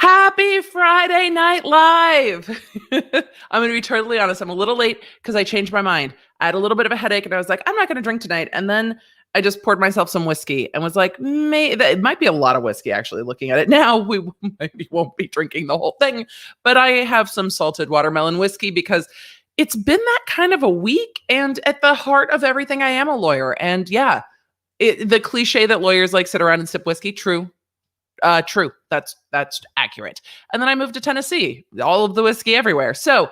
Happy Friday Night Live. I'm going to be totally honest. I'm a little late because I changed my mind. I had a little bit of a headache and I was like, I'm not going to drink tonight. And then I just poured myself some whiskey and was like, it might be a lot of whiskey actually looking at it. Now we maybe won't be drinking the whole thing, but I have some salted watermelon whiskey because it's been that kind of a week. And at the heart of everything, I am a lawyer. And yeah, the cliche that lawyers like sit around and sip whiskey, true. True. That's accurate. And then I moved to Tennessee, all of the whiskey everywhere. So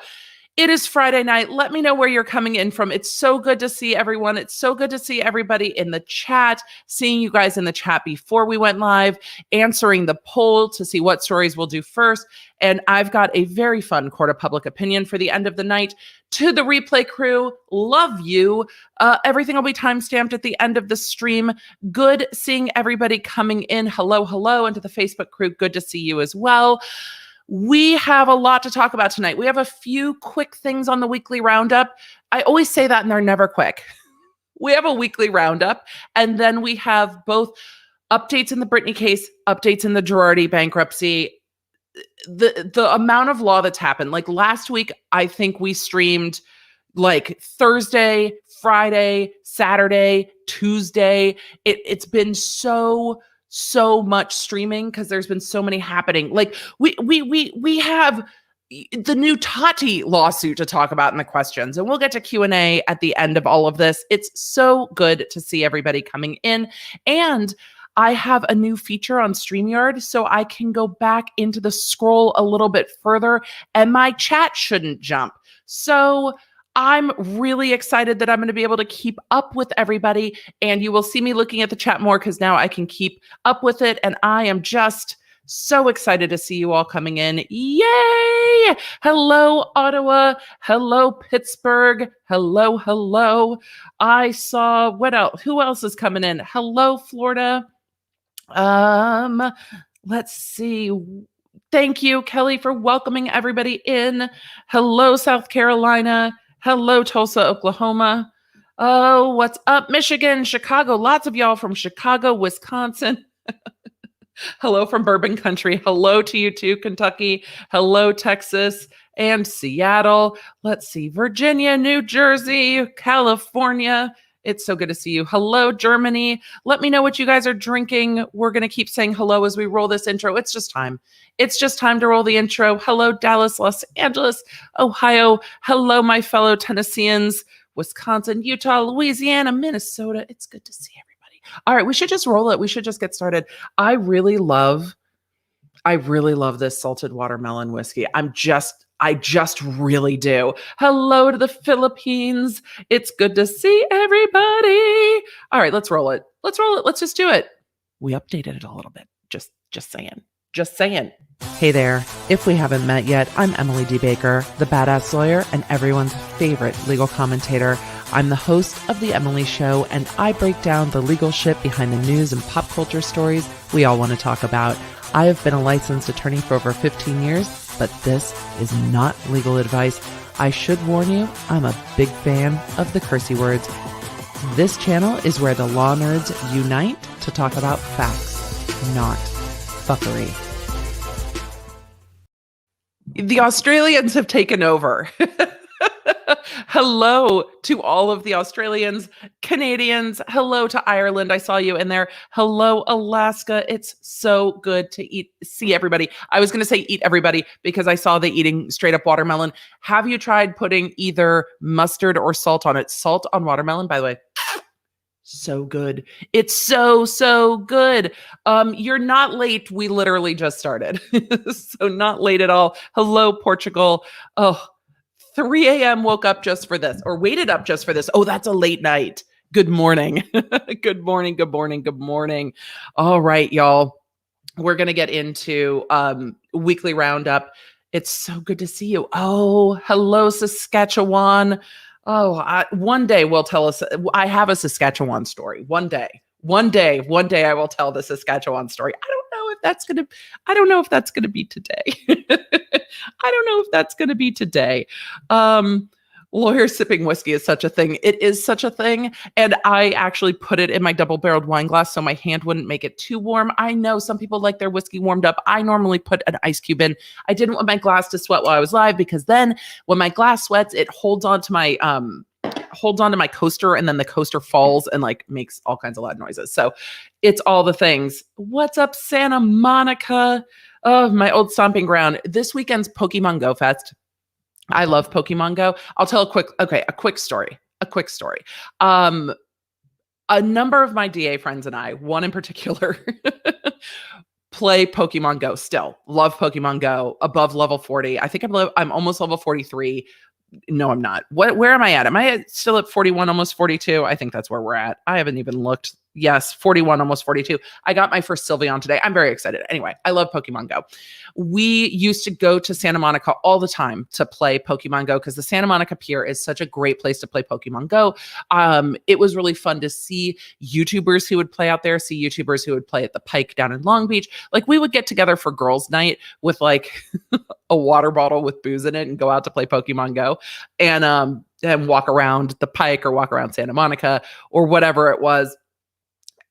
it is Friday night. Let me know where you're coming in from. It's so good to see everyone. It's so good to see everybody in the chat, seeing you guys in the chat before we went live, answering the poll to see what stories we'll do first. And I've got a very fun court of public opinion for the end of the night. To the replay crew, love you. Everything will be timestamped at the end of the stream. Good seeing everybody coming in. Hello, hello. And to the Facebook crew, good to see you as well. We have a lot to talk about tonight. We have a few quick things on the weekly roundup. I always say that and they're never quick. We have a weekly roundup, and then we have both updates in the Britney case, updates in the Girardi bankruptcy, the amount of law that's happened. Like last week, I think we streamed like Thursday, Friday, Saturday, Tuesday. It's been so much streaming because there's been so many happening. Like we have the new Tati lawsuit to talk about in the questions, and we'll get to Q&A at the end of all of this. It's so good to see everybody coming in, and I have a new feature on StreamYard, so I can go back into the scroll a little bit further, and my chat shouldn't jump. So I'm really excited that I'm going to be able to keep up with everybody, and you will see me looking at the chat more because now I can keep up with it, and I am just so excited to see you all coming in. Yay! Hello, Ottawa. Hello, Pittsburgh. Hello, hello. I saw, what else? Who else is coming in? Hello, Florida. Let's see. Thank you, Kelly, for welcoming everybody in. Hello, South Carolina. Hello, Tulsa, Oklahoma. Oh, what's up, Michigan, Chicago? Lots of y'all from Chicago, Wisconsin. Hello from Bourbon Country. Hello to you too, Kentucky. Hello, Texas and Seattle. Let's see, Virginia, New Jersey, California. It's so good to see you. Hello, Germany. Let me know what you guys are drinking. We're going to keep saying hello as we roll this intro. It's just time. It's just time to roll the intro. Hello, Dallas, Los Angeles, Ohio. Hello, my fellow Tennesseans, Wisconsin, Utah, Louisiana, Minnesota. It's good to see everybody. All right, we should just roll it. We should just get started. I really love this salted watermelon whiskey. I just really do. Hello to the Philippines. It's good to see everybody. All right, let's roll it. Let's roll it. Let's just do it. We updated it a little bit. Just saying. Just saying. Hey there. If we haven't met yet, I'm Emily D. Baker, the badass lawyer and everyone's favorite legal commentator. I'm the host of The Emily Show, and I break down the legal shit behind the news and pop culture stories we all want to talk about. I have been a licensed attorney for over 15 years, but this is not legal advice. I should warn you, I'm a big fan of the cursey words. This channel is where the law nerds unite to talk about facts, not fuckery. The Australians have taken over. Hello to all of the Australians, Canadians. Hello to Ireland. I saw you in there. Hello, Alaska. It's so good to see everybody. I was going to say eat everybody because I saw the eating straight up watermelon. Have you tried putting either mustard or salt on it? Salt on watermelon, by the way. So good. It's so good. You're not late. We literally just started. So not late at all. Hello, Portugal. Oh, 3 a.m. woke up just for this, or waited up just for this. Oh, that's a late night. Good morning. Good morning. Good morning. Good morning. All right, y'all. We're going to get into weekly roundup. It's so good to see you. Oh, hello, Saskatchewan. Oh, one day we'll tell us. I have a Saskatchewan story. One day I will tell the Saskatchewan story. I don't know if that's going to be today. I don't know if that's going to be today. Lawyer sipping whiskey is such a thing. It is such a thing. And I actually put it in my double-barreled wine glass so my hand wouldn't make it too warm. I know some people like their whiskey warmed up. I normally put an ice cube in. I didn't want my glass to sweat while I was live because then when my glass sweats, it holds on to my coaster, and then the coaster falls and like makes all kinds of loud noises. So it's all the things. What's up, Santa Monica? Oh, my old stomping ground. This weekend's Pokemon Go Fest. I love Pokemon Go. I'll tell a quick story. A number of my DA friends and I, one in particular, play Pokemon Go still. Love Pokemon Go above level 40. I think I'm almost level 43. No, I'm not. Where am I at? Am I still at 41, almost 42? I think that's where we're at. I haven't even looked. Yes, 41, almost 42. I got my first Sylveon today. I'm very excited. Anyway, I love Pokemon Go. We used to go to Santa Monica all the time to play Pokemon Go because the Santa Monica Pier is such a great place to play Pokemon Go. It was really fun to see YouTubers who would play out there, see YouTubers who would play at the Pike down in Long Beach. Like we would get together for girls' night with like a water bottle with booze in it and go out to play Pokemon Go and walk around the Pike or walk around Santa Monica or whatever it was.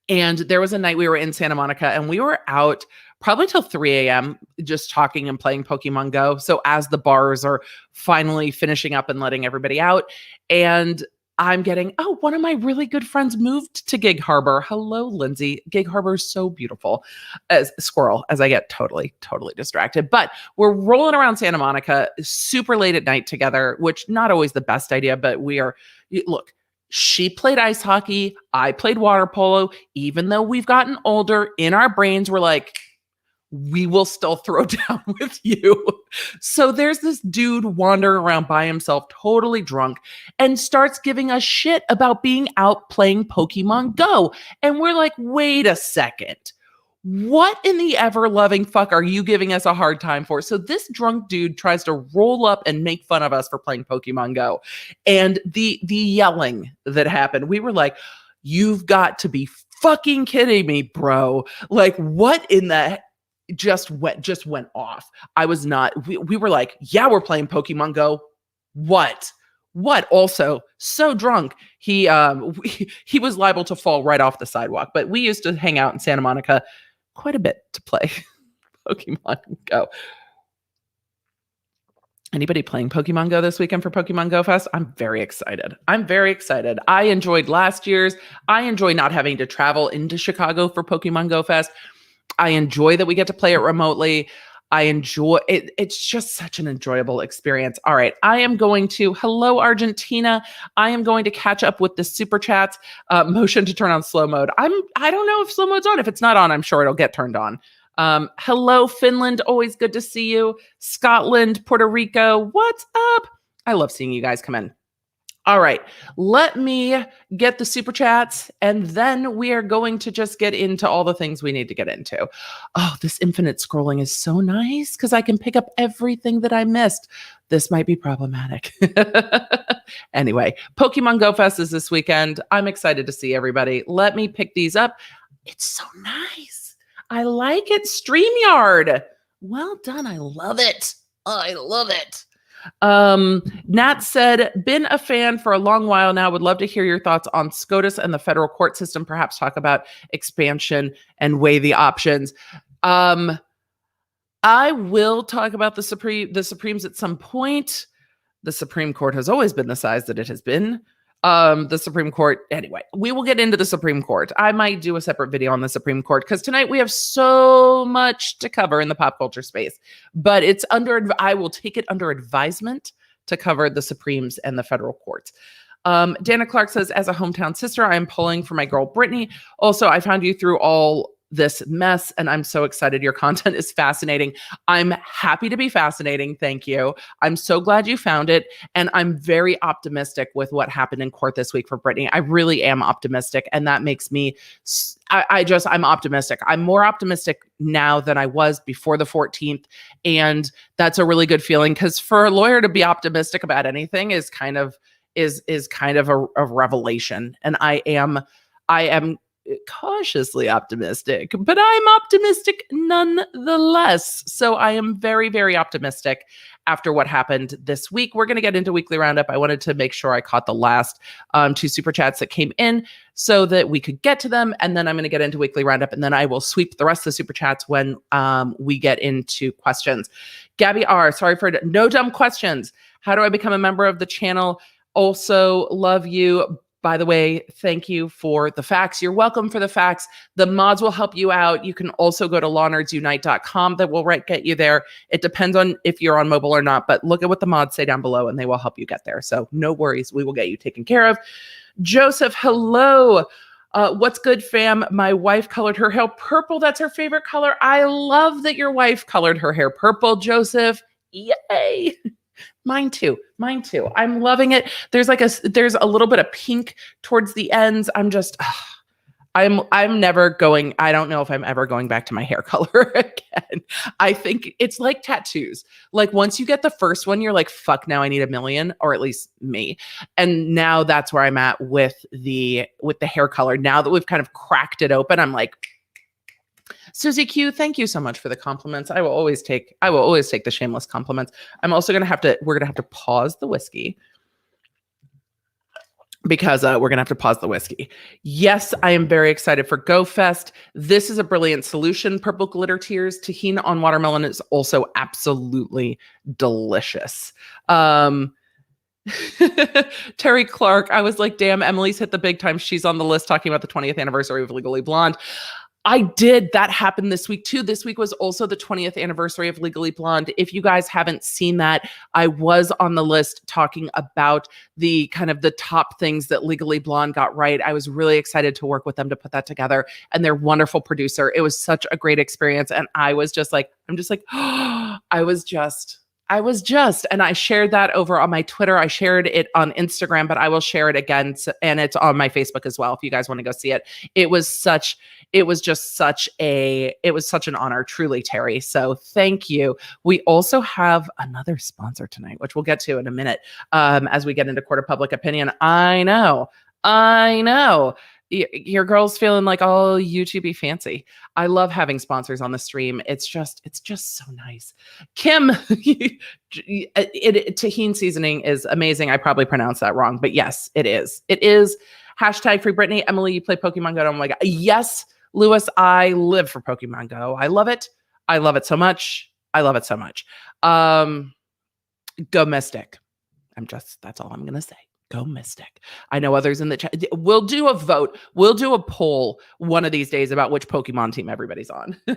And there was a night we were in Santa Monica and we were out probably till 3 a.m. just talking and playing Pokemon Go. So as the bars are finally finishing up and letting everybody out, and I'm getting, one of my really good friends moved to Gig Harbor. Hello, Lindsay. Gig Harbor is so beautiful. As I get totally distracted. But we're rolling around Santa Monica super late at night together, which not always the best idea, but look, she played ice hockey. I played water polo. Even though we've gotten older, in our brains, we're like, we will still throw down with you. So there's this dude wandering around by himself, totally drunk, and starts giving us shit about being out playing Pokemon Go. And we're like, wait a second. What in the ever-loving fuck are you giving us a hard time for? So this drunk dude tries to roll up and make fun of us for playing Pokemon Go. And the yelling that happened, we were like, you've got to be fucking kidding me, bro. Like, what in the just went off. I was not, we were like, yeah, we're playing Pokemon Go. What? Also, so drunk, he was liable to fall right off the sidewalk. But we used to hang out in Santa Monica quite a bit to play Pokemon Go. Anybody playing Pokemon Go this weekend for Pokemon Go Fest? I'm very excited. I enjoyed last year's. I enjoy not having to travel into Chicago for Pokemon Go Fest. I enjoy that we get to play it remotely. I enjoy it. It's just such an enjoyable experience. All right. Hello, Argentina. I am going to catch up with the super chats. Motion to turn on slow mode. I don't know if slow mode's on. If it's not on, I'm sure it'll get turned on. Hello, Finland. Always good to see you. Scotland, Puerto Rico. What's up? I love seeing you guys come in. All right, let me get the super chats, and then we are going to just get into all the things we need to get into. Oh, this infinite scrolling is so nice because I can pick up everything that I missed. This might be problematic. Anyway, Pokemon Go Fest is this weekend. I'm excited to see everybody. Let me pick these up. It's so nice. I like it. StreamYard. Well done. I love it. Nat said, been a fan for a long while now. Would love to hear your thoughts on SCOTUS and the federal court system. Perhaps talk about expansion and weigh the options. I will talk about the Supremes at some point. The Supreme Court has always been the size that it has been. The Supreme Court. Anyway, we will get into the Supreme Court. I might do a separate video on the Supreme Court because tonight we have so much to cover in the pop culture space, but I will take it under advisement to cover the Supremes and the federal courts. Dana Clark says, as a hometown sister, I am pulling for my girl, Britney. Also, I found you through all this mess, and I'm so excited. Your content is fascinating. I'm happy to be fascinating. Thank you. I'm so glad you found it, and I'm very optimistic with what happened in court this week for Britney. I really am optimistic, and that makes me, I'm optimistic. I'm more optimistic now than I was before the 14th, and that's a really good feeling because for a lawyer to be optimistic about anything is kind of a revelation, and I am cautiously optimistic, but I'm optimistic nonetheless. So I am very, very optimistic after what happened this week. We're going to get into weekly roundup. I wanted to make sure I caught the last 2 super chats that came in so that we could get to them. And then I'm going to get into weekly roundup, and then I will sweep the rest of the super chats when we get into questions. Gabby R, sorry for no dumb questions. How do I become a member of the channel? Also, love you. By the way, thank you for the facts. You're welcome for the facts. The mods will help you out. You can also go to lawnerdsunite.com. That will get you there. It depends on if you're on mobile or not, but look at what the mods say down below and they will help you get there. So no worries. We will get you taken care of. Joseph, hello. What's good, fam? My wife colored her hair purple. That's her favorite color. I love that your wife colored her hair purple, Joseph. Yay. Mine too. I'm loving it. There's a little bit of pink towards the ends. I'm never going. I don't know if I'm ever going back to my hair color again. I think it's like tattoos. Like once you get the first one, you're like, fuck, now I need 1 million, or at least me. And now that's where I'm at with the hair color. Now that we've kind of cracked it open, I'm like, Susie Q, thank you so much for the compliments. I will always take the shameless compliments. I'm also we're going to have to pause the whiskey because we're going to have to pause the whiskey. Yes, I am very excited for Go Fest. This is a brilliant solution. Purple glitter tears, tahini on watermelon is also absolutely delicious. Terry Clark, I was like, damn, Emily's hit the big time. She's on the list talking about the 20th anniversary of Legally Blonde. I did. That happened this week too. This week was also the 20th anniversary of Legally Blonde. If you guys haven't seen that, I was on the list talking about the kind of the top things that Legally Blonde got right. I was really excited to work with them to put that together, and their wonderful producer. It was such a great experience. And I was just like, and I shared that over on my Twitter. I shared it on Instagram, but I will share it again. And it's on my Facebook as well, if you guys want to go see it. It was such an honor, truly, Terry. So thank you. We also have another sponsor tonight, which we'll get to in a minute as we get into Court of Public Opinion. I know. Your girl's feeling like all YouTubey fancy. I love having sponsors on the stream. It's just so nice. Kim, tahini seasoning is amazing. I probably pronounced that wrong, but yes, it is. It is. Hashtag free Britney. Emily, you play Pokemon Go. Oh my God. Yes, Lewis, I live for Pokemon Go. I love it. I love it so much. Go Mystic. That's all I'm going to say. Go Mystic. I know others in the chat. We'll do a vote. We'll do a poll one of these days about which Pokemon team everybody's on. Bree,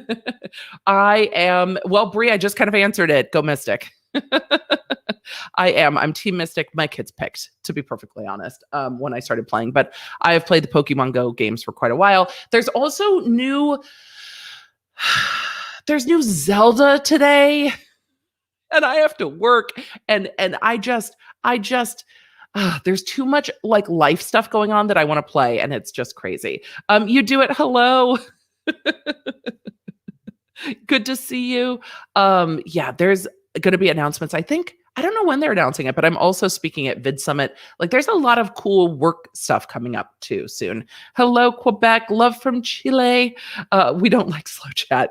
I just kind of answered it. Go Mystic. I'm Team Mystic. My kids picked, to be perfectly honest, when I started playing. But I have played the Pokemon Go games for quite a while. There's also new Zelda today. And I have to work. And I just there's too much like life stuff going on that I want to play, and it's just crazy. You do it. Hello. Good to see you. Yeah, there's going to be announcements. I don't know when they're announcing it, but I'm also speaking at Vid Summit. Like there's a lot of cool work stuff coming up too soon. Hello, Quebec. Love from Chile. We don't like slow chat.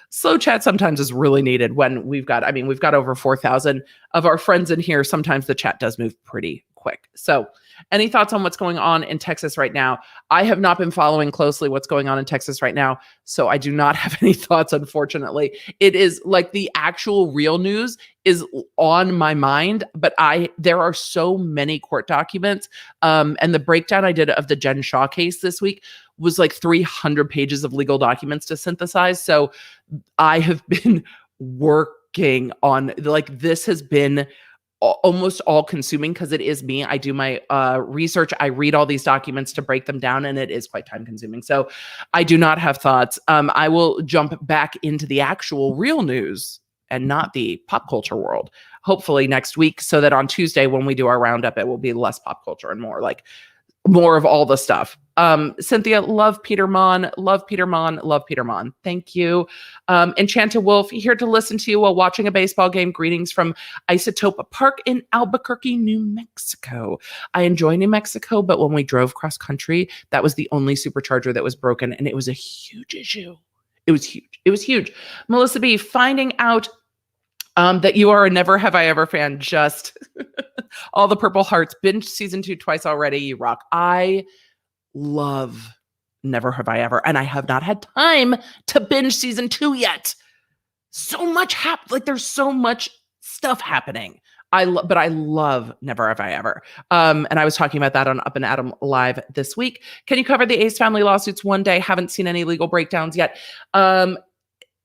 Slow chat sometimes is really needed when we've got over 4,000 of our friends in here. Sometimes the chat does move pretty quick. So any thoughts on what's going on in Texas right now? I have not been following closely what's going on in Texas right now, so I do not have any thoughts, unfortunately. It is like the actual real news is on my mind, but there are so many court documents, and the breakdown I did of the Jen Shaw case this week was like 300 pages of legal documents to synthesize. So I have been working on, like, this has been almost all consuming because it is me. I do my research. I read all these documents to break them down, and it is quite time consuming. So I do not have thoughts. I will jump back into the actual real news and not the pop culture world, hopefully next week, so that on Tuesday when we do our roundup, it will be less pop culture and more of all the stuff. Cynthia, love Peter Mon, love Peter Mon, love Peter Mon. Thank you. Enchanted Wolf, here to listen to you while watching a baseball game. Greetings from Isotope Park in Albuquerque, New Mexico. I enjoy New Mexico, but when we drove cross country, that was the only supercharger that was broken, and it was a huge issue. It was huge. It was huge. Melissa B, finding out that you are a Never Have I Ever fan. Just all the Purple Hearts. Binge season 2 twice already. You rock. I love Never Have I Ever, and I have not had time to binge season 2 yet. So much there's so much stuff happening. But I love Never Have I Ever. And I was talking about that on Up and Adam Live this week. Can you cover the Ace family lawsuits one day? Haven't seen any legal breakdowns yet.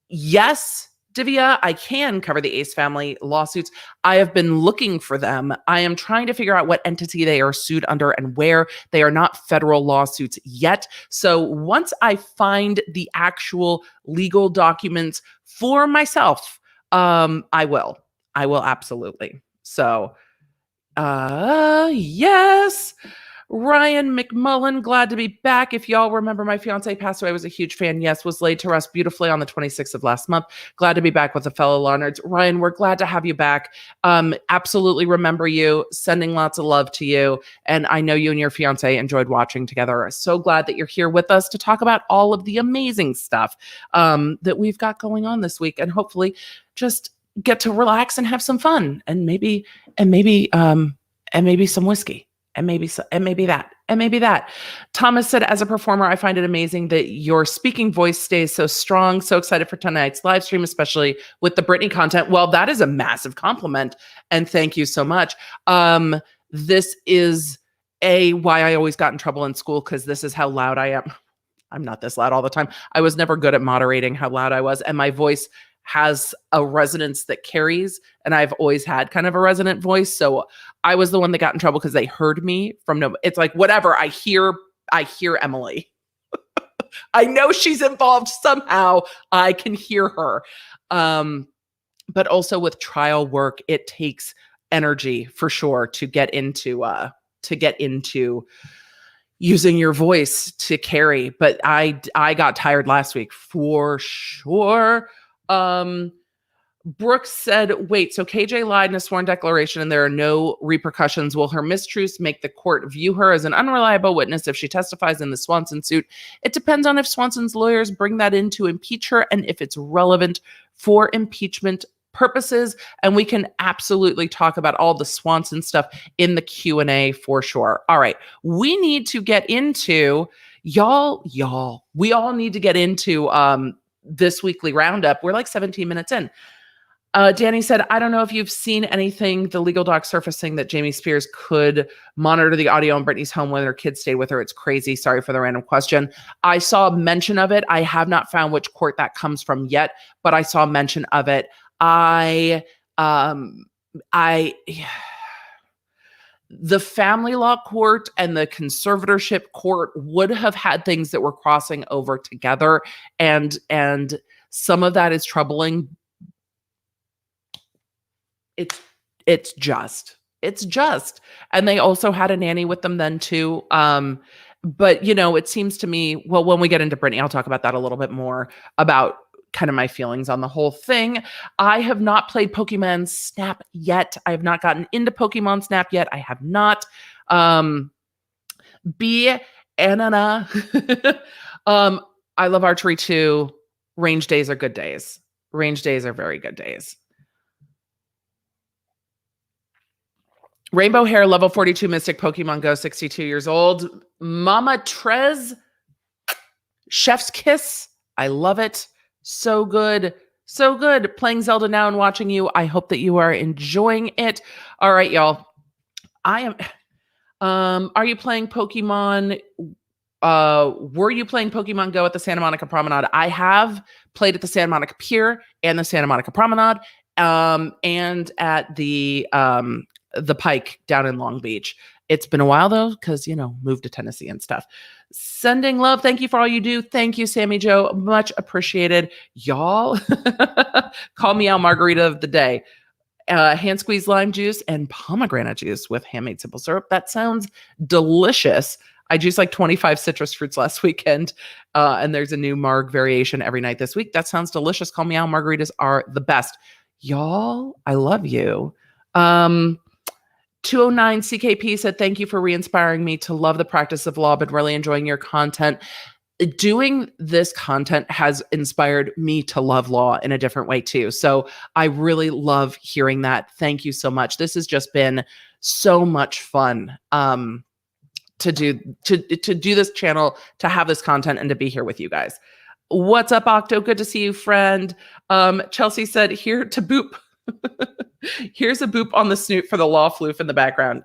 Yes, Divya, I can cover the Ace family lawsuits. I have been looking for them. I am trying to figure out what entity they are sued under and where. They are not federal lawsuits yet. So once I find the actual legal documents for myself, I will absolutely. So, yes. Ryan McMullen, glad to be back. If y'all remember, my fiance passed away. I was a huge fan. Yes, was laid to rest beautifully on the 26th of last month. Glad to be back with a fellow Larnards. Ryan, we're glad to have you back. Absolutely remember you. Sending lots of love to you. And I know you and your fiance enjoyed watching together. So glad that you're here with us to talk about all of the amazing stuff that we've got going on this week, and hopefully just get to relax and have some fun, and maybe some whiskey. And maybe that. Thomas said, as a performer, I find it amazing that your speaking voice stays so strong. So excited for tonight's live stream, especially with the Britney content. Well, that is a massive compliment. And thank you so much. This is why I always got in trouble in school, because this is how loud I am. I'm not this loud all the time. I was never good at moderating how loud I was. And my voice has a resonance that carries, and I've always had kind of a resonant voice. So I was the one that got in trouble because they heard me from no. It's like, whatever. I hear Emily. I know she's involved somehow. I can hear her. But also with trial work, it takes energy for sure to get into using your voice to carry. But I got tired last week for sure. Brooks said, wait, so KJ lied in a sworn declaration and there are no repercussions. Will her mistruths make the court view her as an unreliable witness if she testifies in the Swanson suit? It depends on if Swanson's lawyers bring that in to impeach her and if it's relevant for impeachment purposes. And we can absolutely talk about all the Swanson stuff in the Q&A for sure. All right. We need to get into we all need to get into, this weekly roundup. We're like 17 minutes in. Danny said, I don't know if you've seen anything, the legal doc surfacing that Jamie Spears could monitor the audio in Britney's home when her kids stayed with her. It's crazy. Sorry for the random question. I saw mention of it. I have not found which court that comes from yet, but I saw mention of it. The family law court and the conservatorship court would have had things that were crossing over together. And some of that is troubling. It's just, and they also had a nanny with them then too. But it seems to me, well, when we get into Britney, I'll talk about that a little bit more about kind of my feelings on the whole thing. I have not played Pokemon Snap yet. I have not gotten into Pokemon Snap yet. I have not. Anna. I love archery too. Range days are good days. Range days are very good days. Rainbow hair, level 42 Mystic Pokemon Go, 62 years old. Mama Trez, chef's kiss. I love it. So good. So good. Playing Zelda now and watching you. I hope that you are enjoying it. All right, y'all. Are you playing Pokemon? Were you playing Pokemon Go at the Santa Monica Promenade? I have played at the Santa Monica Pier and the Santa Monica Promenade, and at the Pike down in Long Beach. It's been a while though, because moved to Tennessee and stuff. Sending love. Thank you for all you do. Thank you, Sammy Joe. Much appreciated. Y'all, call me Al Margarita of the day. Hand squeezed lime juice and pomegranate juice with handmade simple syrup. That sounds delicious. I juiced like 25 citrus fruits last weekend, and there's a new marg variation every night this week. That sounds delicious. Call me out. Margaritas are the best. Y'all, I love you. 209 CKP said, thank you for re-inspiring me to love the practice of law. Been really enjoying your content. Doing this content has inspired me to love law in a different way too. So I really love hearing that. Thank you so much. This has just been so much fun to do this channel, to have this content, and to be here with you guys. What's up, Octo? Good to see you, friend. Chelsea said, here to boop. Here's a boop on the snoot for the law floof in the background.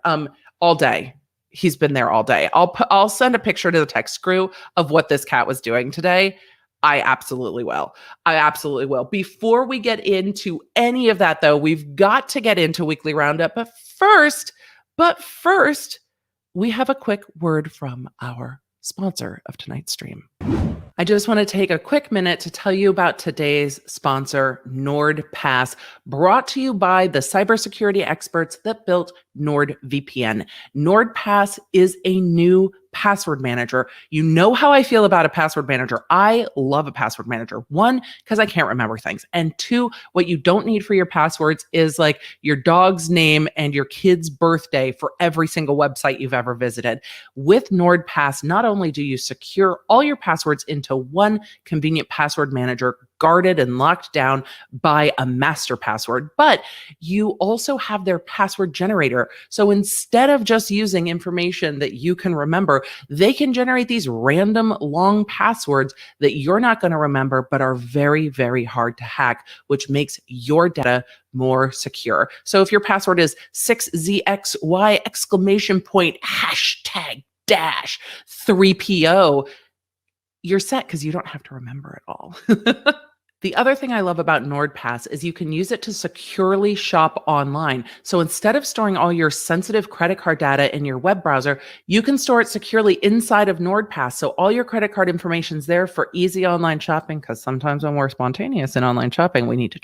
All day. He's been there all day. I'll send a picture to the text crew of what this cat was doing today. I absolutely will. Before we get into any of that, though, we've got to get into Weekly Roundup. But first, we have a quick word from our sponsor of tonight's stream. I just want to take a quick minute to tell you about today's sponsor, NordPass, brought to you by the cybersecurity experts that built NordVPN. NordPass is a new password manager. You know how I feel about a password manager. I love a password manager. One, because I can't remember things. And two, what you don't need for your passwords is like your dog's name and your kid's birthday for every single website you've ever visited. With NordPass, not only do you secure all your passwords into one convenient password manager, guarded and locked down by a master password, but you also have their password generator. So instead of just using information that you can remember, they can generate these random long passwords that you're not going to remember, but are very, very hard to hack, which makes your data more secure. So if your password is 6ZXY exclamation point hashtag dash 3PO, you're set because you don't have to remember it all. The other thing I love about NordPass is you can use it to securely shop online. So instead of storing all your sensitive credit card data in your web browser, you can store it securely inside of NordPass. So all your credit card information is there for easy online shopping, because sometimes when we're spontaneous in online shopping, you need to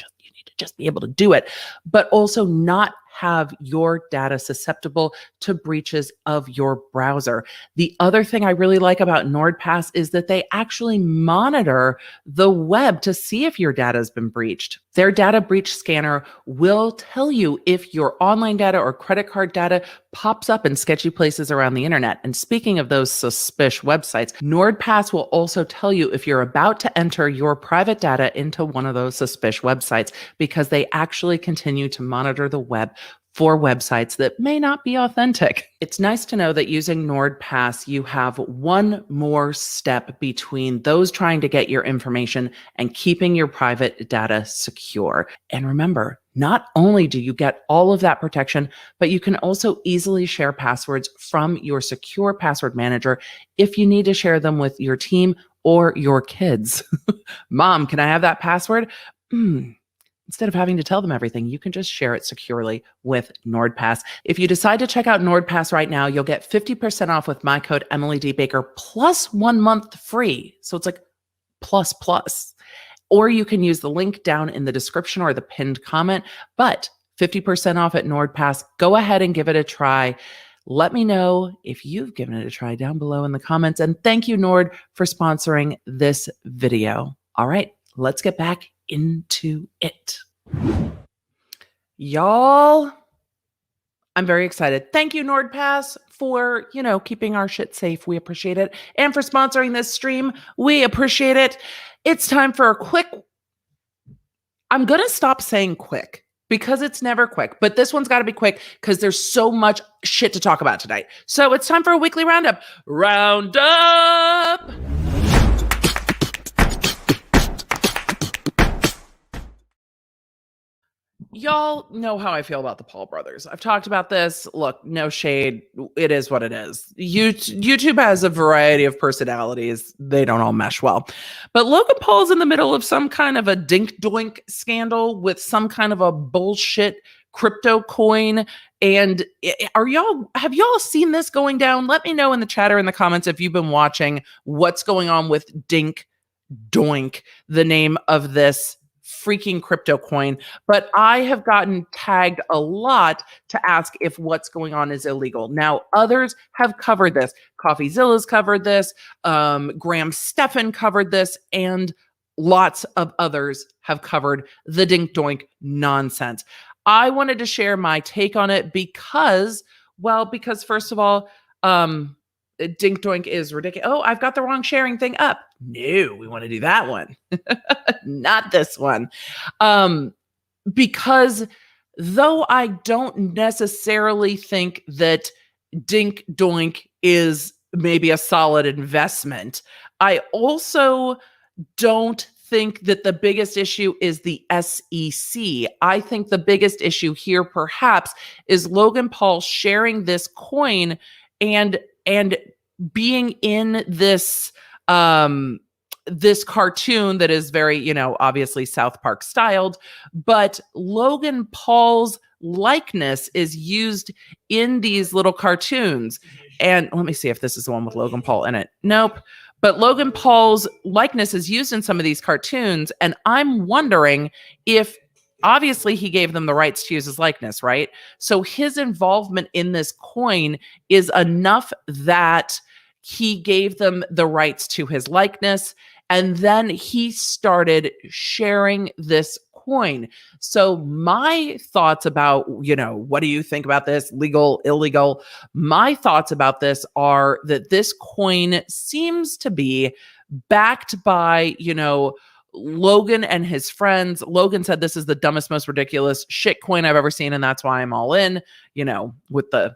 just be able to do it, but also not have your data susceptible to breaches of your browser. The other thing I really like about NordPass is that they actually monitor the web to see if your data has been breached. Their data breach scanner will tell you if your online data or credit card data pops up in sketchy places around the internet. And speaking of those suspicious websites, NordPass will also tell you if you're about to enter your private data into one of those suspicious websites, because they actually continue to monitor the web for websites that may not be authentic. It's nice to know that using NordPass, you have one more step between those trying to get your information and keeping your private data secure. And remember, not only do you get all of that protection, but you can also easily share passwords from your secure password manager if you need to share them with your team or your kids. Mom, can I have that password? Instead of having to tell them everything, you can just share it securely with NordPass. If you decide to check out NordPass right now, you'll get 50% off with my code Emily D. Baker plus 1 month free. So it's like plus. Or you can use the link down in the description or the pinned comment, but 50% off at NordPass. Go ahead and give it a try. Let me know if you've given it a try down below in the comments. And thank you, Nord, for sponsoring this video. All right, let's get back into it. Y'all, I'm very excited. Thank you, NordPass, for, keeping our shit safe. We appreciate it. And for sponsoring this stream, we appreciate it. It's time for a quick... I'm going to stop saying quick because it's never quick, but this one's got to be quick because there's so much shit to talk about tonight. So it's time for a weekly roundup. Roundup! Y'all know how I feel about the Paul brothers. I've talked about this. Look, no shade. It is what it is. YouTube has a variety of personalities. They don't all mesh well. But Logan Paul's in the middle of some kind of a Dink Doink scandal with some kind of a bullshit crypto coin. And have y'all seen this going down? Let me know in the chat or in the comments if you've been watching what's going on with Dink Doink, the name of this freaking crypto coin. But I have gotten tagged a lot to ask if what's going on is illegal. Now, others have covered this. Coffeezilla's covered this. Graham Stephan covered this, and lots of others have covered the Dink Doink nonsense. I wanted to share my take on it because first of all, Dink Doink is ridiculous. Oh, I've got the wrong sharing thing up. No, we want to do that one. Not this one. Because though I don't necessarily think that Dink Doink is maybe a solid investment, I also don't think that the biggest issue is the SEC. I think the biggest issue here perhaps is Logan Paul sharing this coin and being in this this cartoon that is very, obviously South Park styled, but Logan Paul's likeness is used in these little cartoons. And let me see if this is the one with Logan Paul in it. Nope. But Logan Paul's likeness is used in some of these cartoons. And I'm wondering if, obviously, he gave them the rights to use his likeness, right? So his involvement in this coin is enough that he gave them the rights to his likeness. And then he started sharing this coin. So my thoughts about, what do you think about this? Legal, illegal? My thoughts about this are that this coin seems to be backed by, Logan and his friends. Logan said this is the dumbest, most ridiculous shit coin I've ever seen, and that's why I'm all in, with the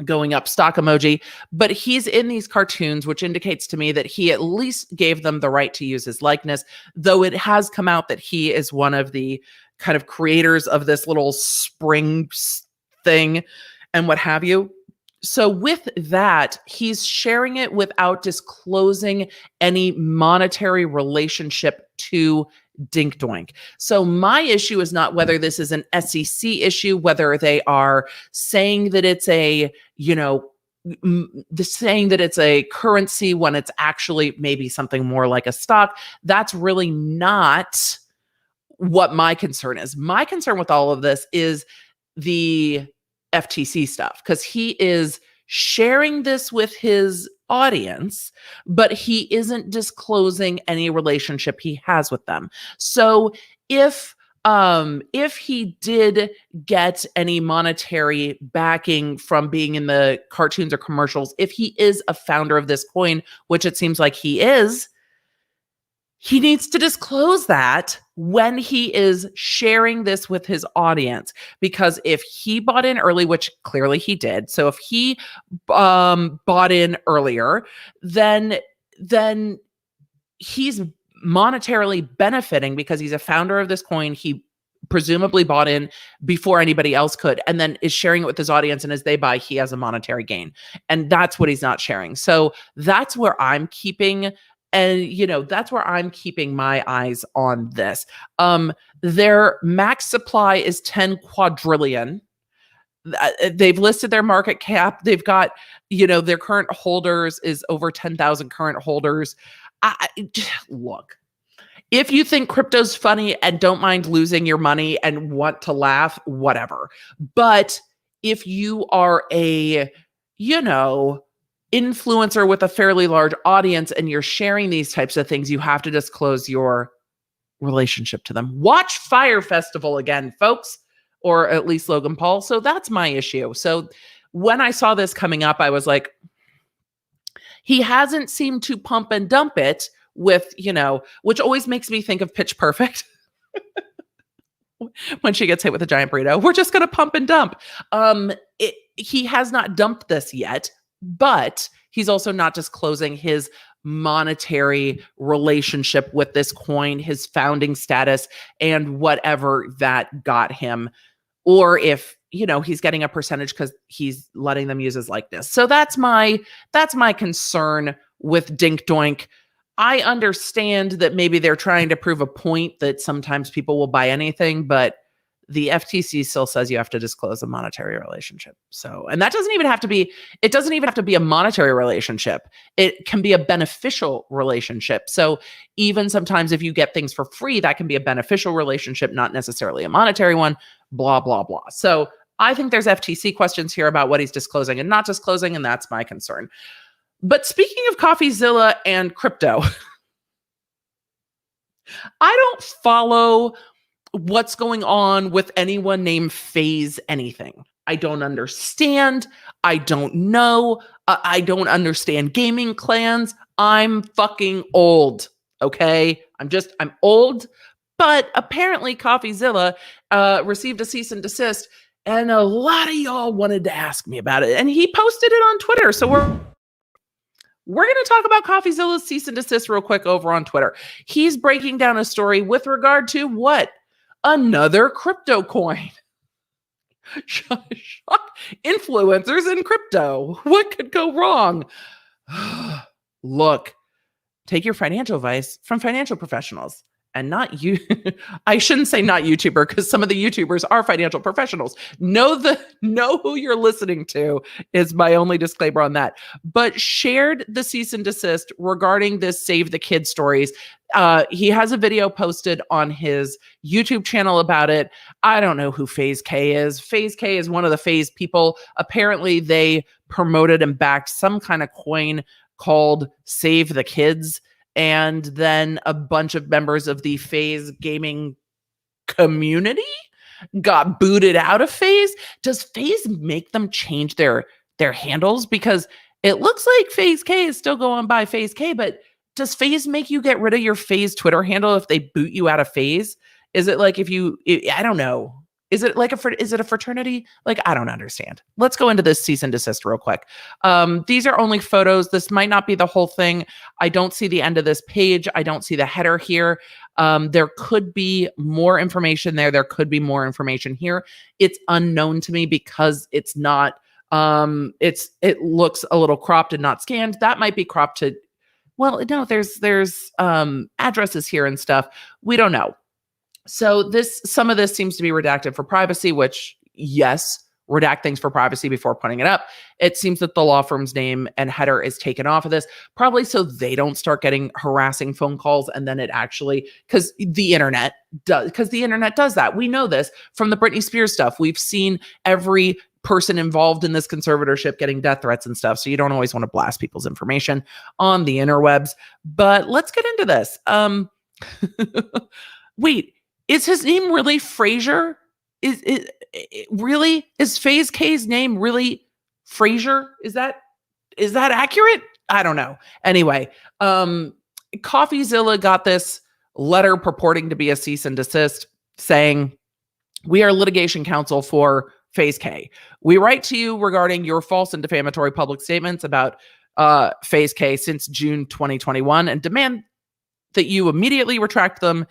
going up stock emoji. But he's in these cartoons, which indicates to me that he at least gave them the right to use his likeness, though it has come out that he is one of the kind of creators of this little spring thing and what have you. So with that, he's sharing it without disclosing any monetary relationship to Dink Doink. So my issue is not whether this is an SEC issue, whether they are saying that it's saying that it's a currency when it's actually maybe something more like a stock. That's really not what my concern is. My concern with all of this is the FTC stuff, because he is sharing this with his audience, but he isn't disclosing any relationship he has with them. So if he did get any monetary backing from being in the cartoons or commercials, if he is a founder of this coin, which it seems like he is, he needs to disclose that when he is sharing this with his audience. Because if he bought in early, which clearly he did, so if he bought in earlier, then he's monetarily benefiting because he's a founder of this coin. He presumably bought in before anybody else could, and then is sharing it with his audience. And as they buy, he has a monetary gain. And that's what he's not sharing. So that's where I'm keeping that's where I'm keeping my eyes on this. Their max supply is 10 quadrillion. They've listed their market cap. They've got, their current holders is over 10,000 current holders. Look, if you think crypto's funny and don't mind losing your money and want to laugh, whatever. But if you are a, influencer with a fairly large audience and you're sharing these types of things, you have to disclose your relationship to them. Watch Fire Festival again, folks, or at least Logan Paul. So that's my issue. So when I saw this coming up, I was like, he hasn't seemed to pump and dump it with, which always makes me think of Pitch Perfect. When she gets hit with a giant burrito, we're just going to pump and dump. He has not dumped this yet, but he's also not disclosing his monetary relationship with this coin, his founding status, and whatever that got him. Or if, he's getting a percentage because he's letting them use his likeness. So that's my concern with Dink Doink. I understand that maybe they're trying to prove a point that sometimes people will buy anything, but the FTC still says you have to disclose a monetary relationship. So, and that doesn't even have to be, it doesn't even have to be a monetary relationship. It can be a beneficial relationship. So even sometimes if you get things for free, that can be a beneficial relationship, not necessarily a monetary one, blah, blah, blah. So I think there's FTC questions here about what he's disclosing and not disclosing, and that's my concern. But speaking of Coffeezilla and crypto, I don't follow what's going on with anyone named FaZe anything. I don't understand. I don't know. I don't understand gaming clans. I'm fucking old. Okay. I'm old. But apparently Coffeezilla received a cease and desist, and a lot of y'all wanted to ask me about it. And he posted it on Twitter. So we're going to talk about Coffeezilla's cease and desist real quick over on Twitter. He's breaking down a story with regard to what? Another crypto coin. Influencers in crypto. What could go wrong? Look, take your financial advice from financial professionals and not you. I shouldn't say not YouTuber, because some of the YouTubers are financial professionals. Know who you're listening to is my only disclaimer on that. But shared the cease and desist regarding this Save the Kids stories. He has a video posted on his YouTube channel about it. I don't know who FaZe K is. FaZe K is one of the FaZe people. Apparently they promoted and backed some kind of coin called Save the Kids. And then a bunch of members of the FaZe gaming community got booted out of FaZe. Does FaZe make them change their handles? Because it looks like FaZe K is still going by FaZe K, but does FaZe make you get rid of your FaZe Twitter handle if they boot you out of FaZe? Is it like I don't know. Is it like is it a fraternity? Like, I don't understand. Let's go into this cease and desist real quick. These are only photos. This might not be the whole thing. I don't see the end of this page. I don't see the header here. There could be more information there. There could be more information here. It's unknown to me because it's not, it looks a little cropped and not scanned. That might be cropped to, well, no, there's addresses here and stuff. We don't know. So some of this seems to be redacted for privacy, which, yes, redact things for privacy before putting it up. It seems that the law firm's name and header is taken off of this, probably so they don't start getting harassing phone calls. And then it actually, because the internet does that. We know this from the Britney Spears stuff. We've seen every person involved in this conservatorship getting death threats and stuff. So you don't always want to blast people's information on the interwebs. But let's get into this. Wait. Is his name really Frazier? Is FaZe K's name really Frazier? Is that accurate? I don't know. Anyway, Coffeezilla got this letter purporting to be a cease and desist saying, "We are litigation counsel for FaZe K. We write to you regarding your false and defamatory public statements about FaZe K since June 2021 and demand that you immediately retract them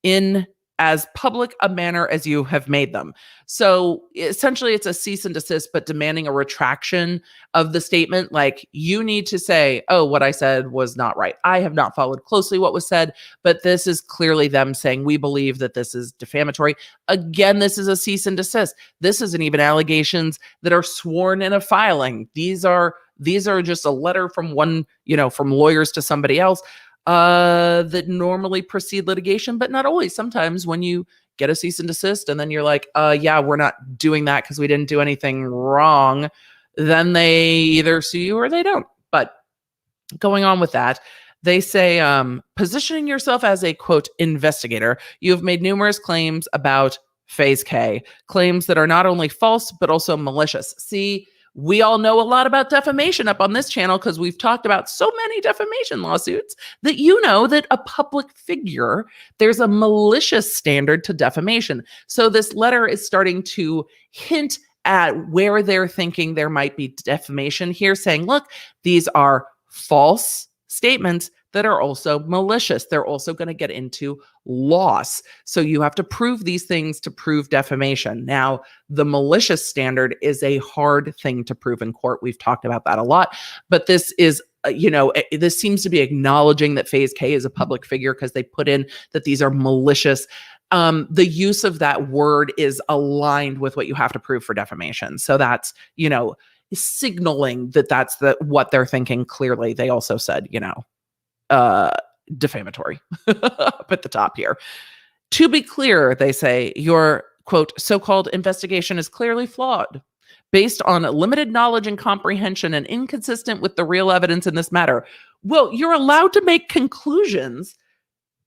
in as public a manner as you have made them." So essentially it's a cease and desist, but demanding a retraction of the statement. Like, you need to say, oh, what I said was not right. I have not followed closely what was said, but this is clearly them saying, we believe that this is defamatory. Again, this is a cease and desist. This isn't even allegations that are sworn in a filing. These are just a letter from one, from lawyers to somebody else. That normally precede litigation, but not always. Sometimes when you get a cease and desist and then you're like, yeah, we're not doing that because we didn't do anything wrong, then they either sue you or they don't. But going on with that, they say, positioning yourself as a, quote, investigator, you have made numerous claims about FaZe K, claims that are not only false, but also malicious. See, we all know a lot about defamation up on this channel because we've talked about so many defamation lawsuits that that a public figure, there's a malicious standard to defamation. So this letter is starting to hint at where they're thinking there might be defamation here, saying, look, these are false statements that are also malicious. They're also going to get into loss. So you have to prove these things to prove defamation. Now, the malicious standard is a hard thing to prove in court. We've talked about that a lot, but this is, this seems to be acknowledging that FaZe K is a public figure because they put in that these are malicious. the use of that word is aligned with what you have to prove for defamation. So that's, signaling that that's what they're thinking. Clearly, they also said, defamatory up at the top here. To be clear, they say, your, quote, so-called investigation is clearly flawed, based on limited knowledge and comprehension and inconsistent with the real evidence in this matter. Well, you're allowed to make conclusions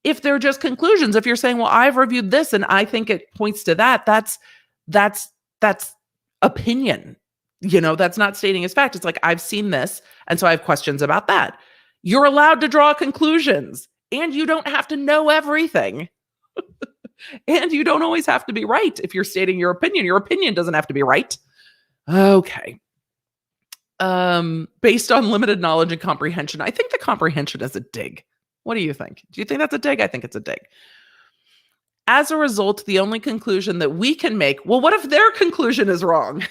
if they're just conclusions. If you're saying, well, I've reviewed this and I think it points to that, that's opinion. That's not stating as fact. It's like, I've seen this, and so I have questions about that. You're allowed to draw conclusions, and you don't have to know everything. And you don't always have to be right if you're stating your opinion. Your opinion doesn't have to be right. Okay. Based on limited knowledge and comprehension. I think the comprehension is a dig. What do you think? Do you think that's a dig? I think it's a dig. As a result, the only conclusion that we can make, well, what if their conclusion is wrong?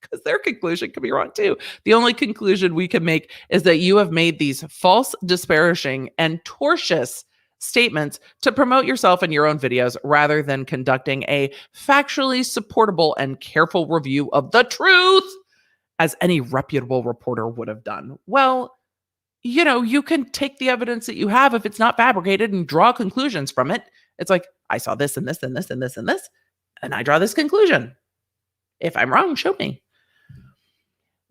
Because their conclusion could be wrong too. The only conclusion we can make is that you have made these false, disparaging, and tortious statements to promote yourself in your own videos rather than conducting a factually supportable and careful review of the truth, as any reputable reporter would have done. Well, you can take the evidence that you have if it's not fabricated and draw conclusions from it. It's like, I saw this and this and this and this and this, and I draw this conclusion. If I'm wrong, show me.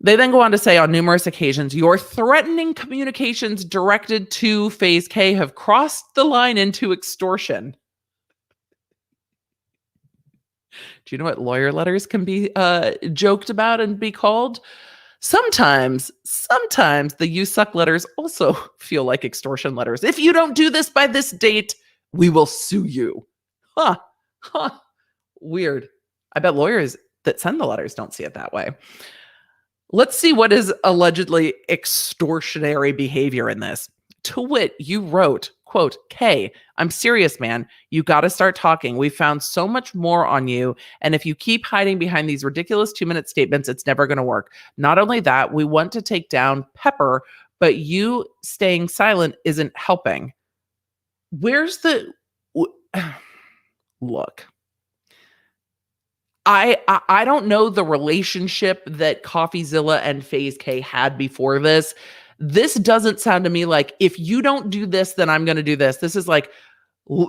They then go on to say, on numerous occasions, your threatening communications directed to FaZe K have crossed the line into extortion. Do you know what lawyer letters can be joked about and be called? Sometimes the you suck letters also feel like extortion letters. If you don't do this by this date, we will sue you. Huh. Weird. I bet lawyers that send the letters don't see it that way. Let's see what is allegedly extortionary behavior in this. To wit, you wrote, quote, K, I'm serious, man. You got to start talking. We found so much more on you. And if you keep hiding behind these ridiculous 2-minute statements, it's never going to work. Not only that, we want to take down Pepper, but you staying silent isn't helping. Where's the... Look. I don't know the relationship that Coffeezilla and FaZe K had before this. This doesn't sound to me like, if you don't do this, then I'm going to do this. This is like,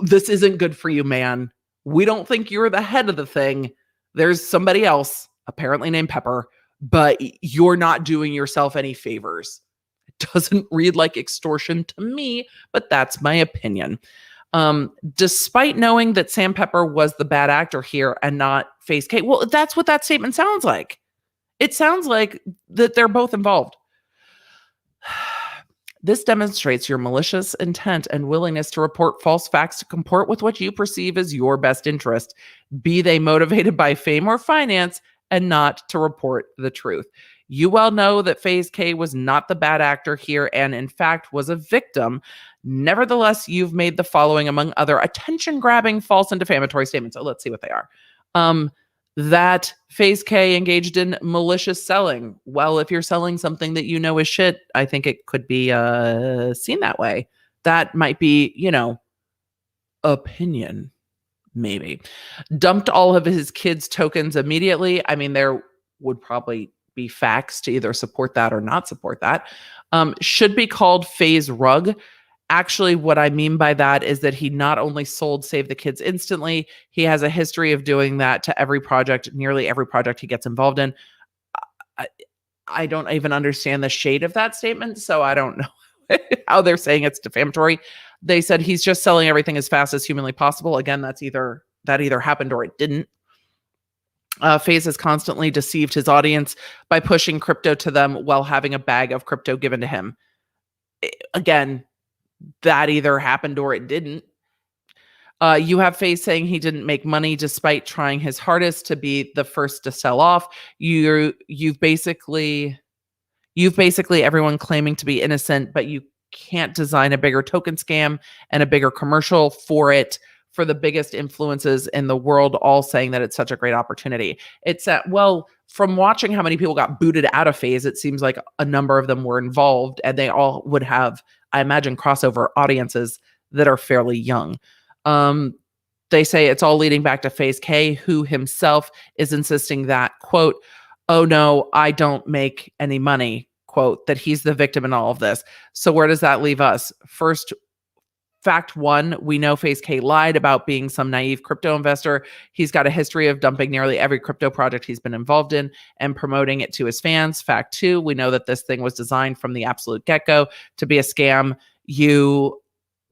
this isn't good for you, man. We don't think you're the head of the thing. There's somebody else, apparently named Pepper, but you're not doing yourself any favors. It doesn't read like extortion to me, but that's my opinion. Despite knowing that Sam Pepper was the bad actor here and not FaZe K. Well, that's what that statement sounds like. It sounds like that they're both involved. This demonstrates your malicious intent and willingness to report false facts to comport with what you perceive as your best interest, be they motivated by fame or finance, and not to report the truth. You well know that FaZe K was not the bad actor here and, in fact, was a victim. Nevertheless, you've made the following, among other attention-grabbing, false, and defamatory statements. So let's see what they are. That FaZe K engaged in malicious selling. Well, if you're selling something that you know is shit, I think it could be seen that way. That might be, opinion, maybe. Dumped all of his kids' tokens immediately. I mean, there would probably be facts to either support that or not support that. Should be called FaZe Rug. Actually, what I mean by that is that he not only sold Save the Kids instantly, he has a history of doing that to every project, nearly every project he gets involved in. I don't even understand the shade of that statement, so I don't know how they're saying it's defamatory. They said he's just selling everything as fast as humanly possible. Again, that either happened or it didn't. FaZe has constantly deceived his audience by pushing crypto to them while having a bag of crypto given to him. Again, that either happened or it didn't. You have FaZe saying he didn't make money despite trying his hardest to be the first to sell off. You've basically everyone claiming to be innocent, but you can't design a bigger token scam and a bigger commercial for it, for the biggest influences in the world, all saying that it's such a great opportunity. It's well, from watching how many people got booted out of FaZe, it seems like a number of them were involved, and they all would have, I imagine, crossover audiences that are fairly young. They say it's all leading back to FaZe K, who himself is insisting that, quote, "Oh no, I don't make any money," quote, that he's the victim in all of this. So where does that leave us? First, fact one, we know FaZe K lied about being some naive crypto investor. He's got a history of dumping nearly every crypto project he's been involved in and promoting it to his fans. Fact two, we know that this thing was designed from the absolute get-go to be a scam. You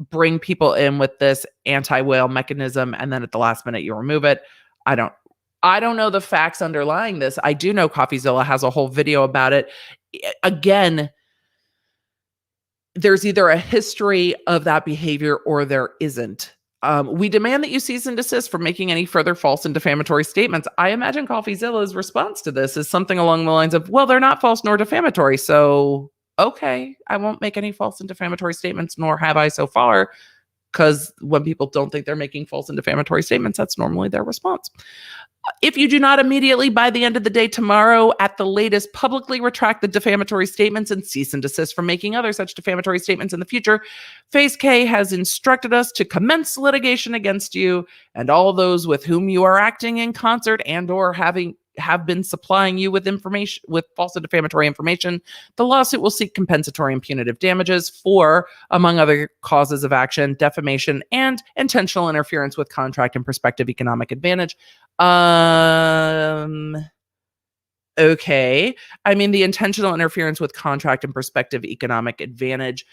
bring people in with this anti-whale mechanism, and then at the last minute you remove it. I don't know the facts underlying this. I do know Coffeezilla has a whole video about it. Again, there's either a history of that behavior or there isn't. We demand that you cease and desist from making any further false and defamatory statements. I imagine Coffeezilla's response to this is something along the lines of, well, they're not false nor defamatory, so okay, I won't make any false and defamatory statements, nor have I so far, because when people don't think they're making false and defamatory statements, that's normally their response. If you do not immediately, by the end of the day tomorrow, at the latest, publicly retract the defamatory statements and cease and desist from making other such defamatory statements in the future, FaZe K has instructed us to commence litigation against you and all those with whom you are acting in concert and or have been supplying you with information, with false and defamatory information. The lawsuit will seek compensatory and punitive damages for, among other causes of action, defamation and intentional interference with contract and prospective economic advantage. Okay. I mean, the intentional interference with contract and prospective economic advantage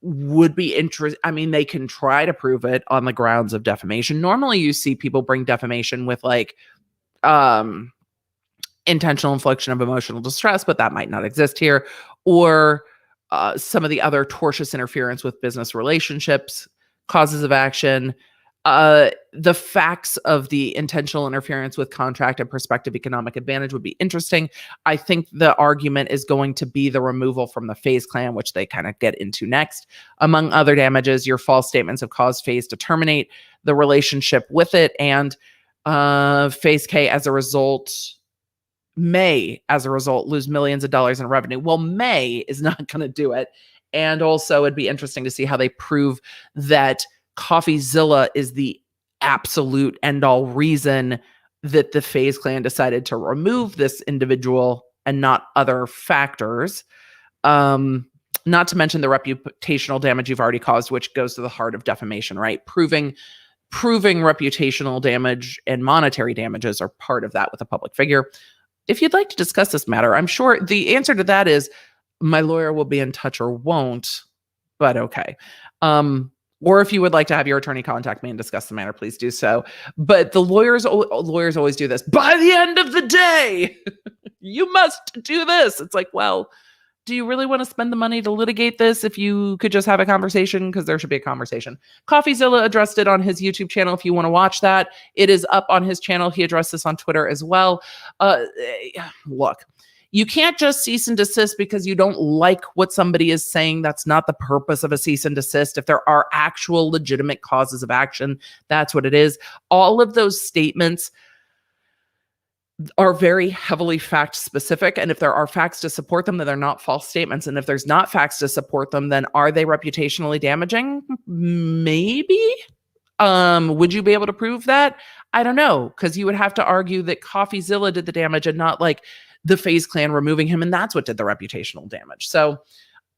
would be interesting. I mean, they can try to prove it on the grounds of defamation. Normally you see people bring defamation with like, intentional infliction of emotional distress, but that might not exist here, or some of the other tortious interference with business relationships, causes of action. The facts of the intentional interference with contract and prospective economic advantage would be interesting. I think the argument is going to be the removal from the FaZe clan, which they kind of get into next. Among other damages, your false statements have caused FaZe to terminate the relationship with it, and FaZe K, as a result, may, as a result, lose millions of dollars in revenue. Well, may is not going to do it. And also, it'd be interesting to see how they prove that Coffeezilla is the absolute end-all reason that the FaZe clan decided to remove this individual and not other factors. Not to mention the reputational damage you've already caused, which goes to the heart of defamation, right? Proving reputational damage and monetary damages are part of that with a public figure. If you'd like to discuss this matter, I'm sure the answer to that is my lawyer will be in touch or won't, but okay. Or if you would like to have your attorney contact me and discuss the matter, please do so. But the lawyers always do this. By the end of the day, you must do this. It's like, well, do you really want to spend the money to litigate this if you could just have a conversation? Because there should be a conversation. Coffeezilla addressed it on his YouTube channel. If you want to watch that, it is up on his channel. He addressed this on Twitter as well. Look, you can't just cease and desist because you don't like what somebody is saying. That's not the purpose of a cease and desist. If there are actual legitimate causes of action, that's what it is. All of those statements are very heavily fact specific. And if there are facts to support them, then they're not false statements. And if there's not facts to support them, then are they reputationally damaging? Maybe. Would you be able to prove that? I don't know, because you would have to argue that Coffeezilla did the damage and not like the FaZe clan removing him. And that's what did the reputational damage. So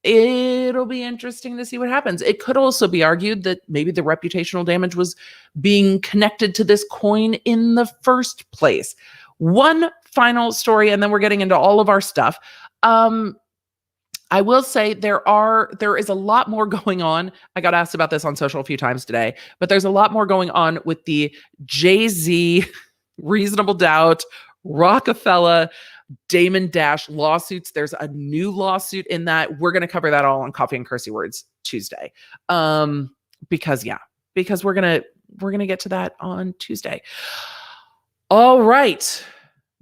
it'll be interesting to see what happens. It could also be argued that maybe the reputational damage was being connected to this coin in the first place. One final story, and then we're getting into all of our stuff. I will say there is a lot more going on. I got asked about this on social a few times today, but there's a lot more going on with the Jay-Z, Reasonable Doubt, Rockefeller, Damon Dash lawsuits. There's a new lawsuit in that. We're going to cover that all on Coffee and Cursey Words Tuesday. Because we're going to get to that on Tuesday. All right.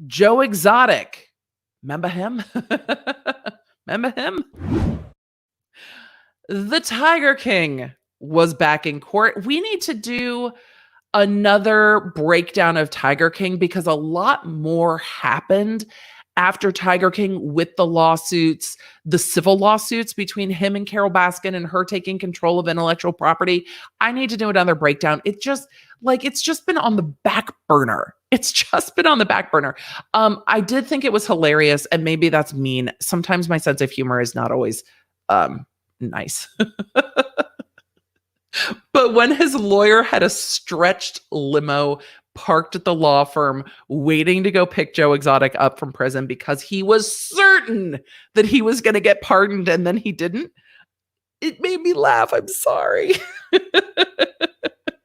Joe Exotic. Remember him? Remember him? The Tiger King was back in court. We need to do another breakdown of Tiger King because a lot more happened after Tiger King with the lawsuits, the civil lawsuits between him and Carole Baskin and her taking control of intellectual property. I need to do another breakdown. It's just been on the back burner. It's just been on the back burner. I did think it was hilarious, and maybe that's mean. Sometimes my sense of humor is not always nice. But when his lawyer had a stretched limo parked at the law firm waiting to go pick Joe Exotic up from prison because he was certain that he was going to get pardoned and then he didn't, it made me laugh. I'm sorry.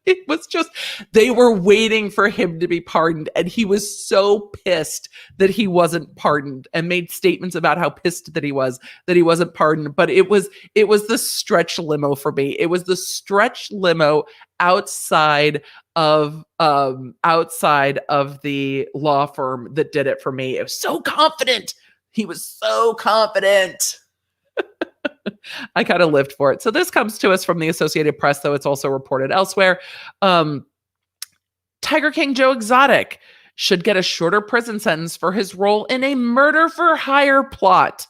It was just, they were waiting for him to be pardoned, and he was so pissed that he wasn't pardoned and made statements about how pissed that he wasn't pardoned. But it was the stretch limo for me. It was the stretch limo outside of the law firm that did it for me. It was so confident. He was so confident. I kind of lived for it. So this comes to us from the Associated Press, though it's also reported elsewhere. Tiger King Joe Exotic should get a shorter prison sentence for his role in a murder for hire plot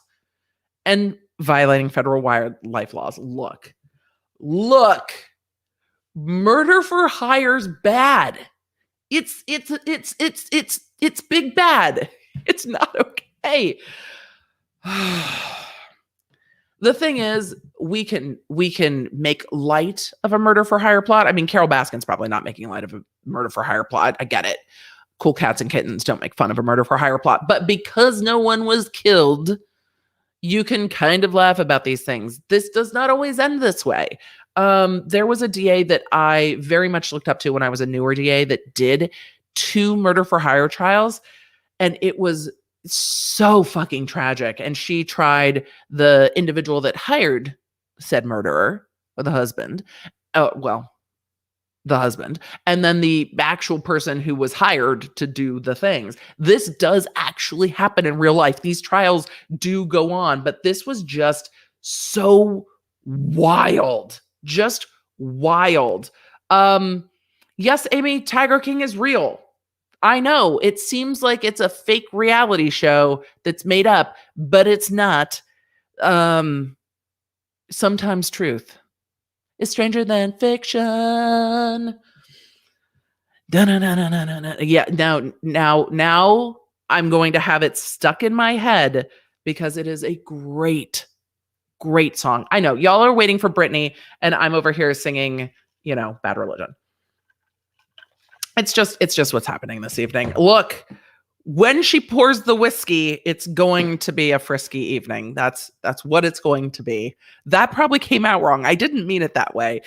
and violating federal wildlife laws. Look, murder for hire's bad. It's big bad. It's not okay. The thing is, we can make light of a murder for hire plot. I mean, Carole Baskin's probably not making light of a murder for hire plot. I get it. Cool cats and kittens don't make fun of a murder for hire plot. But because no one was killed, you can kind of laugh about these things. This does not always end this way. There was a DA that I very much looked up to when I was a newer DA that did 2 murder for hire trials, and it was so fucking tragic. And she tried the individual that hired said murderer, or the husband. The husband. And then the actual person who was hired to do the things. This does actually happen in real life. These trials do go on, but this was just so wild. Just wild. Yes, Amy, Tiger King is real. I know it seems like it's a fake reality show that's made up, but it's not. Sometimes truth is stranger than fiction. Yeah, now I'm going to have it stuck in my head because it is a great song. I know y'all are waiting for Britney, and I'm over here singing, Bad Religion. It's just what's happening this evening. Look, when she pours the whiskey, it's going to be a frisky evening. That's what it's going to be. That probably came out wrong. I didn't mean it that way.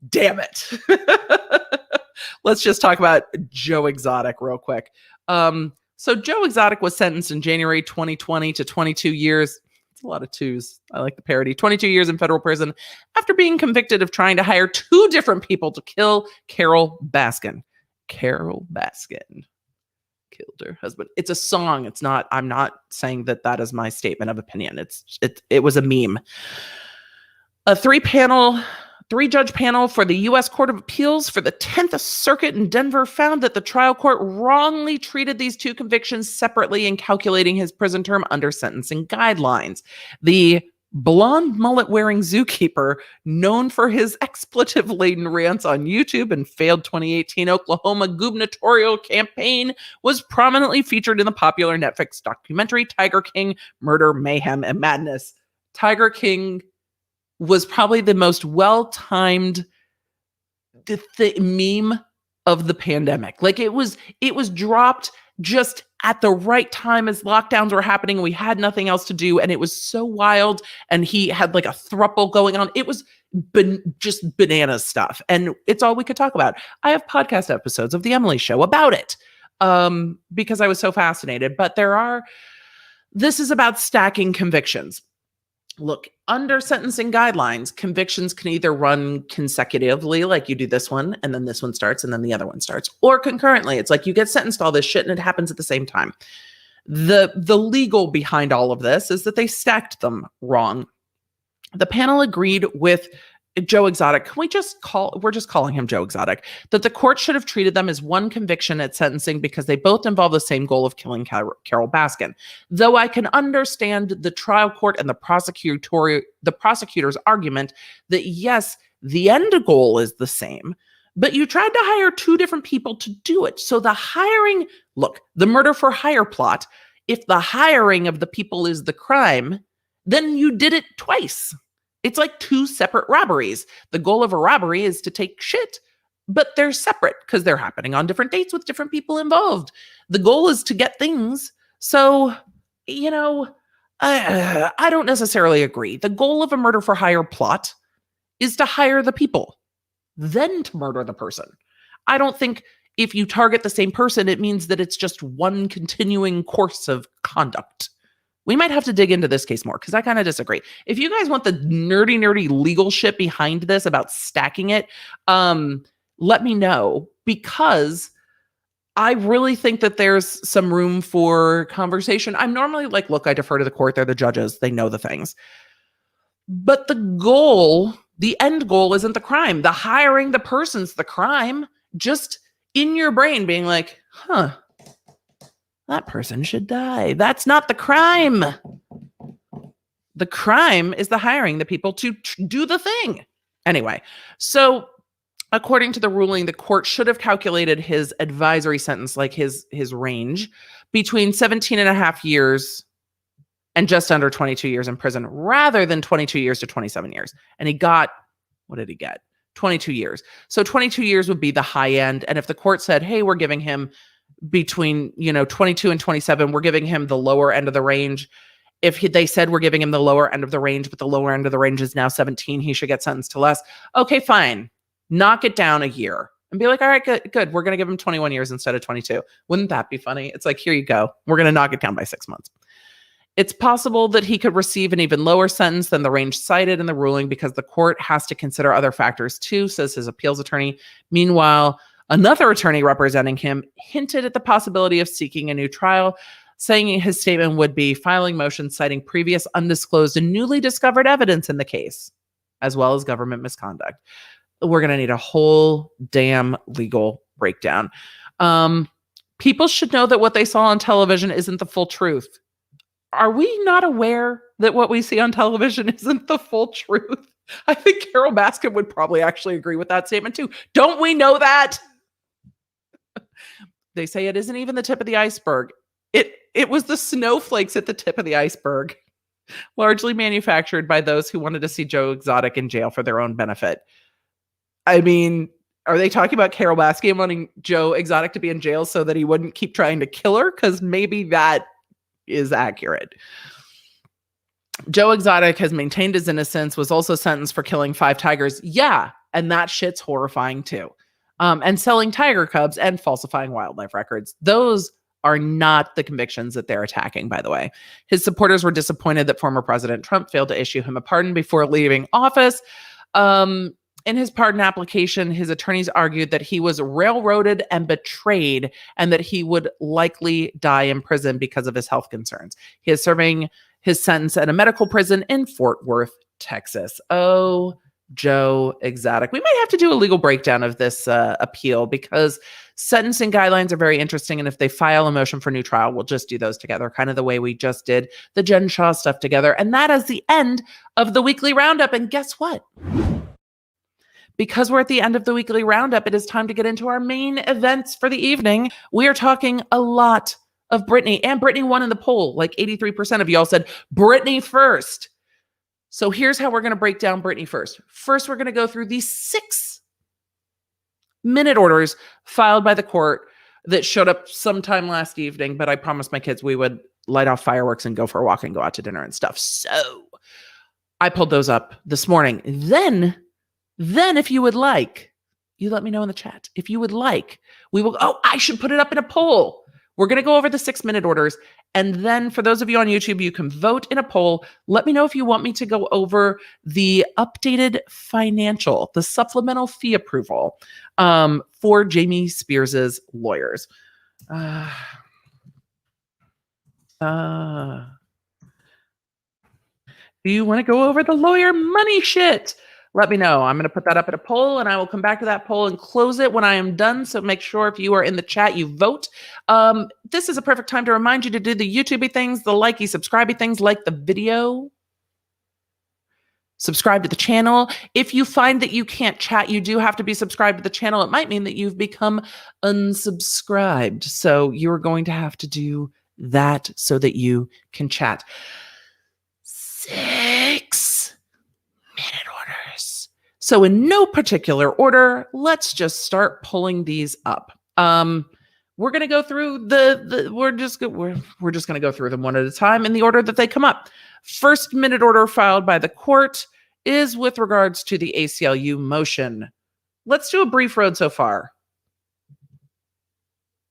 Damn it. Let's just talk about Joe Exotic real quick. So Joe Exotic was sentenced in January 2020 to 22 years. It's a lot of twos. I like the parody. 22 years in federal prison after being convicted of trying to hire 2 different people to kill Carole Baskin. Carole Baskin killed her husband. It's a song. It's not. I'm not saying that is my statement of opinion. It was a meme. A 3-judge panel for the U.S. Court of Appeals for the 10th Circuit in Denver found that the trial court wrongly treated these 2 convictions separately in calculating his prison term under sentencing guidelines. The blonde mullet-wearing zookeeper, known for his expletive-laden rants on YouTube and failed 2018 Oklahoma gubernatorial campaign, was prominently featured in the popular Netflix documentary Tiger King: Murder, Mayhem, and Madness. Tiger King was probably the most well-timed meme of the pandemic. Like it was dropped just at the right time as lockdowns were happening and we had nothing else to do. And it was so wild. And he had like a throuple going on. It was just banana stuff. And it's all we could talk about. I have podcast episodes of The Emily Show about it because I was so fascinated. But this is about stacking convictions. Look, under sentencing guidelines, convictions can either run consecutively, like you do this one, and then this one starts, and then the other one starts, or concurrently. It's like you get sentenced to all this shit, and it happens at the same time. The legal behind all of this is that they stacked them wrong. The panel agreed with Joe Exotic, we're just calling him Joe Exotic, that the court should have treated them as one conviction at sentencing because they both involve the same goal of killing Carol Baskin. Though I can understand the trial court and the prosecutor's argument that yes, the end goal is the same, but you tried to hire two different people to do it. So the hiring, look, the murder for hire plot, if the hiring of the people is the crime, then you did it twice. It's like two separate robberies. The goal of a robbery is to take shit, but they're separate because they're happening on different dates with different people involved. The goal is to get things. So, I don't necessarily agree. The goal of a murder for hire plot is to hire the people, then to murder the person. I don't think if you target the same person, it means that it's just one continuing course of conduct. We might have to dig into this case more because I kind of disagree. If you guys want the nerdy legal shit behind this about stacking it, let me know, because I really think that there's some room for conversation. I'm normally like, look, I defer to the court. They're the judges. They know the things. But the end goal isn't the crime. The hiring the person's the crime. Just in your brain being like, that person should die. That's not the crime. The crime is the hiring the people to do the thing. Anyway, so according to the ruling, the court should have calculated his advisory sentence, like his range, between 17 and a half years and just under 22 years in prison, rather than 22 years to 27 years. And he got, what did he get? 22 years. So 22 years would be the high end. And if the court said, hey, we're giving him between 22 and 27, we're giving him the lower end of the range. If they said we're giving him the lower end of the range, but the lower end of the range is now 17, he should get sentenced to less. Okay, fine. Knock it down a year and be like, all right, good. We're going to give him 21 years instead of 22. Wouldn't that be funny? It's like, here you go. We're going to knock it down by 6 months. It's possible that he could receive an even lower sentence than the range cited in the ruling because the court has to consider other factors too, says his appeals attorney. Meanwhile, another attorney representing him hinted at the possibility of seeking a new trial, saying his statement would be filing motions citing previous undisclosed and newly discovered evidence in the case, as well as government misconduct. We're going to need a whole damn legal breakdown. People should know that what they saw on television isn't the full truth. Are we not aware that what we see on television isn't the full truth? I think Carol Baskin would probably actually agree with that statement too. Don't we know that? They say it isn't even the tip of the iceberg. It was the snowflakes at the tip of the iceberg, largely manufactured by those who wanted to see Joe Exotic in jail for their own benefit. I mean, are they talking about Carol Baskin wanting Joe Exotic to be in jail so that he wouldn't keep trying to kill her? Because maybe that is accurate. Joe Exotic has maintained his innocence, was also sentenced for killing 5 tigers. Yeah, and that shit's horrifying too. And selling tiger cubs and falsifying wildlife records. Those are not the convictions that they're attacking, by the way. His supporters were disappointed that former President Trump failed to issue him a pardon before leaving office. In his pardon application, his attorneys argued that he was railroaded and betrayed and that he would likely die in prison because of his health concerns. He is serving his sentence at a medical prison in Fort Worth, Texas. Oh, Joe Exotic. We might have to do a legal breakdown of this appeal because sentencing guidelines are very interesting. And if they file a motion for new trial, we'll just do those together, kind of the way we just did the Jen Shah stuff together. And that is the end of the weekly roundup. And guess what? Because we're at the end of the weekly roundup, it is time to get into our main events for the evening. We are talking a lot of Britney, and Britney won in the poll. Like 83% of y'all said Britney first. So here's how we're going to break down Britney first. First, we're going to go through these 6 minute orders filed by the court that showed up sometime last evening, but I promised my kids we would light off fireworks and go for a walk and go out to dinner and stuff. So I pulled those up this morning. Then if you would like, you let me know in the chat. If you would like, we will, I should put it up in a poll. We're going to go over the 6 minute orders. And then for those of you on YouTube, you can vote in a poll. Let me know if you want me to go over the updated financial, the supplemental fee approval for Jamie Spears's lawyers. Do you want to go over the lawyer money shit? Let me know. I'm going to put that up at a poll, and I will come back to that poll and close it when I am done. So make sure if you are in the chat, you vote. This is a perfect time to remind you to do the YouTubey things, the likey, subscribey things, like the video. Subscribe to the channel. If you find that you can't chat, you do have to be subscribed to the channel. It might mean that you've become unsubscribed. So you're going to have to do that so that you can chat. 6 minute orders. So in no particular order, let's just start pulling these up. We're going to go through we're just going to go through them one at a time in the order that they come up. First minute order filed by the court is with regards to the ACLU motion. Let's do a brief road so far.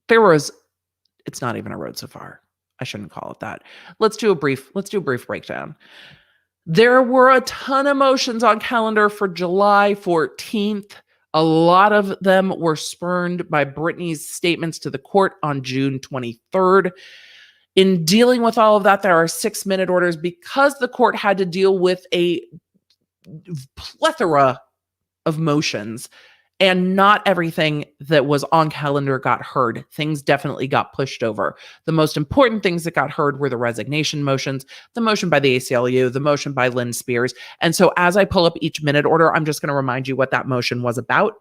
It's not even a road so far. I shouldn't call it that. Let's do a brief breakdown. There were a ton of motions on calendar for July 14th. A lot of them were spurned by Britney's statements to the court on June 23rd. In dealing with all of that, there are 6 minute orders because the court had to deal with a plethora of motions, and not everything that was on calendar got heard. Things definitely got pushed over. The most important things that got heard were the resignation motions, the motion by the ACLU, the motion by Lynn Spears. And so as I pull up each minute order, I'm just going to remind you what that motion was about,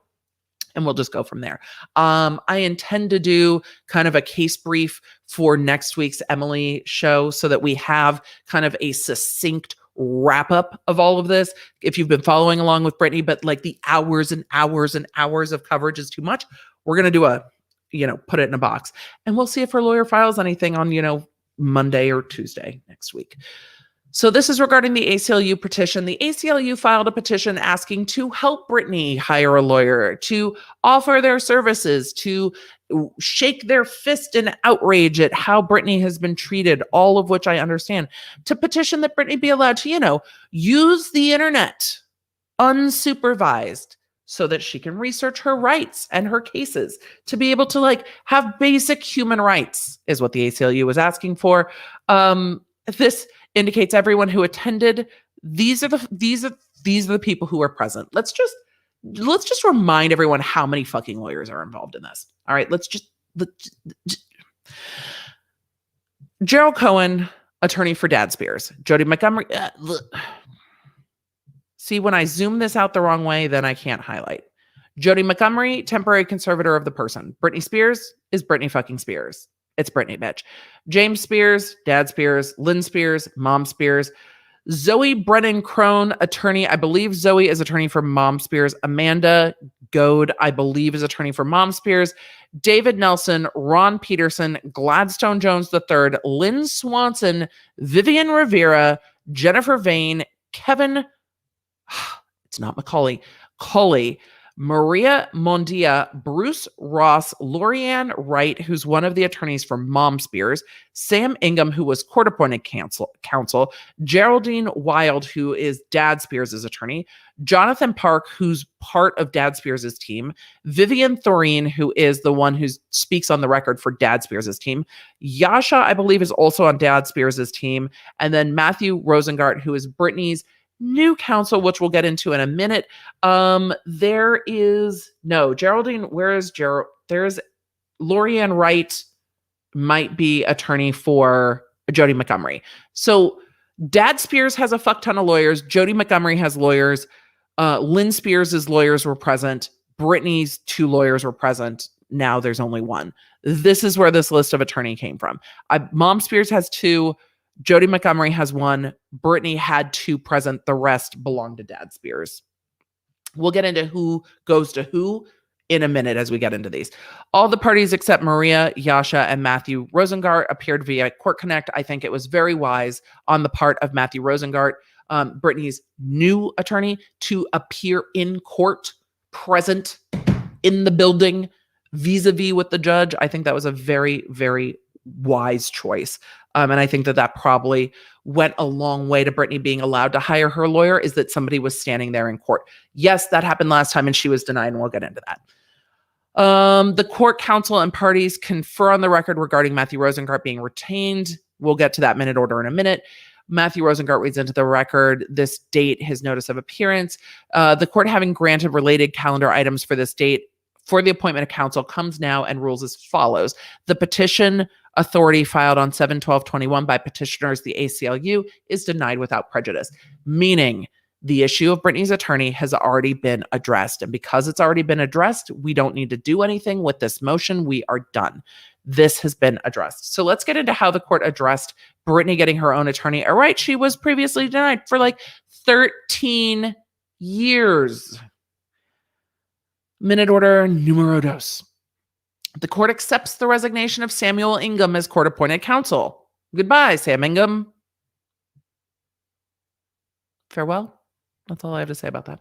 and we'll just go from there. I intend to do kind of a case brief for next week's Emily show so that we have kind of a succinct wrap up of all of this. If you've been following along with Britney, but like the hours and hours and hours of coverage is too much, we're going to do put it in a box, and we'll see if her lawyer files anything on, Monday or Tuesday next week. So this is regarding the ACLU petition. The ACLU filed a petition asking to help Britney hire a lawyer, to offer their services, to shake their fist in outrage at how Britney has been treated, all of which I understand, to petition that Britney be allowed to, use the internet unsupervised so that she can research her rights and her cases, to be able to have basic human rights is what the ACLU was asking for. This indicates everyone who attended. These are the people who are present. Let's just remind everyone how many fucking lawyers are involved in this. All right, Gerald Cohen, attorney for Dad Spears. Jody Montgomery. See, when I zoom this out the wrong way, then I can't highlight. Jody Montgomery, temporary conservator of the person. Britney Spears is Britney fucking Spears. It's Britney, bitch. James Spears, Dad Spears, Lynn Spears, Mom Spears. Zoe Brennan Crone, attorney. I believe Zoe is attorney for Mom Spears. Amanda Goad, I believe, is attorney for Mom Spears. David Nelson, Ron Peterson, Gladstone Jones III, Lynn Swanson, Vivian Rivera, Jennifer Vane, Kevin, it's not Macaulay, Colley, Maria Mondia, Bruce Ross, Lorianne Wright, who's one of the attorneys for Mom Spears, Sam Ingham, who was court-appointed counsel, Geraldine Wild, who is Dad Spears' attorney, Jonathan Park, who's part of Dad Spears' team, Vivian Thoreen, who is the one who speaks on the record for Dad Spears' team, Yasha, I believe, is also on Dad Spears' team, and then Matthew Rosengart, who is Britney's new counsel, which we'll get into in a minute. Geraldine, where is Gerald? There's Lorianne Wright, might be attorney for Jody Montgomery. So Dad Spears has a fuck ton of lawyers. Jody Montgomery has lawyers. Lynn Spears' lawyers were present. Britney's 2 lawyers were present. Now there's only 1. This is where this list of attorney came from. Mom Spears has 2. Jody Montgomery has 1. Britney had 2 present. The rest belong to Dad Spears. We'll get into who goes to who in a minute as we get into these. All the parties except Maria, Yasha, and Matthew Rosengart appeared via Court Connect. I think it was very wise on the part of Matthew Rosengart, Britney's new attorney, to appear in court, present in the building, vis-a-vis with the judge. I think that was a very, very wise choice. And I think that probably went a long way to Britney being allowed to hire her lawyer, is that somebody was standing there in court. Yes, that happened last time and she was denied, and we'll get into that. The court counsel and parties confer on the record regarding Matthew Rosengart being retained. We'll get to that minute order in a minute. Matthew Rosengart reads into the record this date, his notice of appearance. The court, having granted related calendar items for this date for the appointment of counsel, comes now and rules as follows. The petition authority filed on 7/12/21 by petitioners, the ACLU, is denied without prejudice, meaning the issue of Britney's attorney has already been addressed. And because it's already been addressed, we don't need to do anything with this motion. We are done. This has been addressed. So let's get into how the court addressed Britney getting her own attorney. All right, she was previously denied for like 13 years. Minute order numero dos. The court accepts the resignation of Samuel Ingham as court-appointed counsel. Goodbye, Sam Ingham. Farewell. That's all I have to say about that.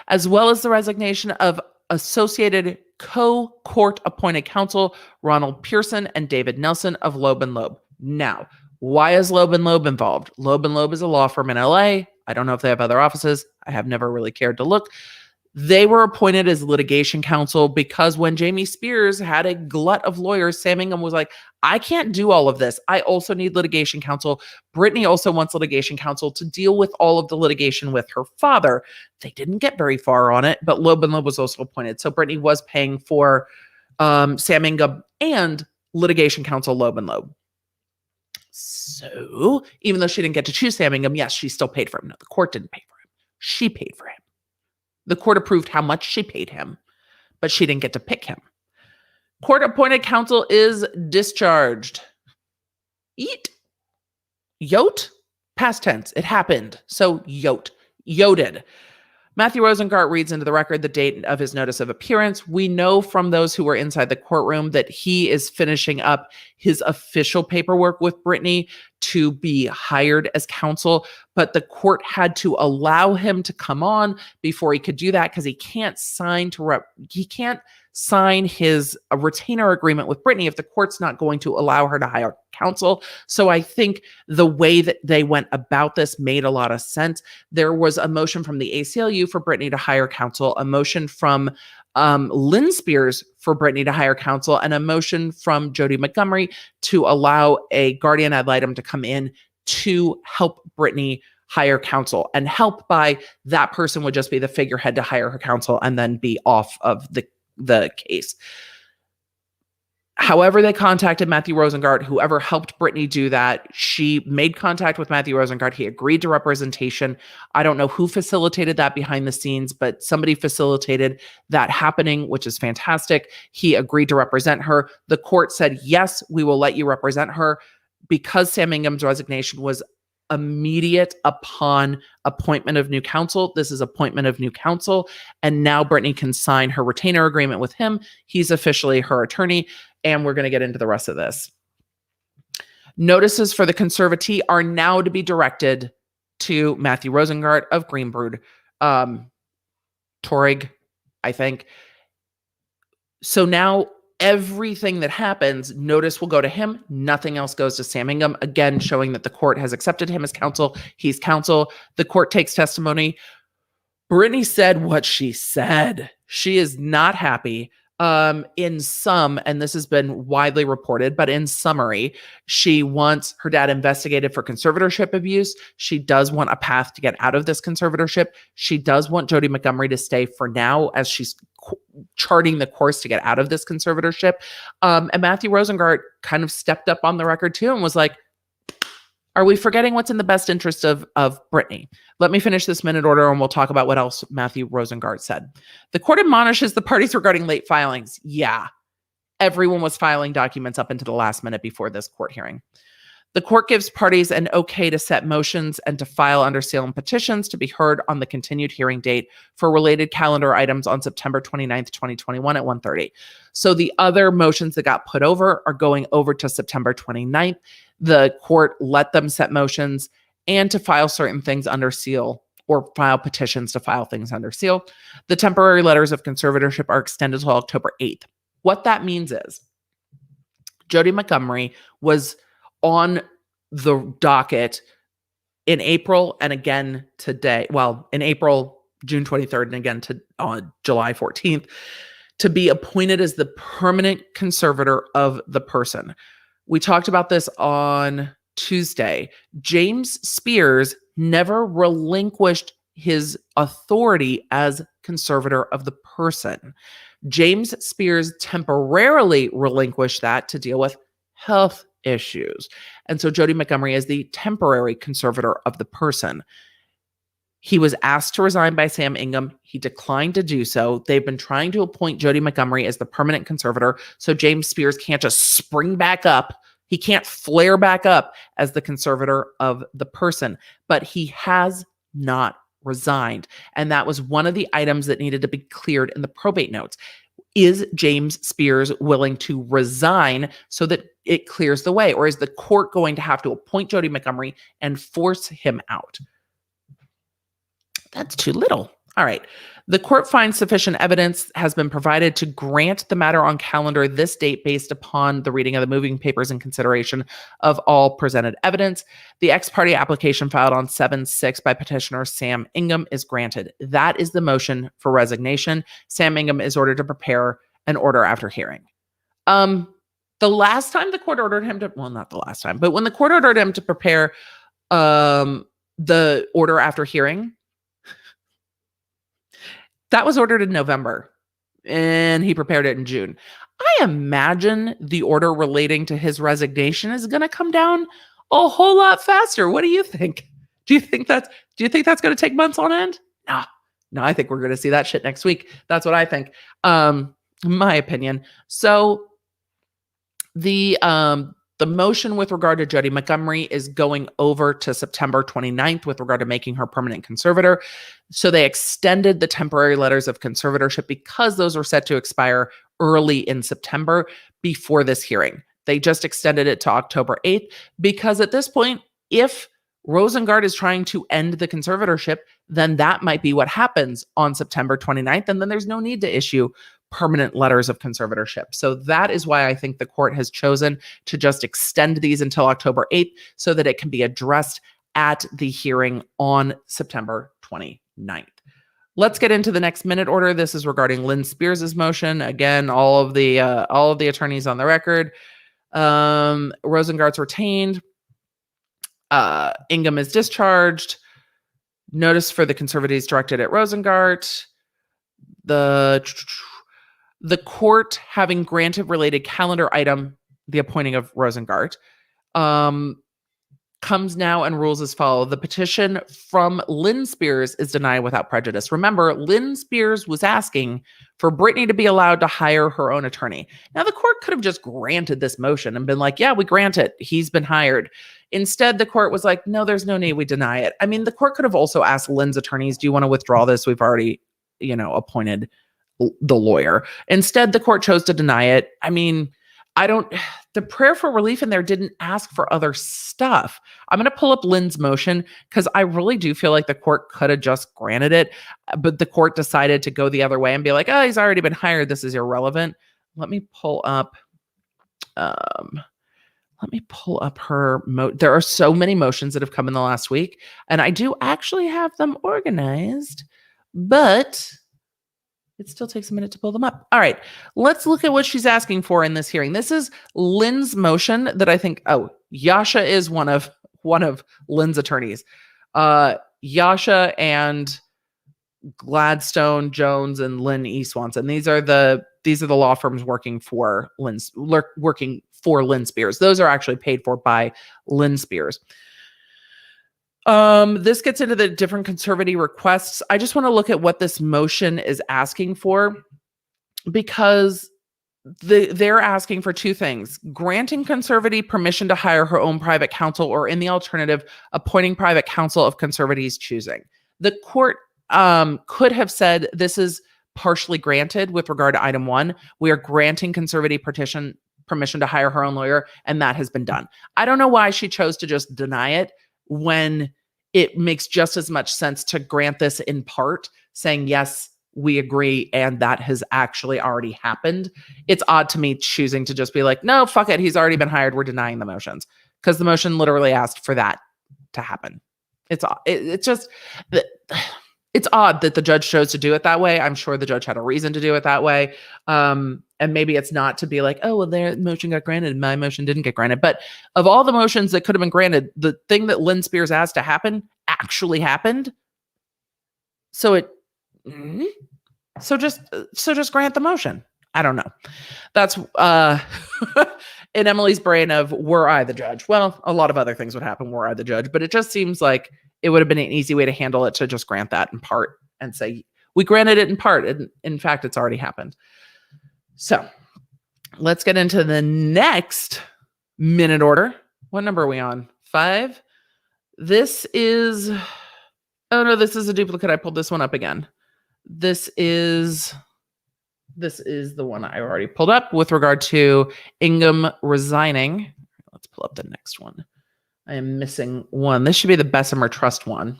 As well as the resignation of associated co-court appointed counsel Ronald Pearson and David Nelson of Loeb & Loeb. Now, why is Loeb & Loeb involved? Loeb & Loeb is a law firm in LA. I don't know if they have other offices. I have never really cared to look. They were appointed as litigation counsel because when Jamie Spears had a glut of lawyers, Sam Ingham was like, I can't do all of this. I also need litigation counsel. Britney also wants litigation counsel to deal with all of the litigation with her father. They didn't get very far on it, but Loeb & Loeb was also appointed. So Britney was paying for Sam Ingham and litigation counsel Loeb & Loeb. So even though she didn't get to choose Sam Ingham, yes, she still paid for him. No, the court didn't pay for him. She paid for him. The court approved how much she paid him, but she didn't get to pick him. Court-appointed counsel is discharged. Yeet. Yote? Past tense. It happened. So yote. Yoted. Matthew Rosengart reads into the record the date of his notice of appearance. We know from those who were inside the courtroom that he is finishing up his official paperwork with Britney to be hired as counsel, but the court had to allow him to come on before he could do that because he can't sign his retainer agreement with Britney if the court's not going to allow her to hire counsel. So I think the way that they went about this made a lot of sense. There was a motion from the ACLU for Britney to hire counsel, a motion from Lynn Spears for Britney to hire counsel, and a motion from Jody Montgomery to allow a guardian ad litem to come in to help Britney hire counsel. And help by that person would just be the figurehead to hire her counsel and then be off of the case. However, they contacted Matthew Rosengart, whoever helped Britney do that. She made contact with Matthew Rosengart. He agreed to representation. I don't know who facilitated that behind the scenes, but somebody facilitated that happening, which is fantastic. He agreed to represent her. The court said, yes, we will let you represent her because Sam Ingham's resignation was immediate upon appointment of new counsel. This is appointment of new counsel. And now Britney can sign her retainer agreement with him. He's officially her attorney. And we're going to get into the rest of this. Notices for the conservatee are now to be directed to Matthew Rosengart of Greenbrood, Torig, I think. So now everything that happens, notice will go to him. Nothing else goes to Sam Ingham. Again, showing that the court has accepted him as counsel. He's counsel. The court takes testimony. Britney said what she said. She is not happy. In some, and this has been widely reported, but in summary, she wants her dad investigated for conservatorship abuse. She does want a path to get out of this conservatorship. She does want Jody Montgomery to stay for now as she's charting the course to get out of this conservatorship. And Matthew Rosengart kind of stepped up on the record too and was like, are we forgetting what's in the best interest of Britney? Let me finish this minute order and we'll talk about what else Matthew Rosengart said. The court admonishes the parties regarding late filings. Yeah, everyone was filing documents up into the last minute before this court hearing. The court gives parties an okay to set motions and to file under seal and petitions to be heard on the continued hearing date for related calendar items on September 29th, 2021 at 1:30. So the other motions that got put over are going over to September 29th. The court let them set motions and to file certain things under seal or file petitions to file things under seal. The temporary letters of conservatorship are extended until October 8th. What that means is Jody Montgomery was on the docket in April and again today. Well, in April, June 23rd, and again on July 14th, to be appointed as the permanent conservator of the person. We talked about this on Tuesday. James Spears never relinquished his authority as conservator of the person. James Spears temporarily relinquished that to deal with health issues. And so Jody Montgomery is the temporary conservator of the person. He was asked to resign by Sam Ingham. He declined to do so. They've been trying to appoint Jody Montgomery as the permanent conservator, so James Spears can't just spring back up. He can't flare back up as the conservator of the person, but he has not resigned. And that was one of the items that needed to be cleared in the probate notes. Is James Spears willing to resign so that it clears the way? Or is the court going to have to appoint Jody Montgomery and force him out? That's too little. All right. The court finds sufficient evidence has been provided to grant the matter on calendar this date based upon the reading of the moving papers and consideration of all presented evidence. The ex parte application filed on 7/6 by petitioner Sam Ingham is granted. That is the motion for resignation. Sam Ingham is ordered to prepare an order after hearing. The last time the court ordered him to, well, not the last time, but when the court ordered him to prepare the order after hearing, that was ordered in November, and he prepared it in June. I imagine the order relating to his resignation is going to come down a whole lot faster. What do you think? Do you think that's going to take months on end? No, I think we're going to see that shit next week. That's what I think. My opinion. So the motion with regard to Jody Montgomery is going over to September 29th with regard to making her permanent conservator. So they extended the temporary letters of conservatorship because those were set to expire early in September before this hearing. They just extended it to October 8th because at this point, if Rosengart is trying to end the conservatorship, then that might be what happens on September 29th. And then there's no need to issue permanent letters of conservatorship. So that is why I think the court has chosen to just extend these until October 8th so that it can be addressed at the hearing on September 29th. Let's get into the next minute order. This is regarding Lynn Spears' motion. Again, all of the attorneys on the record. Rosengart's retained. Ingham is discharged. Notice for the conservatives directed at Rosengart. The court, having granted related calendar item, the appointing of Rosengart, comes now and rules as follows. The petition from Lynn Spears is denied without prejudice. Remember, Lynn Spears was asking for Britney to be allowed to hire her own attorney. Now, the court could have just granted this motion and been like, yeah, we grant it. He's been hired. Instead, the court was like, no, there's no need. We deny it. I mean, the court could have also asked Lynn's attorneys, do you want to withdraw this? We've already, appointed the lawyer. Instead, the court chose to deny it. I mean, the prayer for relief in there didn't ask for other stuff. I'm going to pull up Lynn's motion because I really do feel like the court could have just granted it, but the court decided to go the other way and be like, oh, he's already been hired. This is irrelevant. Let me pull up her there are so many motions that have come in the last week, and I do actually have them organized, but it still takes a minute to pull them up. All right, let's look at what she's asking for in this hearing. This is Lynn's motion that I think, Yasha is one of Lynn's attorneys. Yasha and Gladstone, Jones, and Lynn E. Swanson. These are the law firms working for Lynn Spears. Those are actually paid for by Lynn Spears. This gets into the different conservative requests. I just want to look at what this motion is asking for, because they're asking for two things: granting conservative permission to hire her own private counsel, or in the alternative, appointing private counsel of conservatives choosing. The court could have said this is partially granted with regard to item 1. We are granting conservative permission to hire her own lawyer, and that has been done. I don't know why she chose to just deny it when it makes just as much sense to grant this in part, saying, yes, we agree, and that has actually already happened. It's odd to me choosing to just be like, no, fuck it, he's already been hired, we're denying the motions, because the motion literally asked for that to happen. It's just It's odd that the judge chose to do it that way. I'm sure the judge had a reason to do it that way. And maybe it's not to be like, oh, well, their motion got granted and my motion didn't get granted. But of all the motions that could have been granted, the thing that Lynn Spears asked to happen actually happened. So it, so just grant the motion. I don't know. That's in Emily's brain of, were I the judge? Well, a lot of other things would happen were I the judge, but it just seems like it would have been an easy way to handle it, to just grant that in part and say, we granted it in part. And in fact, it's already happened. So let's get into the next minute order. What number are we on? 5. This is, oh no, this is a duplicate. I pulled this one up again. This is the one I already pulled up with regard to Ingham resigning. Let's pull up the next one. I am missing one. This should be the Bessemer Trust one.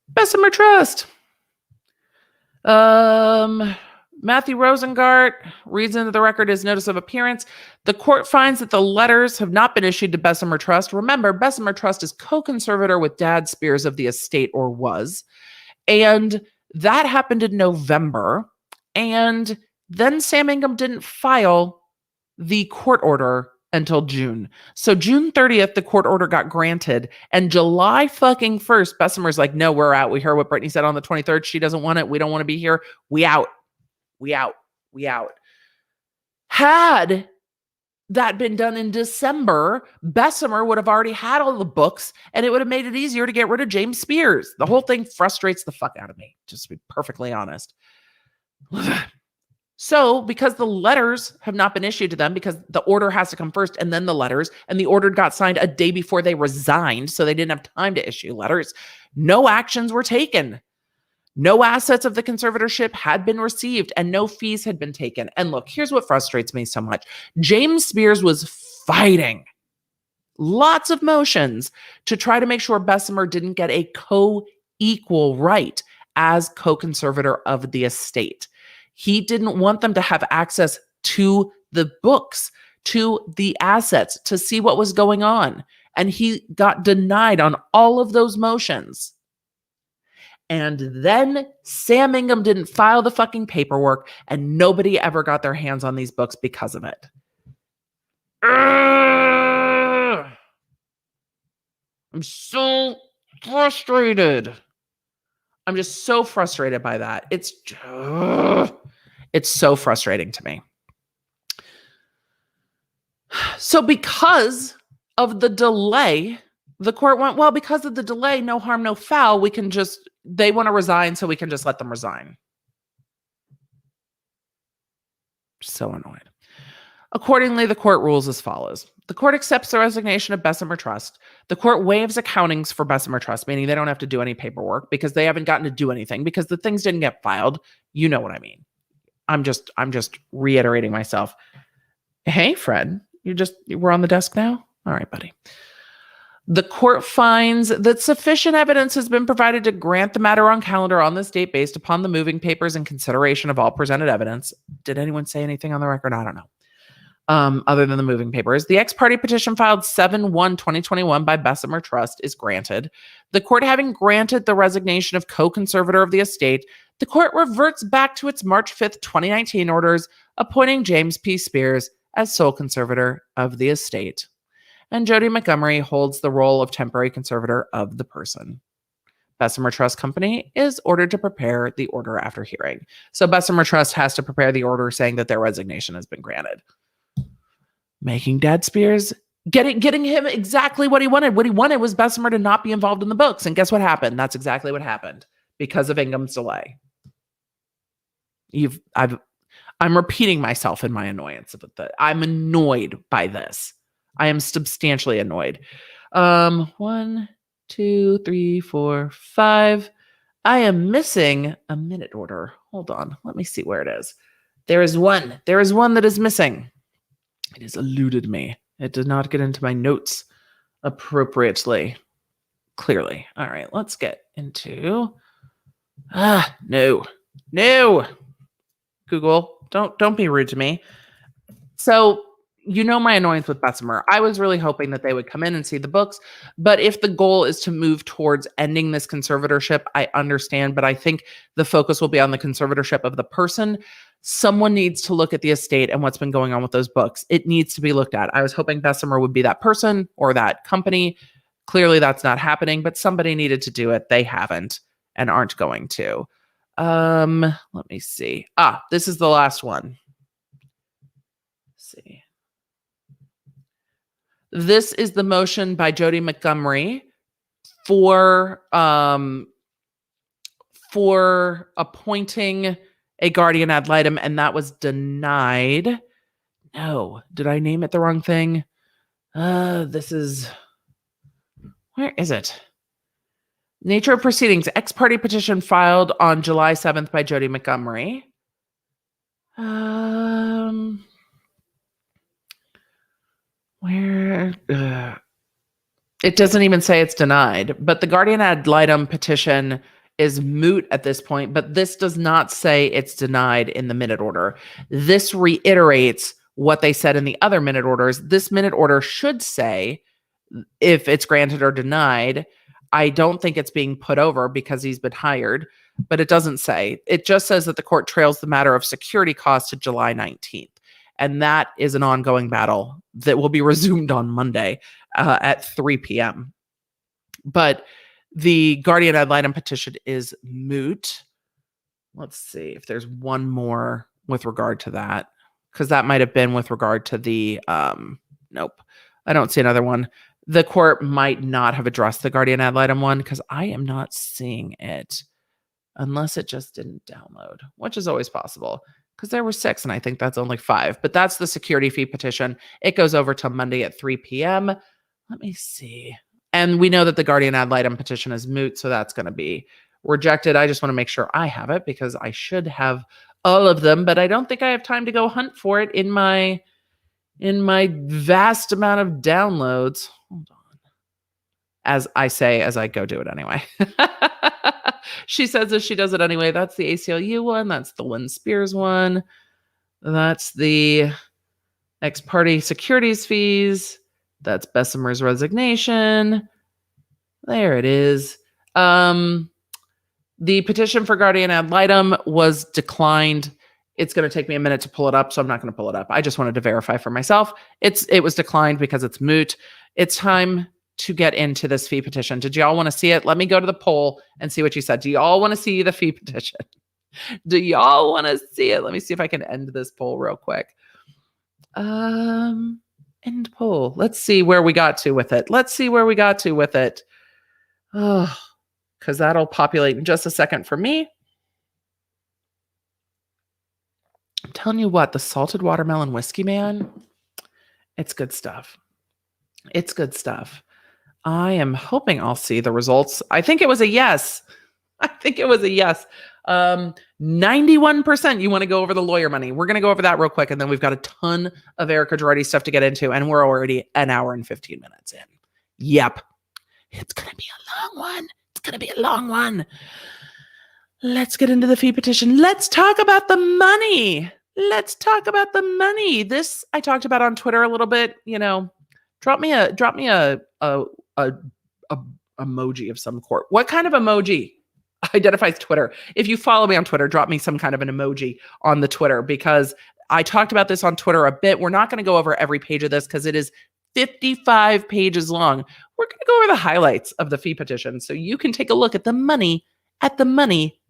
Bessemer Trust. Matthew Rosengart reads into the record his notice of appearance. The court finds that the letters have not been issued to Bessemer Trust. Remember, Bessemer Trust is co-conservator with Dad Spears of the estate, or was. And that happened in November. And then Sam Ingham didn't file the court order until June. So June 30th, the court order got granted. And July fucking 1st, Bessemer's like, no, we're out. We heard what Britney said on the 23rd. She doesn't want it. We don't want to be here. We out. We out. We out. Had that been done in December, Bessemer would have already had all the books and it would have made it easier to get rid of James Spears. The whole thing frustrates the fuck out of me, just to be perfectly honest. So because the letters have not been issued to them, because the order has to come first and then the letters, and the order got signed a day before they resigned, so they didn't have time to issue letters, no actions were taken. No assets of the conservatorship had been received and no fees had been taken. And look, here's what frustrates me so much. James Spears was fighting lots of motions to try to make sure Bessemer didn't get a co-equal right as co-conservator of the estate. He didn't want them to have access to the books, to the assets, to see what was going on. And he got denied on all of those motions. And then Sam Ingham didn't file the fucking paperwork and nobody ever got their hands on these books because of it. I'm so frustrated. I'm just so frustrated by that. It's so frustrating to me. So because of the delay, the court went, well, because of the delay, no harm, no foul. They want to resign, so we can just let them resign. So annoyed. Accordingly, the court rules as follows. The court accepts the resignation of Bessemer Trust. The court waives accountings for Bessemer Trust, meaning they don't have to do any paperwork because they haven't gotten to do anything because the things didn't get filed. You know what I mean. I'm just reiterating myself. Hey, Fred, we're on the desk now? All right, buddy. The court finds that sufficient evidence has been provided to grant the matter on calendar on this date based upon the moving papers and consideration of all presented evidence. Did anyone say anything on the record? I don't know. Other than the moving papers. The ex parte petition filed 7/1/2021 by Bessemer Trust is granted. The court having granted the resignation of co-conservator of the estate, the court reverts back to its March 5th, 2019 orders, appointing James P. Spears as sole conservator of the estate. And Jody Montgomery holds the role of temporary conservator of the person. Bessemer Trust Company is ordered to prepare the order after hearing. So Bessemer Trust has to prepare the order saying that their resignation has been granted. Making Dad Spears, getting him exactly what he wanted. What he wanted was Bessemer to not be involved in the books. And guess what happened? That's exactly what happened because of Ingham's delay. I'm repeating myself in my annoyance about that. I'm annoyed by this. I am substantially annoyed. 1, 2, 3, 4, 5. I am missing a minute order. Hold on. Let me see where it is. There is one. There is one that is missing. It has eluded me. It did not get into my notes appropriately. Clearly. All right. Let's get into... No. Google, don't be rude to me. So you know my annoyance with Bessemer. I was really hoping that they would come in and see the books. But if the goal is to move towards ending this conservatorship, I understand. But I think the focus will be on the conservatorship of the person. Someone needs to look at the estate and what's been going on with those books. It needs to be looked at. I was hoping Bessemer would be that person or that company. Clearly, that's not happening, but somebody needed to do it. They haven't and aren't going to. Let me see. This is the last one. Let's see. This is the motion by Jody Montgomery for appointing a guardian ad litem, and that was denied. No, did I name it the wrong thing? Where is it? Nature of proceedings, ex parte petition filed on July 7th by Jody Montgomery. It doesn't even say it's denied, but the guardian ad litem petition is moot at this point, but this does not say it's denied in the minute order. This reiterates what they said in the other minute orders. This minute order should say if it's granted or denied. I don't think it's being put over because he's been hired, but it doesn't say. It just says that the court trails the matter of security costs to July 19th. And that is an ongoing battle that will be resumed on Monday at 3 p.m. But the guardian ad litem petition is moot. Let's see if there's one more with regard to that, because that might have been with regard to the, nope, I don't see another one. The court might not have addressed the guardian ad litem one because I am not seeing it unless it just didn't download, which is always possible because there were 6 and I think that's only 5. But that's the security fee petition. It goes over till Monday at 3 p.m. Let me see. And we know that the guardian ad litem petition is moot, so that's going to be rejected. I just want to make sure I have it because I should have all of them, but I don't think I have time to go hunt for it in my vast amount of downloads. Hold on. As I say, as I go do it anyway. She says that she does it anyway. That's the ACLU one. That's the Britney Spears one. That's the ex parte securities fees. That's Bessemer's resignation. There it is. The petition for guardian ad litem was declined. It's going to take me a minute to pull it up, so I'm not going to pull it up. I just wanted to verify for myself. It was declined because it's moot. It's time to get into this fee petition. Did y'all want to see it? Let me go to the poll and see what you said. Do y'all want to see the fee petition? Do y'all want to see it? Let me see if I can end this poll real quick. End poll. Let's see where we got to with it. Oh, because that'll populate in just a second for me. I'm telling you what, the salted watermelon whiskey, man, it's good stuff. It's good stuff. I am hoping I'll see the results. I think it was a yes. 91%. You want to go over the lawyer money. We're going to go over that real quick. And then we've got a ton of Erika Girardi stuff to get into. And we're already an hour and 15 minutes in. Yep. It's going to be a long one. Let's get into the fee petition. Let's talk about the money. This I talked about on Twitter a little bit. You know, drop me a emoji of some sort. What kind of emoji identifies Twitter? If you follow me on Twitter, drop me some kind of an emoji on the Twitter, because I talked about this on Twitter a bit. We're not going to go over every page of this because it is 55 pages long. We're going to go over the highlights of the fee petition so you can take a look at the money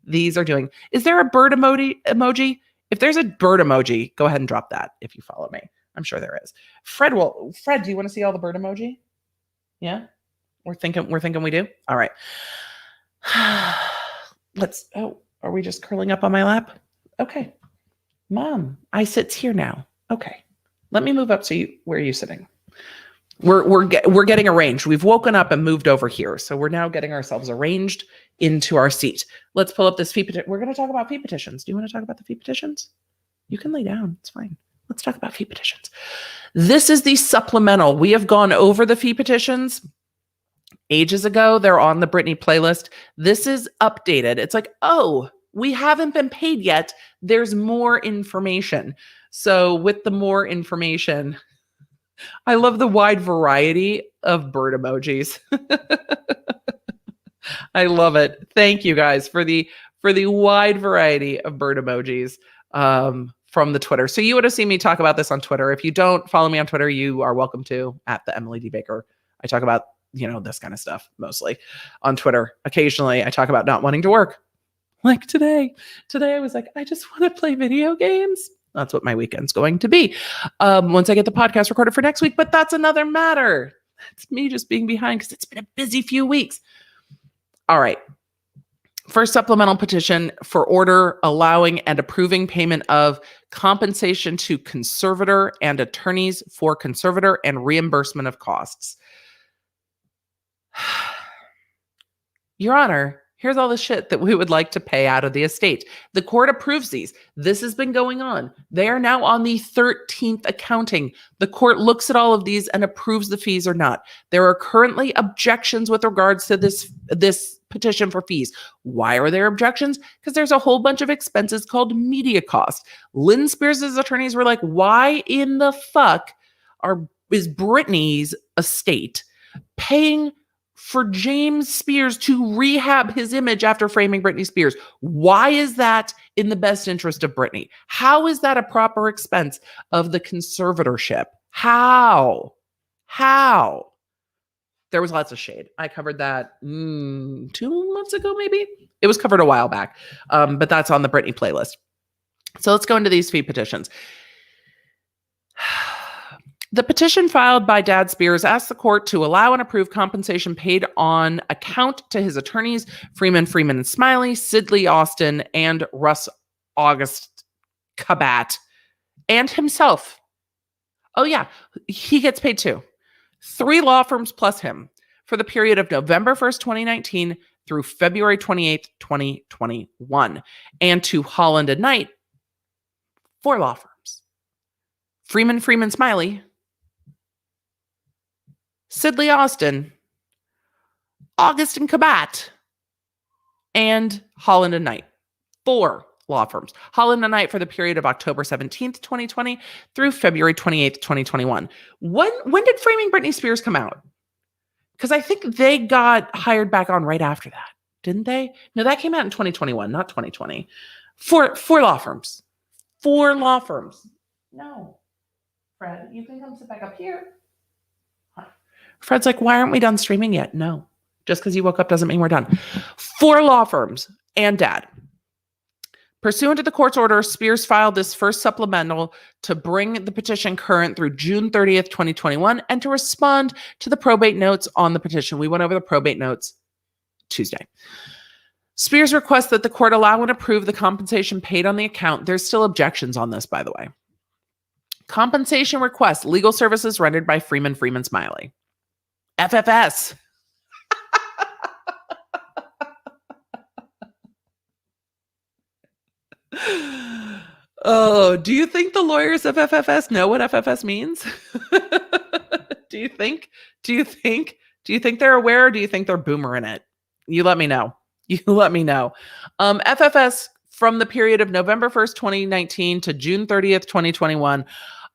these are doing. Is there a bird emoji? If there's a bird emoji, go ahead and drop that if you follow me. I'm sure there is. Fred, do you want to see all the bird emoji? Yeah? We're thinking we do? All right. Are we just curling up on my lap? Okay. Mom, I sit here now. Okay. Let me move up to you. Where are you sitting? We're getting arranged. We've woken up and moved over here. So we're now getting ourselves arranged into our seat. Let's pull up this fee petition. We're going to talk about fee petitions. Do you want to talk about the fee petitions? You can lay down. It's fine. Let's talk about fee petitions. This is the supplemental. We have gone over the fee petitions ages ago. They're on the Britney playlist. This is updated. It's like, oh, we haven't been paid yet. There's more information. So with the more information, I love the wide variety of bird emojis. I love it. Thank you guys for the wide variety of bird emojis from the Twitter. So you would have seen me talk about this on Twitter. If you don't follow me on Twitter, you are welcome to at the Emily D. Baker. I talk about, this kind of stuff mostly on Twitter. Occasionally I talk about not wanting to work. Like today. Today I was like, I just want to play video games. That's what my weekend's going to be. Once I get the podcast recorded for next week, but that's another matter. It's me just being behind because it's been a busy few weeks. All right. First supplemental petition for order allowing and approving payment of compensation to conservator and attorneys for conservator and reimbursement of costs. Your Honor, here's all the shit that we would like to pay out of the estate. The court approves these. This has been going on. They are now on the 13th accounting. The court looks at all of these and approves the fees or not. There are currently objections with regards to this petition for fees. Why are there objections? Because there's a whole bunch of expenses called media costs. Lynn Spears' attorneys were like, why in the fuck is Britney's estate paying for James Spears to rehab his image after framing Britney Spears? Why is that in the best interest of Britney? How is that a proper expense of the conservatorship? How? There was lots of shade. I covered that 2 months ago, maybe. It was covered a while back, but that's on the Britney playlist. So let's go into these fee petitions. The petition filed by Dad Spears asked the court to allow and approve compensation paid on account to his attorneys, Freeman and Smiley, Sidley Austin, and Russ August Kabat, and himself. Oh yeah, he gets paid too. 3 law firms plus him for the period of November 1st, 2019 through February 28th, 2021. And to Holland and Knight, 4 law firms. Freeman Smiley, Sidley Austin, August and Kabat, and Holland and Knight. 4 law firms. Holland and Knight for the period of October 17th, 2020 through February 28th, 2021. When did Framing Britney Spears come out? Because I think they got hired back on right after that. Didn't they? No, that came out in 2021, not 2020. 4 law firms. 4 law firms. No. Fred, you can come sit back up here. Fred's like, why aren't we done streaming yet? No. Just because you woke up doesn't mean we're done. 4 law firms and Dad. Pursuant to the court's order, Spears filed this first supplemental to bring the petition current through June 30th, 2021, and to respond to the probate notes on the petition. We went over the probate notes Tuesday. Spears requests that the court allow and approve the compensation paid on the account. There's still objections on this, by the way. Compensation request, legal services rendered by Freeman Smiley. FFS. Oh, do you think the lawyers of FFS know what FFS means? Do you think they're aware, or do you think they're boomering it? You let me know. FFS from the period of November 1st, 2019 to June 30th, 2021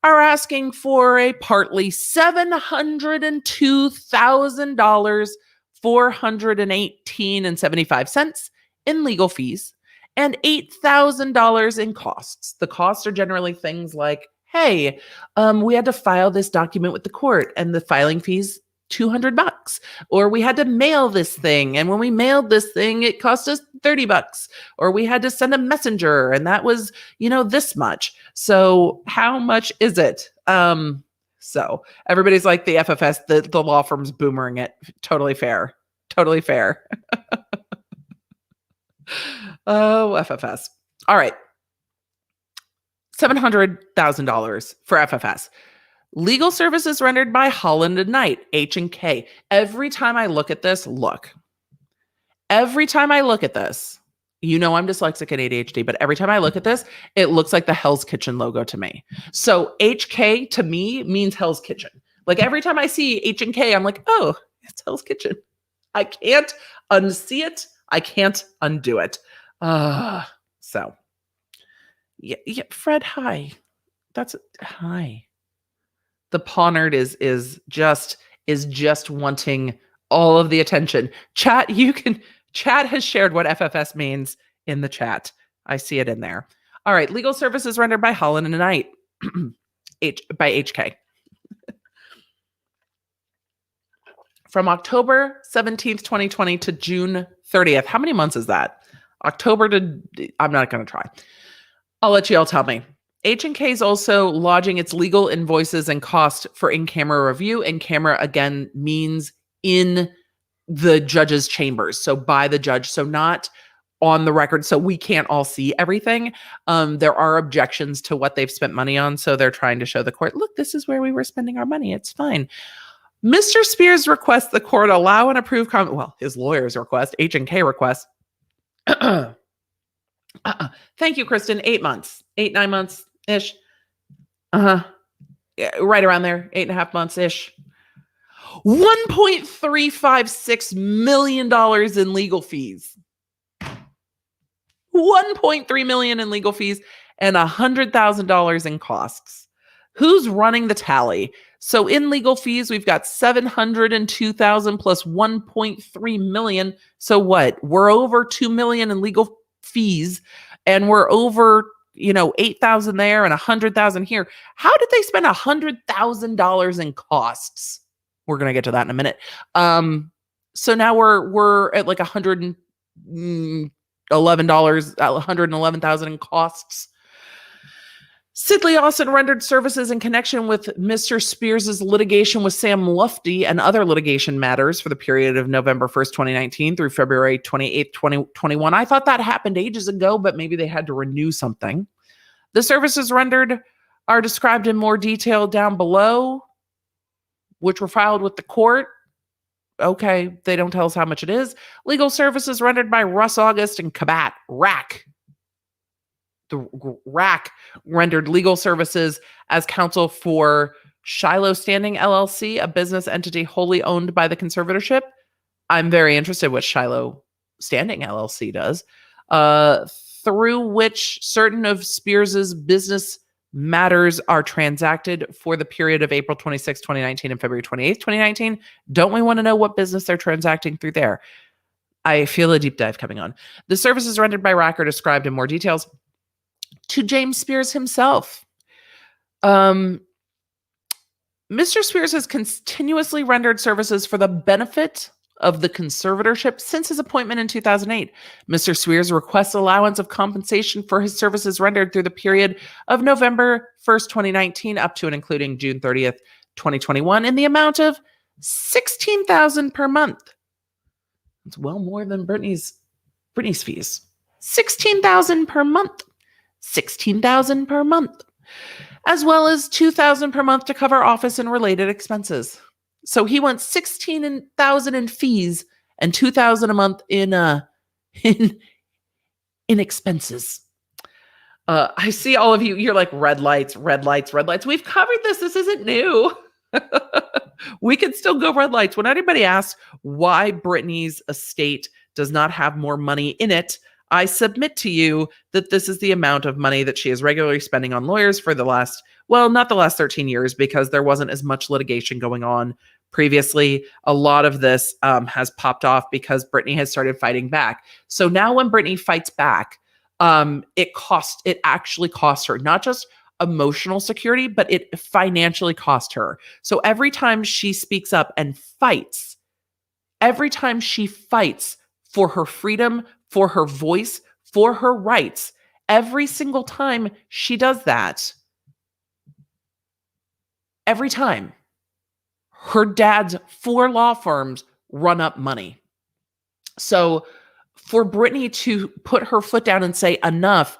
are asking for a partly $702,000, $418.75 in legal fees, and $8,000 in costs. The costs are generally things like, hey, we had to file this document with the court, and the filing fees $200, or we had to mail this thing, and when we mailed this thing it cost us $30, or we had to send a messenger and that was this much. So how much is it? So everybody's like, the FFS, the law firm's boomering it. Totally fair. Oh, FFS. All right, $700,000 for FFS. Legal services rendered by Holland and Knight, H&K. Every time I look at this, I'm dyslexic and ADHD, but every time I look at this, it looks like the Hell's Kitchen logo to me. So HK to me means Hell's Kitchen. Like every time I see H&K, I'm like, oh, it's Hell's Kitchen. I can't unsee it. I can't undo it. So yeah, Fred, hi. Hi. The pawnerd is just wanting all of the attention. Chat has shared what FFS means in the chat. I see it in there. All right, legal services rendered by Holland and Knight by HK. From October 17th, 2020 to June 30th. How many months is that? October to, I'm not going to try. I'll let you all tell me. H&K is also lodging its legal invoices and cost for in-camera review. In-camera, again, means in the judge's chambers. So by the judge. So not on the record. So we can't all see everything. There are objections to what they've spent money on. So they're trying to show the court, look, this is where we were spending our money. It's fine. Mr. Spears requests the court allow and approve his lawyer's request, H&K request. Thank you, Kristen. 8 months, 9 months-ish. Yeah, right around there, 8.5 months-ish. $1.356 million in legal fees. $1.3 million in legal fees and $100,000 in costs. Who's running the tally? So in legal fees, we've got $702,000 plus $1.3 million. So what? We're over $2 million in legal fees, and we're over, $8,000 there and $100,000 here. How did they spend $100,000 in costs? We're gonna get to that in a minute. So now we're at like $111,000 in costs. Sidley Austin rendered services in connection with Mr. Spears' litigation with Sam Lufty and other litigation matters for the period of November 1st, 2019 through February 28th, 2021. I thought that happened ages ago, but maybe they had to renew something. The services rendered are described in more detail down below, which were filed with the court. Okay, they don't tell us how much it is. Legal services rendered by Russ August and Kabat, RAC. The RAC rendered legal services as counsel for Shiloh Standing LLC, a business entity wholly owned by the conservatorship. I'm very interested what Shiloh Standing LLC does, through which certain of Spears's business matters are transacted for the period of April 26, 2019 and February 28, 2019. Don't we want to know what business they're transacting through there? I feel a deep dive coming on. The services rendered by RAC are described in more details. To James Spears himself. Mr. Spears has continuously rendered services for the benefit of the conservatorship since his appointment in 2008. Mr. Spears requests allowance of compensation for his services rendered through the period of November 1st, 2019 up to and including June 30th, 2021 in the amount of $16,000 per month. It's well more than Britney's fees. $16,000 per month. $16,000 per month, as well as $2,000 per month to cover office and related expenses. So he wants $16,000 in fees and $2,000 a month in expenses. I see all of you. You're like red lights, red lights, red lights. We've covered this. This isn't new. We can still go red lights. When anybody asks why Britney's estate does not have more money in it, I submit to you that this is the amount of money that she is regularly spending on lawyers for the last, not the last 13 years, because there wasn't as much litigation going on previously. A lot of this has popped off because Britney has started fighting back. So now when Britney fights back, it actually costs her not just emotional security, but it financially cost her. So every time she speaks up and fights, every time she fights for her freedom, for her voice, for her rights, every single time she does that, every time, her dad's 4 law firms run up money. So for Britney to put her foot down and say enough,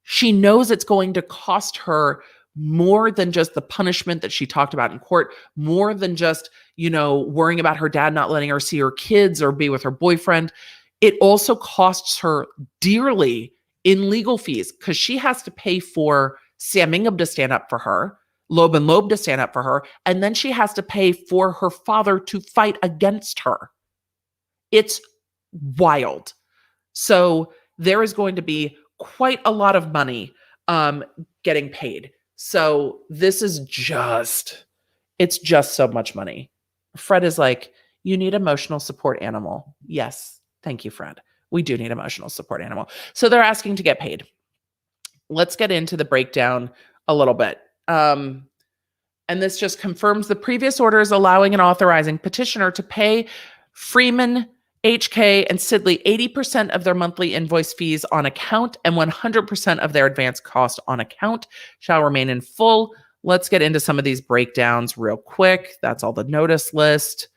she knows it's going to cost her more than just the punishment that she talked about in court, more than just, worrying about her dad not letting her see her kids or be with her boyfriend. It also costs her dearly in legal fees because she has to pay for Sam Ingham to stand up for her, Logan Loeb to stand up for her, and then she has to pay for her father to fight against her. It's wild. So there is going to be quite a lot of money getting paid. So this is just It's just so much money. Fred is like, you need emotional support animal. Yes. Thank you, Fred. We do need emotional support animal. So they're asking to get paid. Let's get into the breakdown a little bit. And this just confirms the previous orders allowing and authorizing petitioner to pay Freeman, HK, and Sidley 80% of their monthly invoice fees on account and 100% of their advance cost on account shall remain in full. Let's get into some of these breakdowns real quick. That's all the notice list.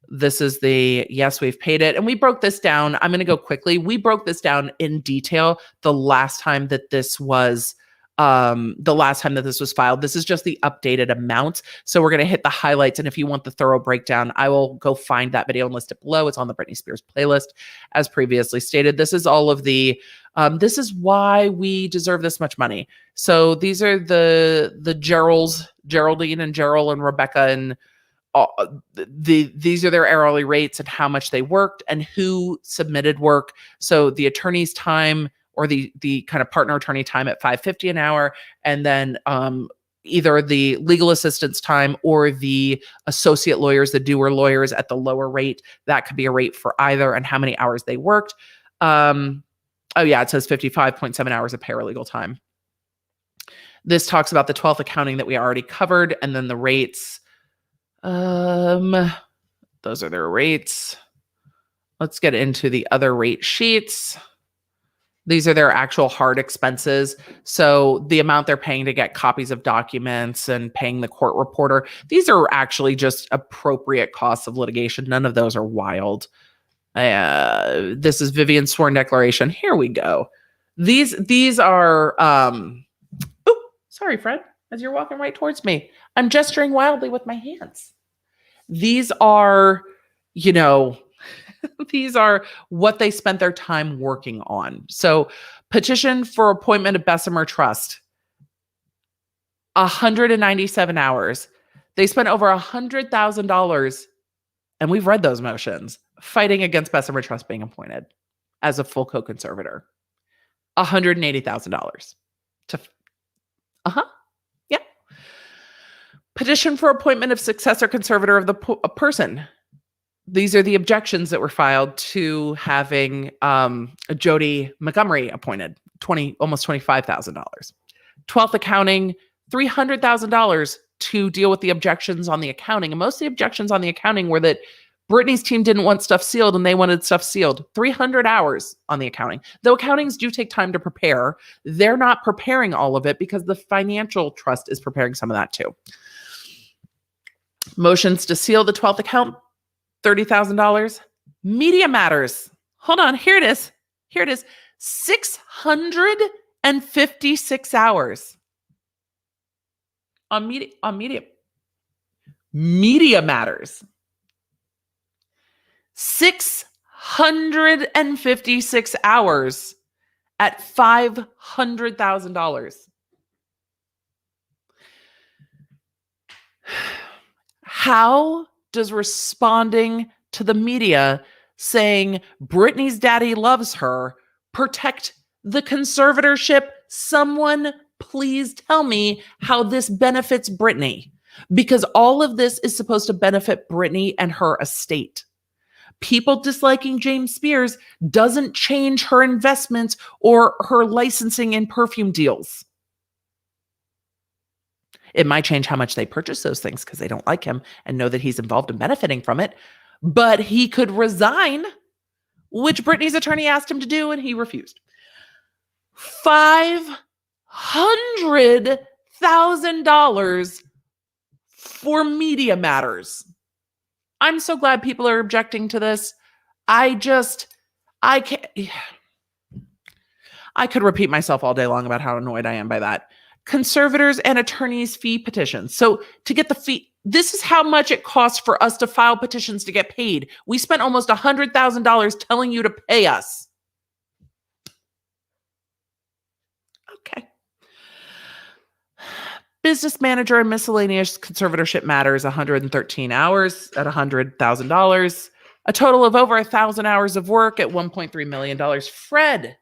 This is the, yes, we've paid it. And we broke this down. I'm going to go quickly. We broke this down in detail the last time that this was filed. This is just the updated amounts. So we're going to hit the highlights. And if you want the thorough breakdown, I will go find that video and list it below. It's on the Britney Spears playlist. As previously stated, this is all of the, this is why we deserve this much money. So these are the Geralds, Geraldine and Gerald and Rebecca, and these are their hourly rates and how much they worked and who submitted work. So the attorney's time, or the kind of partner attorney time at $5.50 an hour, and then either the legal assistance time or the associate lawyers, the doer lawyers at the lower rate. That could be a rate for either, and how many hours they worked. Oh yeah, it says 55.7 hours of paralegal time. This talks about the 12th accounting that we already covered, and then the rates. Those are their rates. Let's get into the other rate sheets. These are their actual hard expenses. So the amount they're paying to get copies of documents and paying the court reporter, these are actually just appropriate costs of litigation. None of those are wild. This is Vivian's sworn declaration. Here we go. These are, sorry, Fred, as you're walking right towards me. I'm gesturing wildly with my hands. These are, these are what they spent their time working on. So petition for appointment of Bessemer Trust, 197 hours. They spent over $100,000, and we've read those motions, fighting against Bessemer Trust being appointed as a full co-conservator. $180,000 to, yeah. Petition for appointment of successor conservator of the person. These are the objections that were filed to having Jody Montgomery appointed, almost $25,000. 12th accounting, $300,000 to deal with the objections on the accounting. And most of the objections on the accounting were that Britney's team didn't want stuff sealed and they wanted stuff sealed. 300 hours on the accounting. Though accountings do take time to prepare, they're not preparing all of it because the financial trust is preparing some of that too. Motions to seal the 12th account, $30,000. Media matters. Hold on. Here it is. 656 hours on media. Media matters. 656 hours at $500,000. How does responding to the media saying Britney's daddy loves her protect the conservatorship? Someone please tell me how this benefits Britney, because all of this is supposed to benefit Britney and her estate. People disliking James Spears doesn't change her investments or her licensing and perfume deals. It might change how much they purchase those things because they don't like him and know that he's involved in benefiting from it. But he could resign, which Britney's attorney asked him to do, and he refused. $500,000 for media matters. I'm so glad people are objecting to this. I can't. I could repeat myself all day long about how annoyed I am by that. Conservators and attorneys fee petitions. So to get the fee, this is how much it costs for us to file petitions to get paid. We spent almost $100,000 telling you to pay us. Okay. Business manager and miscellaneous conservatorship matters, 113 hours at $100,000. A total of over 1,000 hours of work at $1.3 million. Fred,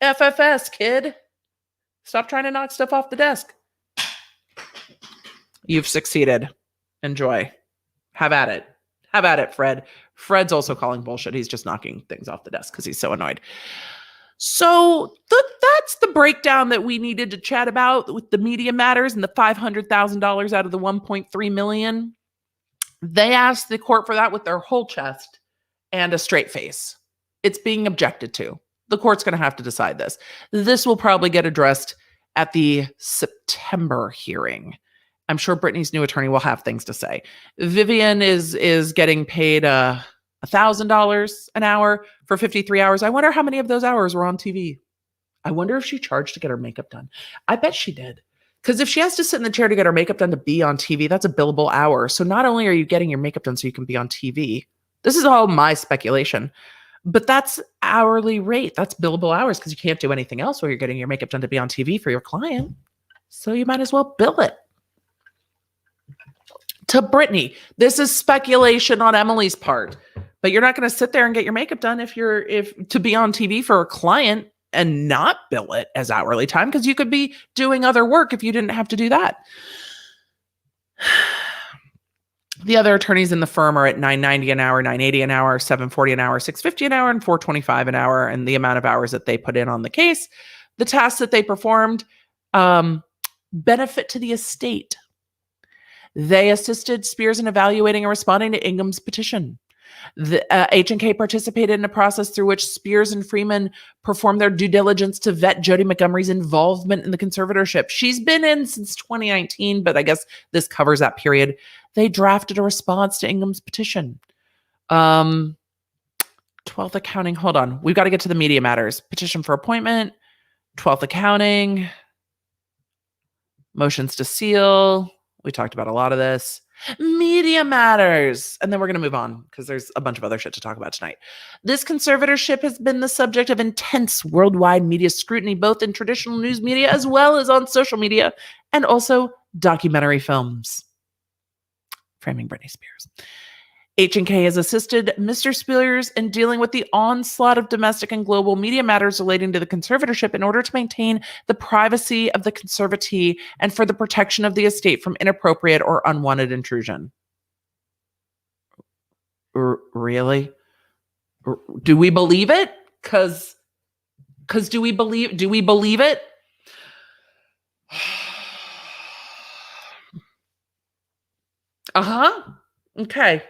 FFS, kid. Stop trying to knock stuff off the desk. You've succeeded. Enjoy. Have at it. Have at it, Fred. Fred's also calling bullshit. He's just knocking things off the desk because he's so annoyed. So that's the breakdown that we needed to chat about with the media matters and the $500,000 out of the $1.3 million. They asked the court for that with their whole chest and a straight face. It's being objected to. The court's going to have to decide this. This will probably get addressed at the September hearing. I'm sure Britney's new attorney will have things to say. Vivian is getting paid $1,000 an hour for 53 hours. I wonder how many of those hours were on TV. I wonder if she charged to get her makeup done. I bet she did. Because if she has to sit in the chair to get her makeup done to be on TV, that's a billable hour. So not only are you getting your makeup done so you can be on TV, this is all my speculation, but that's hourly rate. That's billable hours because you can't do anything else while you're getting your makeup done to be on TV for your client. So you might as well bill it. To Britney, this is speculation on Emily's part, but you're not going to sit there and get your makeup done if to be on TV for a client and not bill it as hourly time, because you could be doing other work if you didn't have to do that. The other attorneys in the firm are at $9.90 an hour, $9.80 an hour, $7.40 an hour, $6.50 an hour, and $4.25 an hour, and the amount of hours that they put in on the case. The tasks that they performed benefit to the estate. They assisted Spears in evaluating and responding to Ingham's petition. The H&K participated in a process through which Spears and Freeman performed their due diligence to vet Jody Montgomery's involvement in the conservatorship. She's been in since 2019, but I guess this covers that period. They drafted a response to Ingham's petition. 12th accounting. Hold on. We've got to get to the media matters. Petition for appointment. 12th accounting. Motions to seal. We talked about a lot of this. Media matters. And then we're going to move on because there's a bunch of other shit to talk about tonight. This conservatorship has been the subject of intense worldwide media scrutiny, both in traditional news media as well as on social media, and also documentary films. Framing Britney Spears. H&K has assisted Mr. Spears in dealing with the onslaught of domestic and global media matters relating to the conservatorship in order to maintain the privacy of the conservatee and for the protection of the estate from inappropriate or unwanted intrusion. Really? Do we believe it? Because do we believe it? Uh-huh. Okay.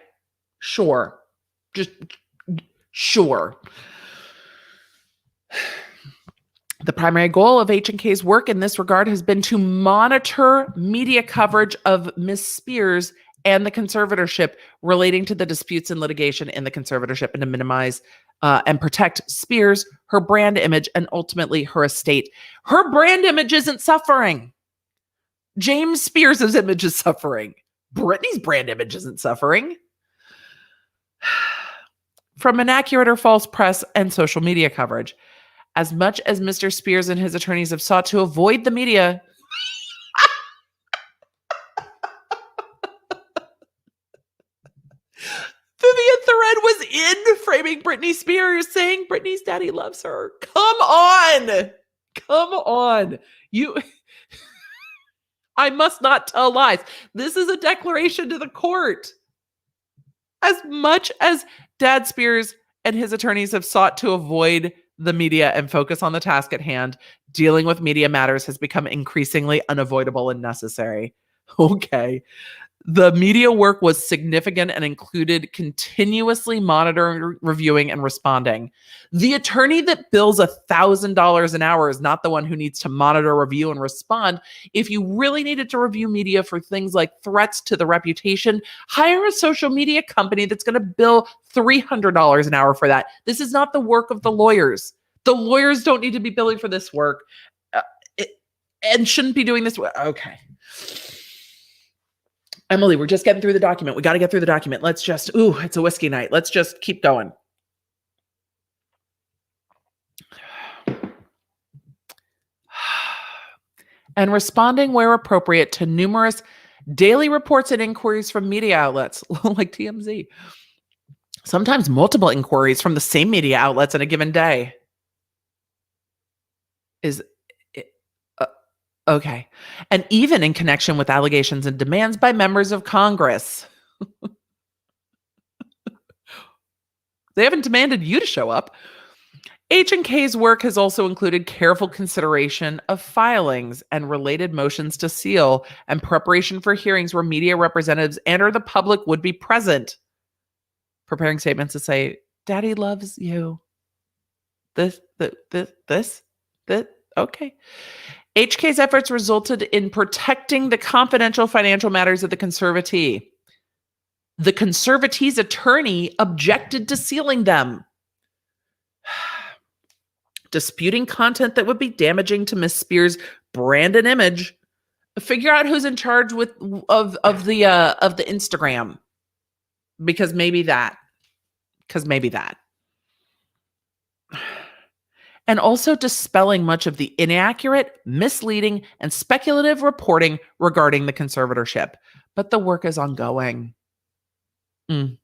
Sure. Just sure. The primary goal of H&K's work in this regard has been to monitor media coverage of Miss Spears and the conservatorship relating to the disputes and litigation in the conservatorship and to minimize and protect Spears, her brand image, and ultimately her estate. Her brand image isn't suffering. James Spears' image is suffering. Britney's brand image isn't suffering. From inaccurate or false press and social media coverage. As much as Mr. Spears and his attorneys have sought to avoid the media, Vivian Thread was in Framing Britney Spears saying Britney's daddy loves her. Come on. Come on. I must not tell lies. This is a declaration to the court. As much as Dad Spears and his attorneys have sought to avoid the media and focus on the task at hand, dealing with media matters has become increasingly unavoidable and necessary. Okay. The media work was significant and included continuously monitoring, reviewing, and responding. The attorney that bills $1,000 an hour is not the one who needs to monitor, review, and respond. If you really needed to review media for things like threats to the reputation, hire a social media company that's going to bill $300 an hour for that. This is not the work of the lawyers. The lawyers don't need to be billing for this work and shouldn't be doing this. Okay. Emily, we're just getting through the document. We got to get through the document. Let's just, it's a whiskey night. Let's just keep going. And responding where appropriate to numerous daily reports and inquiries from media outlets like TMZ. Sometimes multiple inquiries from the same media outlets in a given day. Okay. And even in connection with allegations and demands by members of Congress. They haven't demanded you to show up. H&K's work has also included careful consideration of filings and related motions to seal and preparation for hearings where media representatives and or the public would be present, preparing statements to say, Daddy loves you. This, okay. HK's efforts resulted in protecting the confidential financial matters of the conservatee. The conservatee's attorney objected to sealing them, disputing content that would be damaging to Miss Spears' brand and image. Figure out who's in charge of the Instagram, because maybe that. And also dispelling much of the inaccurate, misleading, and speculative reporting regarding the conservatorship. But the work is ongoing. Mm-hmm.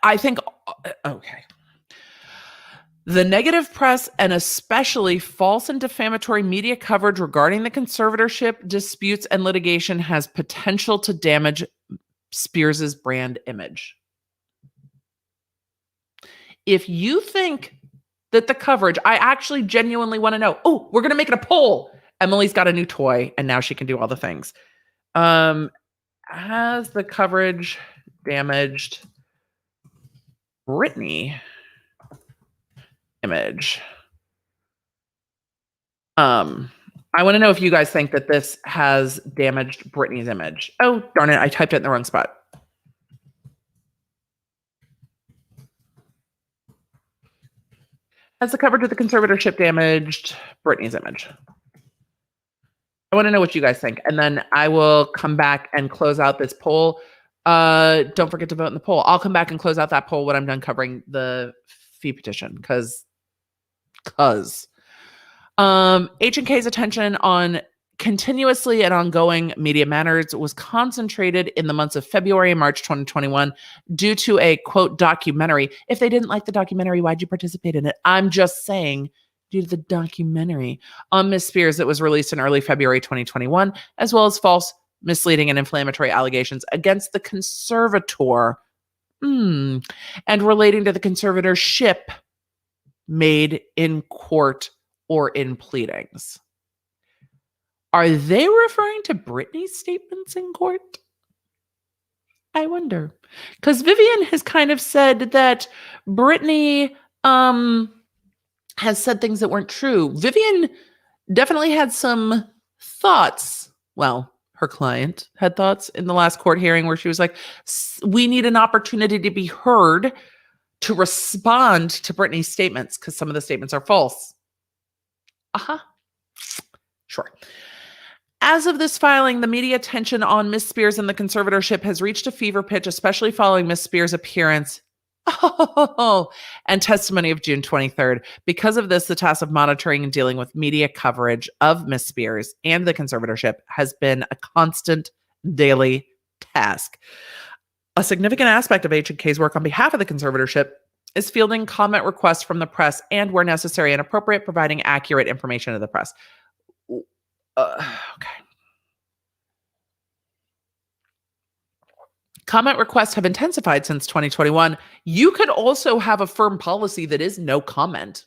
I think, okay. The negative press and especially false and defamatory media coverage regarding the conservatorship, disputes, and litigation has potential to damage Spears' brand image. If you think that the coverage, I actually genuinely want to know, we're going to make it a poll. Emily's got a new toy and now she can do all the things. Has the coverage damaged Britney image? I want to know if you guys think that this has damaged Britney's image. Oh, darn it. I typed it in the wrong spot. Has the coverage of the conservatorship damaged Britney's image? I want to know what you guys think. And then I will come back and close out this poll. Don't forget to vote in the poll. I'll come back and close out that poll when I'm done covering the fee petition. Because H&K's attention on continuously and ongoing media matters was concentrated in the months of February and March 2021 due to a, quote, documentary. If they didn't like the documentary, why'd you participate in it? I'm just saying, due to the documentary on Miss Spears that was released in early February 2021, as well as false, misleading, and inflammatory allegations against the conservator and relating to the conservatorship made in court or in pleadings. Are they referring to Britney's statements in court? I wonder. Because Vivian has kind of said that Britney has said things that weren't true. Vivian definitely had some thoughts. Well, her client had thoughts in the last court hearing where she was like, we need an opportunity to be heard to respond to Britney's statements because some of the statements are false. Sure. As of this filing, the media attention on Miss Spears and the conservatorship has reached a fever pitch, especially following Miss Spears' appearance and testimony of June 23rd. Because of this, the task of monitoring and dealing with media coverage of Miss Spears and the conservatorship has been a constant daily task. A significant aspect of H&K's work on behalf of the conservatorship is fielding comment requests from the press and, where necessary and appropriate, providing accurate information to the press. Okay. Comment requests have intensified since 2021. You could also have a firm policy that is no comment.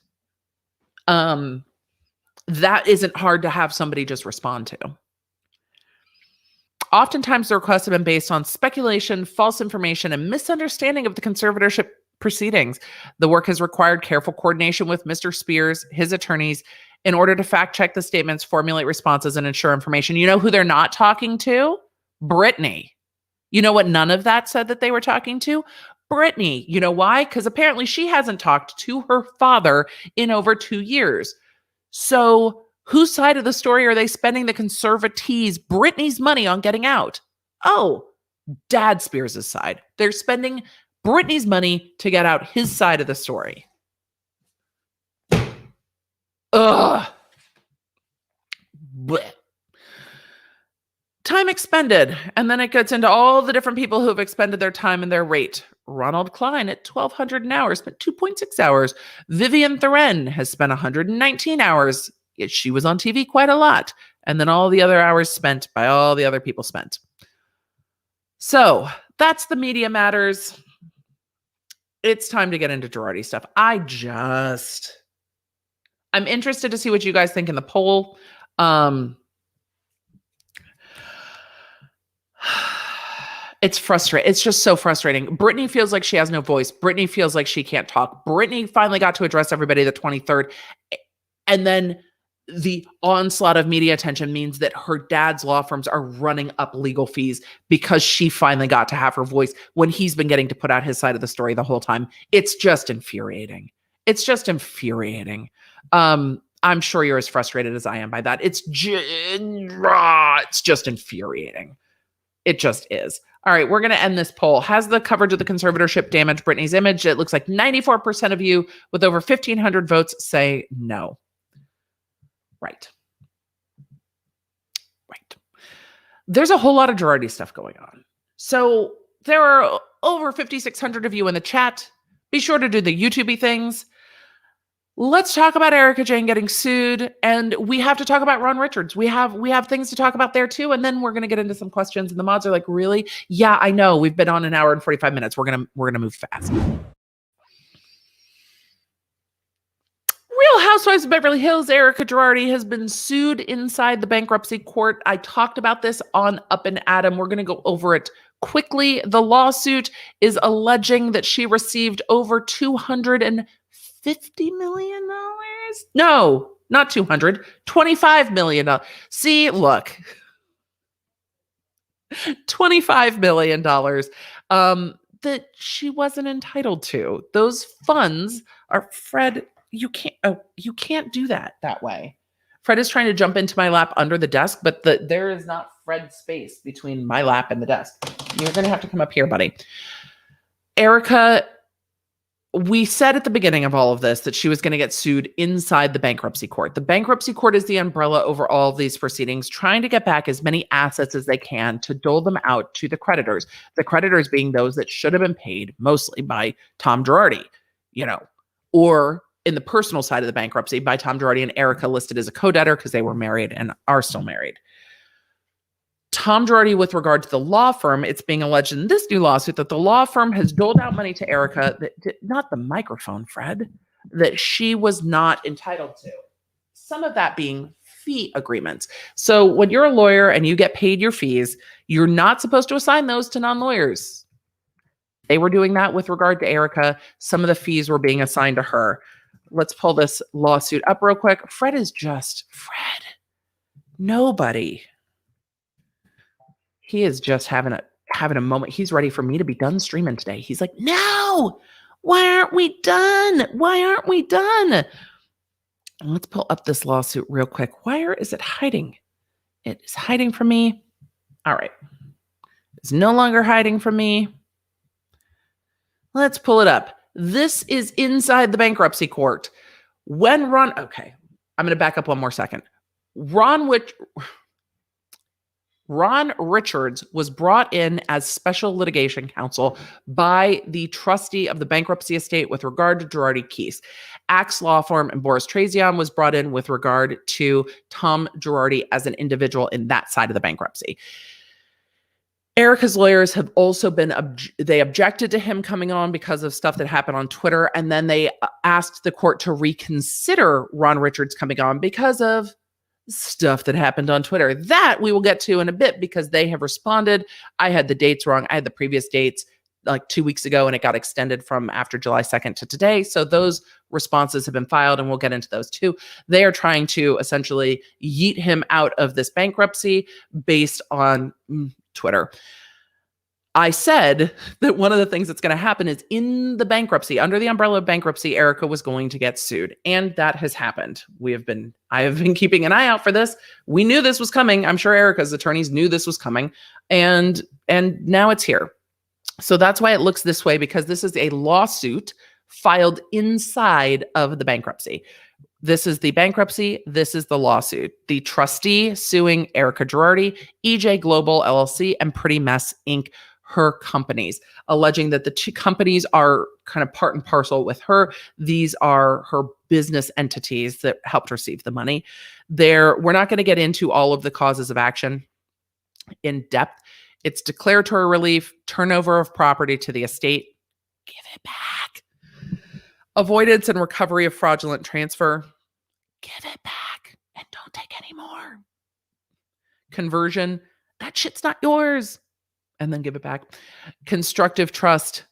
That isn't hard to have somebody just respond to. Oftentimes, the requests have been based on speculation, false information, and misunderstanding of the conservatorship proceedings. The work has required careful coordination with Mr. Spears, his attorneys, in order to fact check the statements, formulate responses, and ensure information. You know who they're not talking to? Britney. You know what none of that said that they were talking to? Britney. You know why? Because apparently she hasn't talked to her father in over 2 years. So whose side of the story are they spending the conservatees, Britney's money on getting out? Oh, Dad Spears' side. They're spending Britney's money to get out his side of the story. Ugh. Blech. Time expended. And then it gets into all the different people who have expended their time and their rate. Ronald Klein at 1,200 an hour spent 2.6 hours. Vivian Thoren has spent 119 hours. Yet she was on TV quite a lot. And then all the other hours spent by all the other people spent. So that's the media matters. It's time to get into Girardi stuff. I'm interested to see what you guys think in the poll. It's frustrating. It's just so frustrating. Britney feels like she has no voice. Britney feels like she can't talk. Britney finally got to address everybody the 23rd. And then the onslaught of media attention means that her dad's law firms are running up legal fees because she finally got to have her voice when he's been getting to put out his side of the story the whole time. It's just infuriating. It's just infuriating. I'm sure you're as frustrated as I am by that. It's just infuriating. It just is. All right, we're going to end this poll. Has the coverage of the conservatorship damaged Britney's image? It looks like 94% of you with over 1,500 votes say no. Right. There's a whole lot of Girardi stuff going on. So there are over 5,600 of you in the chat. Be sure to do the YouTube-y things. Let's talk about Erika Jayne getting sued, and we have to talk about Ron Richards. We have things to talk about there too, and then we're going to get into some questions. And the mods are like, "Really? Yeah, I know. We've been on an hour and 45 minutes. We're gonna move fast." Real Housewives of Beverly Hills, Erika Girardi has been sued inside the bankruptcy court. I talked about this on Up and Adam. We're going to go over it quickly. The lawsuit is alleging that she received over $250 million? No, not 200, $25 million. See, look, $25 million that she wasn't entitled to. Those funds are, Fred, you can't do that way. Fred is trying to jump into my lap under the desk, but there is not Fred space between my lap and the desk. You're going to have to come up here, buddy. Erika, we said at the beginning of all of this that she was going to get sued inside the bankruptcy court. The bankruptcy court is the umbrella over all of these proceedings, trying to get back as many assets as they can to dole them out to the creditors. The creditors being those that should have been paid mostly by Tom Girardi, or in the personal side of the bankruptcy by Tom Girardi and Erika listed as a co-debtor because they were married and are still married. Tom Girardi, with regard to the law firm, it's being alleged in this new lawsuit that the law firm has doled out money to Erika, not the microphone, Fred, that she was not entitled to. Some of that being fee agreements. So when you're a lawyer and you get paid your fees, you're not supposed to assign those to non-lawyers. They were doing that with regard to Erika. Some of the fees were being assigned to her. Let's pull this lawsuit up real quick. Fred. Nobody. He is just having a moment. He's ready for me to be done streaming today. He's like, no, why aren't we done? Let's pull up this lawsuit real quick. Where is it hiding? It is hiding from me. All right. It's no longer hiding from me. Let's pull it up. This is inside the bankruptcy court. Okay, I'm going to back up one more second. Ron Richards was brought in as special litigation counsel by the trustee of the bankruptcy estate with regard to Girardi case. Axe Law Firm and Boris Trazian was brought in with regard to Tom Girardi as an individual in that side of the bankruptcy. Erika's lawyers have also they objected to him coming on because of stuff that happened on Twitter, and then they asked the court to reconsider Ron Richards coming on because of stuff that happened on Twitter. That we will get to in a bit because they have responded. I had the dates wrong. I had the previous dates like 2 weeks ago, and it got extended from after July 2nd to today. So those responses have been filed, and we'll get into those too. They are trying to essentially yeet him out of this bankruptcy based on Twitter. I said that one of the things that's going to happen is in the bankruptcy, under the umbrella of bankruptcy, Erika was going to get sued. And that has happened. I have been keeping an eye out for this. We knew this was coming. I'm sure Erika's attorneys knew this was coming. And now it's here. So that's why it looks this way, because this is a lawsuit filed inside of the bankruptcy. This is the bankruptcy. This is the lawsuit. The trustee suing Erika Girardi, EJ Global LLC, and Pretty Mess Inc. her companies, alleging that the two companies are kind of part and parcel with her. These are her business entities that helped receive the money. We're not going to get into all of the causes of action in depth. It's declaratory relief, turnover of property to the estate, give it back. Avoidance and recovery of fraudulent transfer, give it back and don't take any more. Conversion, that shit's not yours, and then give it back. Constructive trust,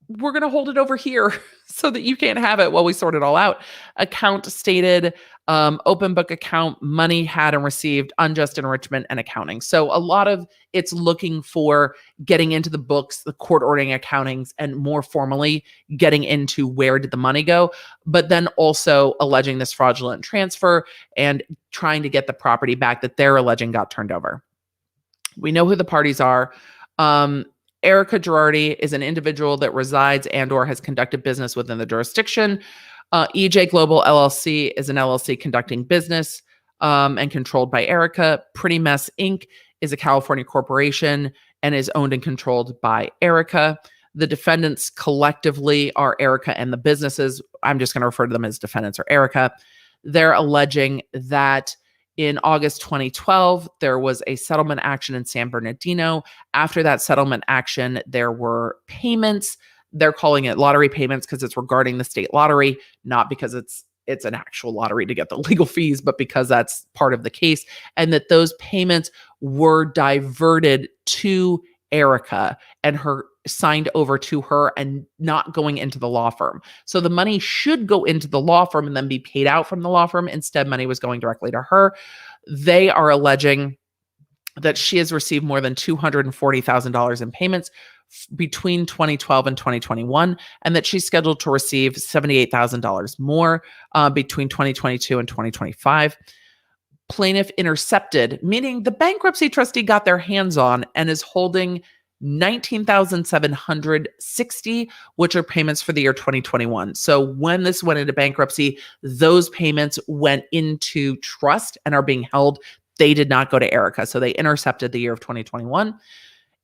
we're going to hold it over here so that you can't have it while we sort it all out. Account stated, open book account, money had and received, unjust enrichment, and accounting. So a lot of it's looking for getting into the books, the court ordering accountings, and more formally getting into where did the money go, but then also alleging this fraudulent transfer and trying to get the property back that they're alleging got turned over. We know who the parties are. Erika Girardi is an individual that resides and or has conducted business within the jurisdiction. EJ Global LLC is an LLC conducting business and controlled by Erika. Pretty Mess Inc. is a California corporation and is owned and controlled by Erika. The defendants collectively are Erika and the businesses. I'm just going to refer to them as defendants or Erika. They're alleging that in August 2012, there was a settlement action in San Bernardino. After that settlement action, there were payments. They're calling it lottery payments because it's regarding the state lottery, not because it's an actual lottery to get the legal fees, but because that's part of the case. And that those payments were diverted to Erika and her signed over to her and not going into the law firm. So the money should go into the law firm and then be paid out from the law firm. Instead, money was going directly to her. They are alleging that she has received more than $240,000 in payments between 2012 and 2021, and that she's scheduled to receive $78,000 more between 2022 and 2025. Plaintiff intercepted, meaning the bankruptcy trustee got their hands on and is holding $19,760, which are payments for the year 2021. So when this went into bankruptcy, those payments went into trust and are being held. They did not go to Erika. So they intercepted the year of 2021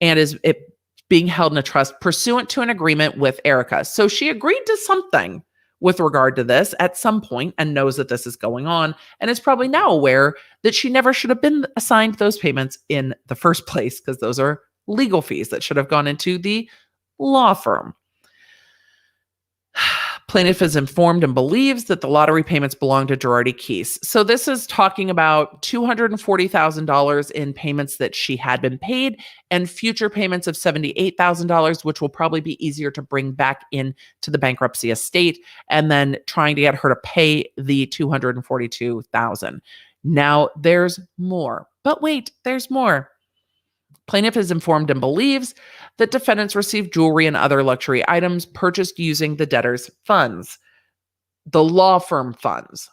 and is it being held in a trust pursuant to an agreement with Erika. So she agreed to something with regard to this at some point and knows that this is going on and is probably now aware that she never should have been assigned those payments in the first place because those are legal fees that should have gone into the law firm. Plaintiff is informed and believes that the lottery payments belong to Girardi Keese. So this is talking about $240,000 in payments that she had been paid and future payments of $78,000, which will probably be easier to bring back in to the bankruptcy estate, and then trying to get her to pay the $242,000. Now there's more, but wait, there's more. Plaintiff is informed and believes that defendants received jewelry and other luxury items purchased using the debtor's funds, the law firm funds.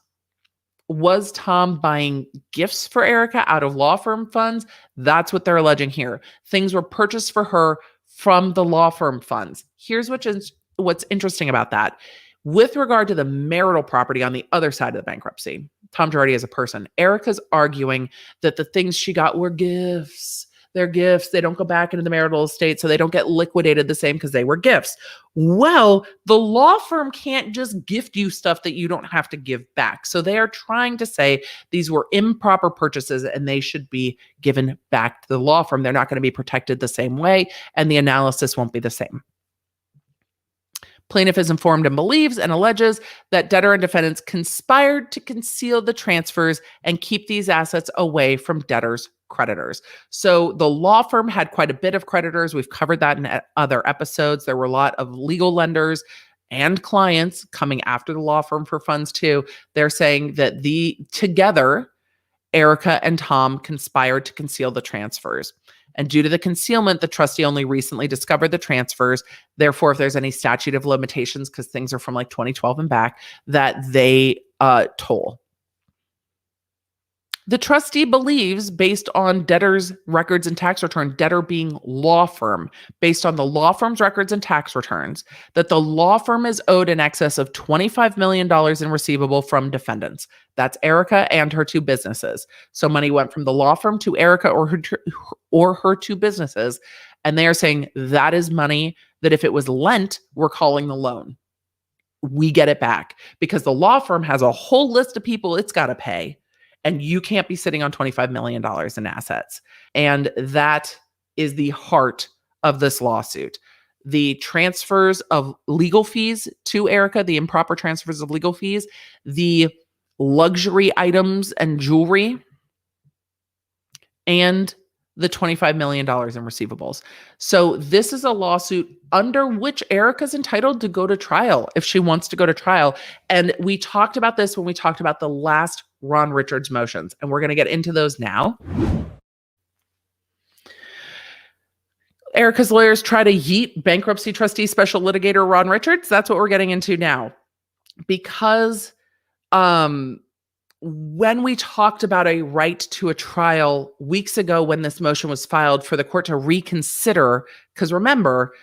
Was Tom buying gifts for Erika out of law firm funds? That's what they're alleging here. Things were purchased for her from the law firm funds. Here's what's interesting about that. With regard to the marital property on the other side of the bankruptcy, Tom Girardi as a person, Erika's arguing that the things she got were gifts. They're gifts. They don't go back into the marital estate, so they don't get liquidated the same because they were gifts. Well, the law firm can't just gift you stuff that you don't have to give back. So they are trying to say these were improper purchases and they should be given back to the law firm. They're not going to be protected the same way, and the analysis won't be the same. Plaintiff is informed and believes and alleges that debtor and defendants conspired to conceal the transfers and keep these assets away from debtors' creditors. So the law firm had quite a bit of creditors. We've covered that in other episodes. There were a lot of legal lenders and clients coming after the law firm for funds too. They're saying that together, Erika and Tom conspired to conceal the transfers. And due to the concealment, the trustee only recently discovered the transfers. Therefore, if there's any statute of limitations, because things are from like 2012 and back, that they toll. The trustee believes, based on debtor's records and tax return, debtor being law firm, based on the law firm's records and tax returns, that the law firm is owed in excess of $25 million in receivable from defendants. That's Erika and her two businesses. So money went from the law firm to Erika or her two businesses, And they are saying that is money that if it was lent, we're calling the loan. We get it back because the law firm has a whole list of people it's got to pay. And you can't be sitting on $25 million in assets. And that is the heart of this lawsuit. The transfers of legal fees to Erika, the improper transfers of legal fees, the luxury items and jewelry, and the $25 million in receivables. So this is a lawsuit under which Erika's entitled to go to trial if she wants to go to trial. And we talked about this when we talked about the last Ron Richards motions, and we're going to get into those now. Erika's lawyers try to yeet bankruptcy trustee special litigator Ron Richards. That's what we're getting into now. Because when we talked about a right to a trial weeks ago when this motion was filed for the court to reconsider, because remember,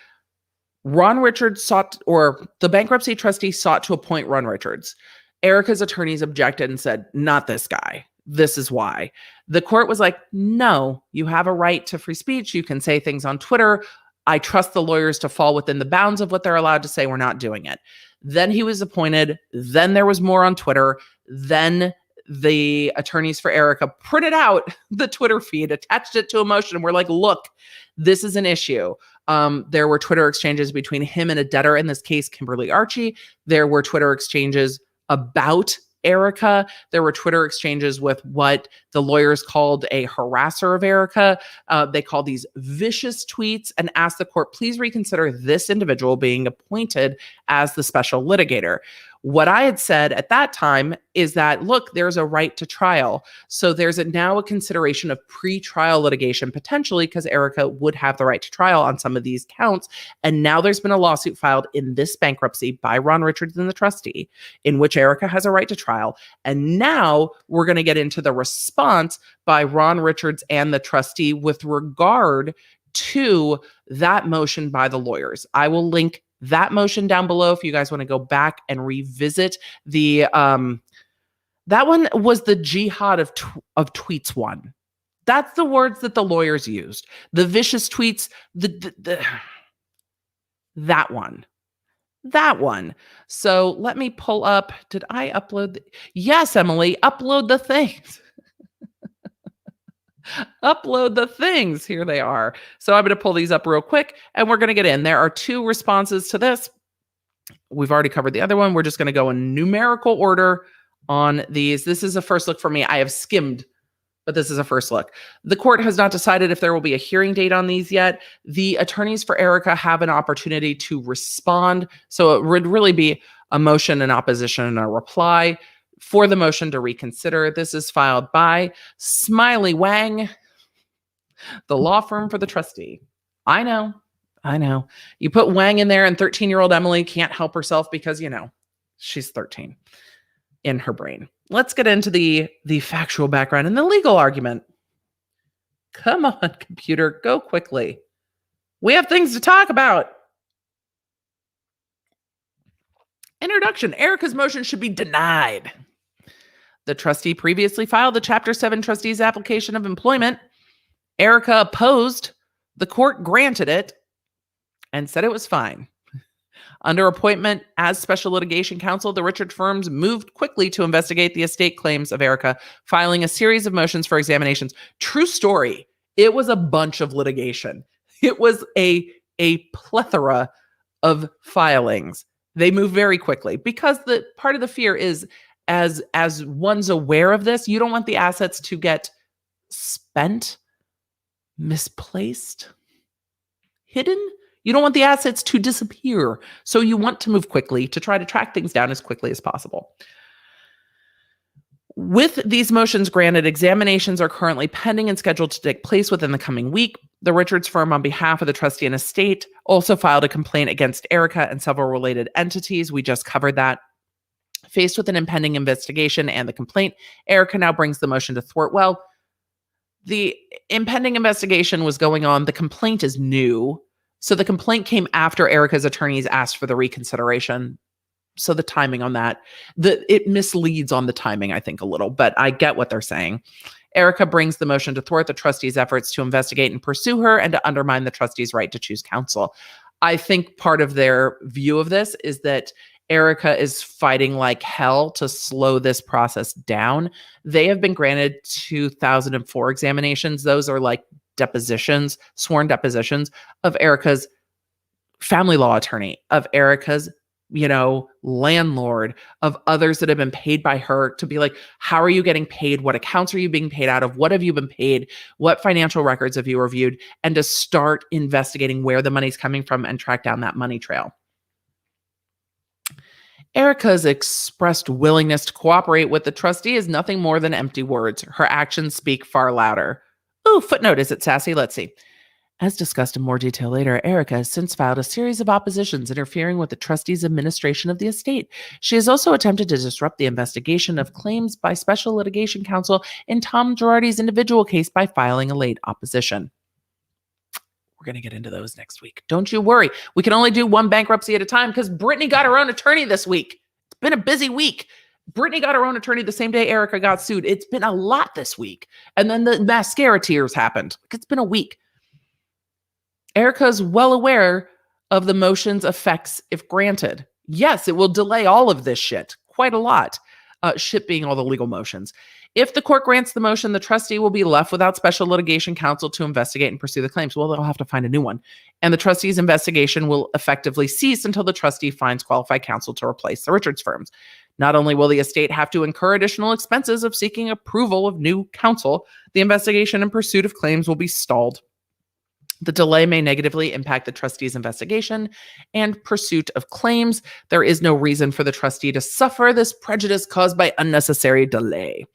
Ron Richards sought, or the bankruptcy trustee sought to appoint Ron Richards. Erika's attorneys objected and said, not this guy. This is why. The court was like, no, you have a right to free speech. You can say things on Twitter. I trust the lawyers to fall within the bounds of what they're allowed to say. We're not doing it. Then he was appointed. Then there was more on Twitter. Then the attorneys for Erika printed out the Twitter feed, attached it to a motion, and we're like, look, this is an issue. There were Twitter exchanges between him and a debtor, in this case, Kimberly Archie. There were Twitter exchanges about Erika. There were Twitter exchanges with what the lawyers called a harasser of Erika. They called these vicious tweets and asked the court, please reconsider this individual being appointed as the special litigator. What I had said at that time is that, look, there's a right to trial. So there's now a consideration of pre-trial litigation potentially because Erika would have the right to trial on some of these counts. And now there's been a lawsuit filed in this bankruptcy by Ron Richards and the trustee in which Erika has a right to trial. And now we're going to get into the response by Ron Richards and the trustee with regard to that motion by the lawyers. I will link that motion down below if you guys want to go back and revisit the that one was the jihad of tweets one. That's the words that the lawyers used. The vicious tweets, that one. So let me pull up. Did I upload? Yes, Emily, upload the things. Upload the things. Here they are. So I'm going to pull these up real quick and we're going to get in. There are two responses to this. We've already covered the other one. We're just going to go in numerical order on these. This is a first look for me. I have skimmed, but this is a first look. The court has not decided if there will be a hearing date on these yet. The attorneys for Erika have an opportunity to respond. So it would really be a motion, an opposition, and a reply for the motion to reconsider. This is filed by Smiley Wang, the law firm for the trustee. I know. You put Wang in there and 13-year-old Emily can't help herself because, she's 13 in her brain. Let's get into the factual background and the legal argument. Come on, computer, go quickly. We have things to talk about. Introduction. Erika's motion should be denied. The trustee previously filed the Chapter 7 trustee's application of employment. Erika opposed. The court granted it and said it was fine. Under appointment as special litigation counsel, the Richard firms moved quickly to investigate the estate claims of Erika, filing a series of motions for examinations. True story. It was a bunch of litigation. It was a plethora of filings. They move very quickly because the part of the fear is as one's aware of this, you don't want the assets to get spent, misplaced, hidden. You don't want the assets to disappear. So you want to move quickly to try to track things down as quickly as possible. With these motions granted, examinations are currently pending and scheduled to take place within the coming week. The Richards firm, on behalf of the trustee and estate, also filed a complaint against Erika and several related entities. We just covered that. Faced with an impending investigation and the complaint, Erika now brings the motion to thwart. Well, the impending investigation was going on. The complaint is new. So the complaint came after Erika's attorneys asked for the reconsideration. So the timing on that, it misleads on the timing, I think, a little, but I get what they're saying. Erika brings the motion to thwart the trustee's efforts to investigate and pursue her and to undermine the trustee's right to choose counsel. I think part of their view of this is that Erika is fighting like hell to slow this process down. They have been granted 2004 examinations. Those are like depositions, sworn depositions of Erika's family law attorney, of Erika's, landlord, of others that have been paid by her to be like, how are you getting paid? What accounts are you being paid out of? What have you been paid? What financial records have you reviewed? And to start investigating where the money's coming from and track down that money trail. Erika's expressed willingness to cooperate with the trustee is nothing more than empty words. Her actions speak far louder. Ooh, footnote, is it sassy? Let's see. As discussed in more detail later, Erika has since filed a series of oppositions interfering with the trustee's administration of the estate. She has also attempted to disrupt the investigation of claims by special litigation counsel in Tom Girardi's individual case by filing a late opposition. We're going to get into those next week. Don't you worry. We can only do one bankruptcy at a time because Britney got her own attorney this week. It's been a busy week. Britney got her own attorney the same day Erika got sued. It's been a lot this week. And then the mascara tears happened. It's been a week. Erika is well aware of the motion's effects if granted. Yes, it will delay all of this shit quite a lot. Shit being all the legal motions. If the court grants the motion, the trustee will be left without special litigation counsel to investigate and pursue the claims. Well, they'll have to find a new one. And the trustee's investigation will effectively cease until the trustee finds qualified counsel to replace the Richards firms. Not only will the estate have to incur additional expenses of seeking approval of new counsel, the investigation and pursuit of claims will be stalled. The delay may negatively impact the trustee's investigation and pursuit of claims. There is no reason for the trustee to suffer this prejudice caused by unnecessary delay.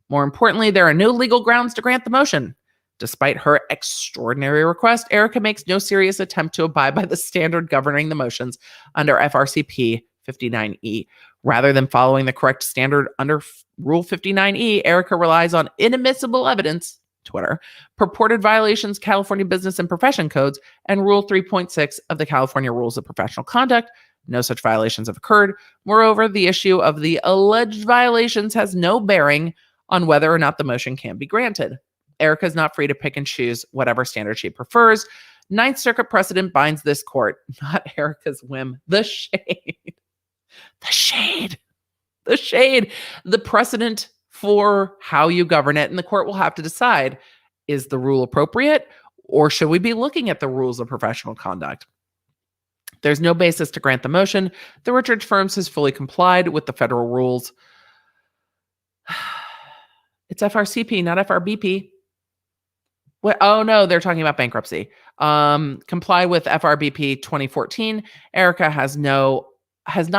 More importantly, there are no legal grounds to grant the motion. Despite her extraordinary request, Erika makes no serious attempt to abide by the standard governing the motions under FRCP 59E. Rather than following the correct standard under Rule 59E, Erika relies on inadmissible evidence, Twitter, purported violations, California Business and Profession Codes, and Rule 3.6 of the California Rules of Professional Conduct. No such violations have occurred. Moreover, the issue of the alleged violations has no bearing on whether or not the motion can be granted. Erika is not free to pick and choose whatever standard she prefers. Ninth Circuit precedent binds this court, not Erika's whim. The shade. The shade. The shade. The precedent for how you govern it, and the court will have to decide, is the rule appropriate, or should we be looking at the rules of professional conduct? There's no basis to grant the motion. The Richards firms has fully complied with the federal rules. It's FRCP, not FRBP. What? Oh no, they're talking about bankruptcy. Comply with FRBP 2014. Erika has not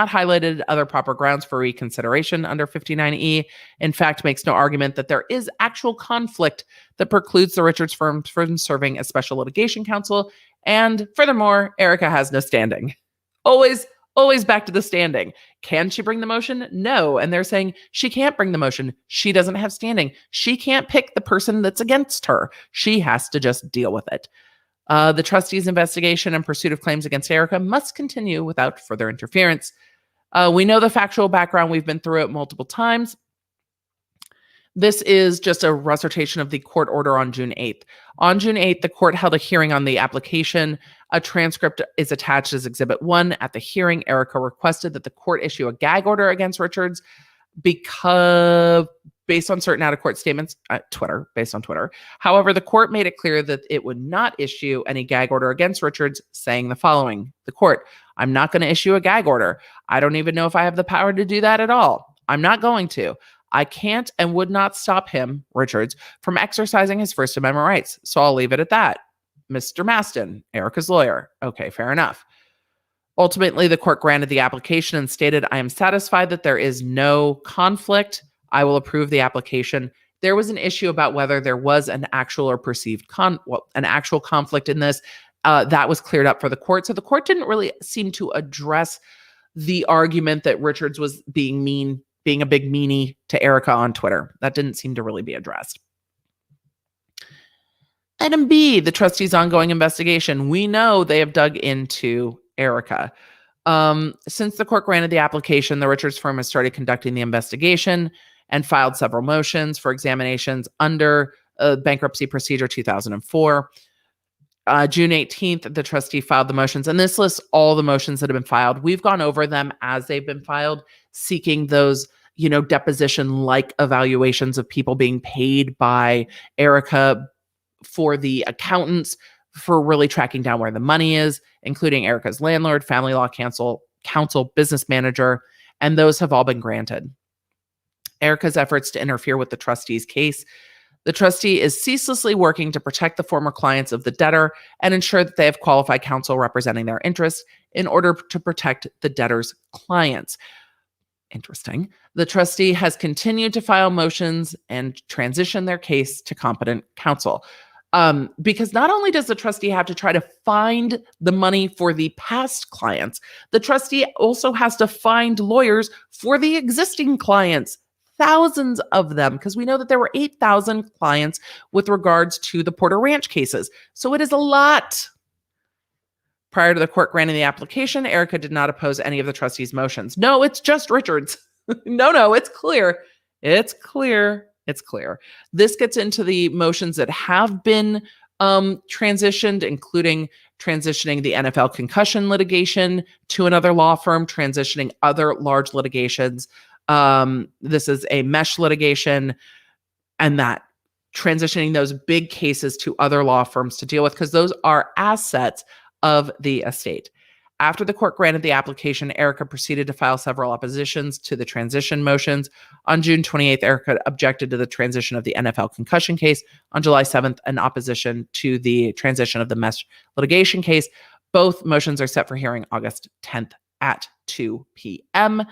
highlighted other proper grounds for reconsideration under 59E. In fact, makes no argument that there is actual conflict that precludes the Richards firm from serving as special litigation counsel. And furthermore, Erika has no standing. Always back to the standing. Can she bring the motion? No. And they're saying she can't bring the motion. She doesn't have standing. She can't pick the person that's against her. She has to just deal with it. The trustee's investigation and pursuit of claims against Erika must continue without further interference. We know the factual background. We've been through it multiple times. This is just a recitation of the court order on June 8th. On June 8th, the court held a hearing on the application. A transcript is attached as Exhibit 1. At the hearing, Erika requested that the court issue a gag order against Richards because based on certain out-of-court statements, based on Twitter. However, the court made it clear that it would not issue any gag order against Richards, saying the following: the court, I'm not going to issue a gag order. I don't even know if I have the power to do that at all. I'm not going to. I can't and would not stop him, Richards, from exercising his First Amendment rights. So I'll leave it at that. Mr. Maston, Erika's lawyer. Okay, fair enough. Ultimately, the court granted the application and stated, I am satisfied that there is no conflict. I will approve the application. There was an issue about whether there was an actual or perceived an actual conflict in this. That was cleared up for the court. So the court didn't really seem to address the argument that Richards was being mean, being a big meanie to Erika on Twitter. That didn't seem to really be addressed. Item B, the trustee's ongoing investigation. We know they have dug into Erika. Since the court granted the application, the Richards firm has started conducting the investigation. and filed several motions for examinations under Bankruptcy Procedure 2004. June 18th, the trustee filed the motions, and this lists all the motions that have been filed. We've gone over them as they've been filed, seeking those, deposition-like evaluations of people being paid by Erika for the accountants for really tracking down where the money is, including Erika's landlord, family law counsel, business manager, and those have all been granted. Erika's efforts to interfere with the trustee's case. The trustee is ceaselessly working to protect the former clients of the debtor and ensure that they have qualified counsel representing their interests in order to protect the debtor's clients. Interesting. The trustee has continued to file motions and transition their case to competent counsel. Because not only does the trustee have to try to find the money for the past clients, the trustee also has to find lawyers for the existing clients. Thousands of them, because we know that there were 8,000 clients with regards to the Porter Ranch cases. So it is a lot. Prior to the court granting the application, Erika did not oppose any of the trustee's motions. No, it's just Richards. No, it's clear. It's clear. It's clear. This gets into the motions that have been transitioned, including transitioning the NFL concussion litigation to another law firm, transitioning other large litigations. This is a mesh litigation, and that transitioning those big cases to other law firms to deal with, because those are assets of the estate. After the court granted the application, Erika proceeded to file several oppositions to the transition motions. On June 28th, Erika objected to the transition of the NFL concussion case. On July 7th, an opposition to the transition of the mesh litigation case. Both motions are set for hearing August 10th at 2 p.m.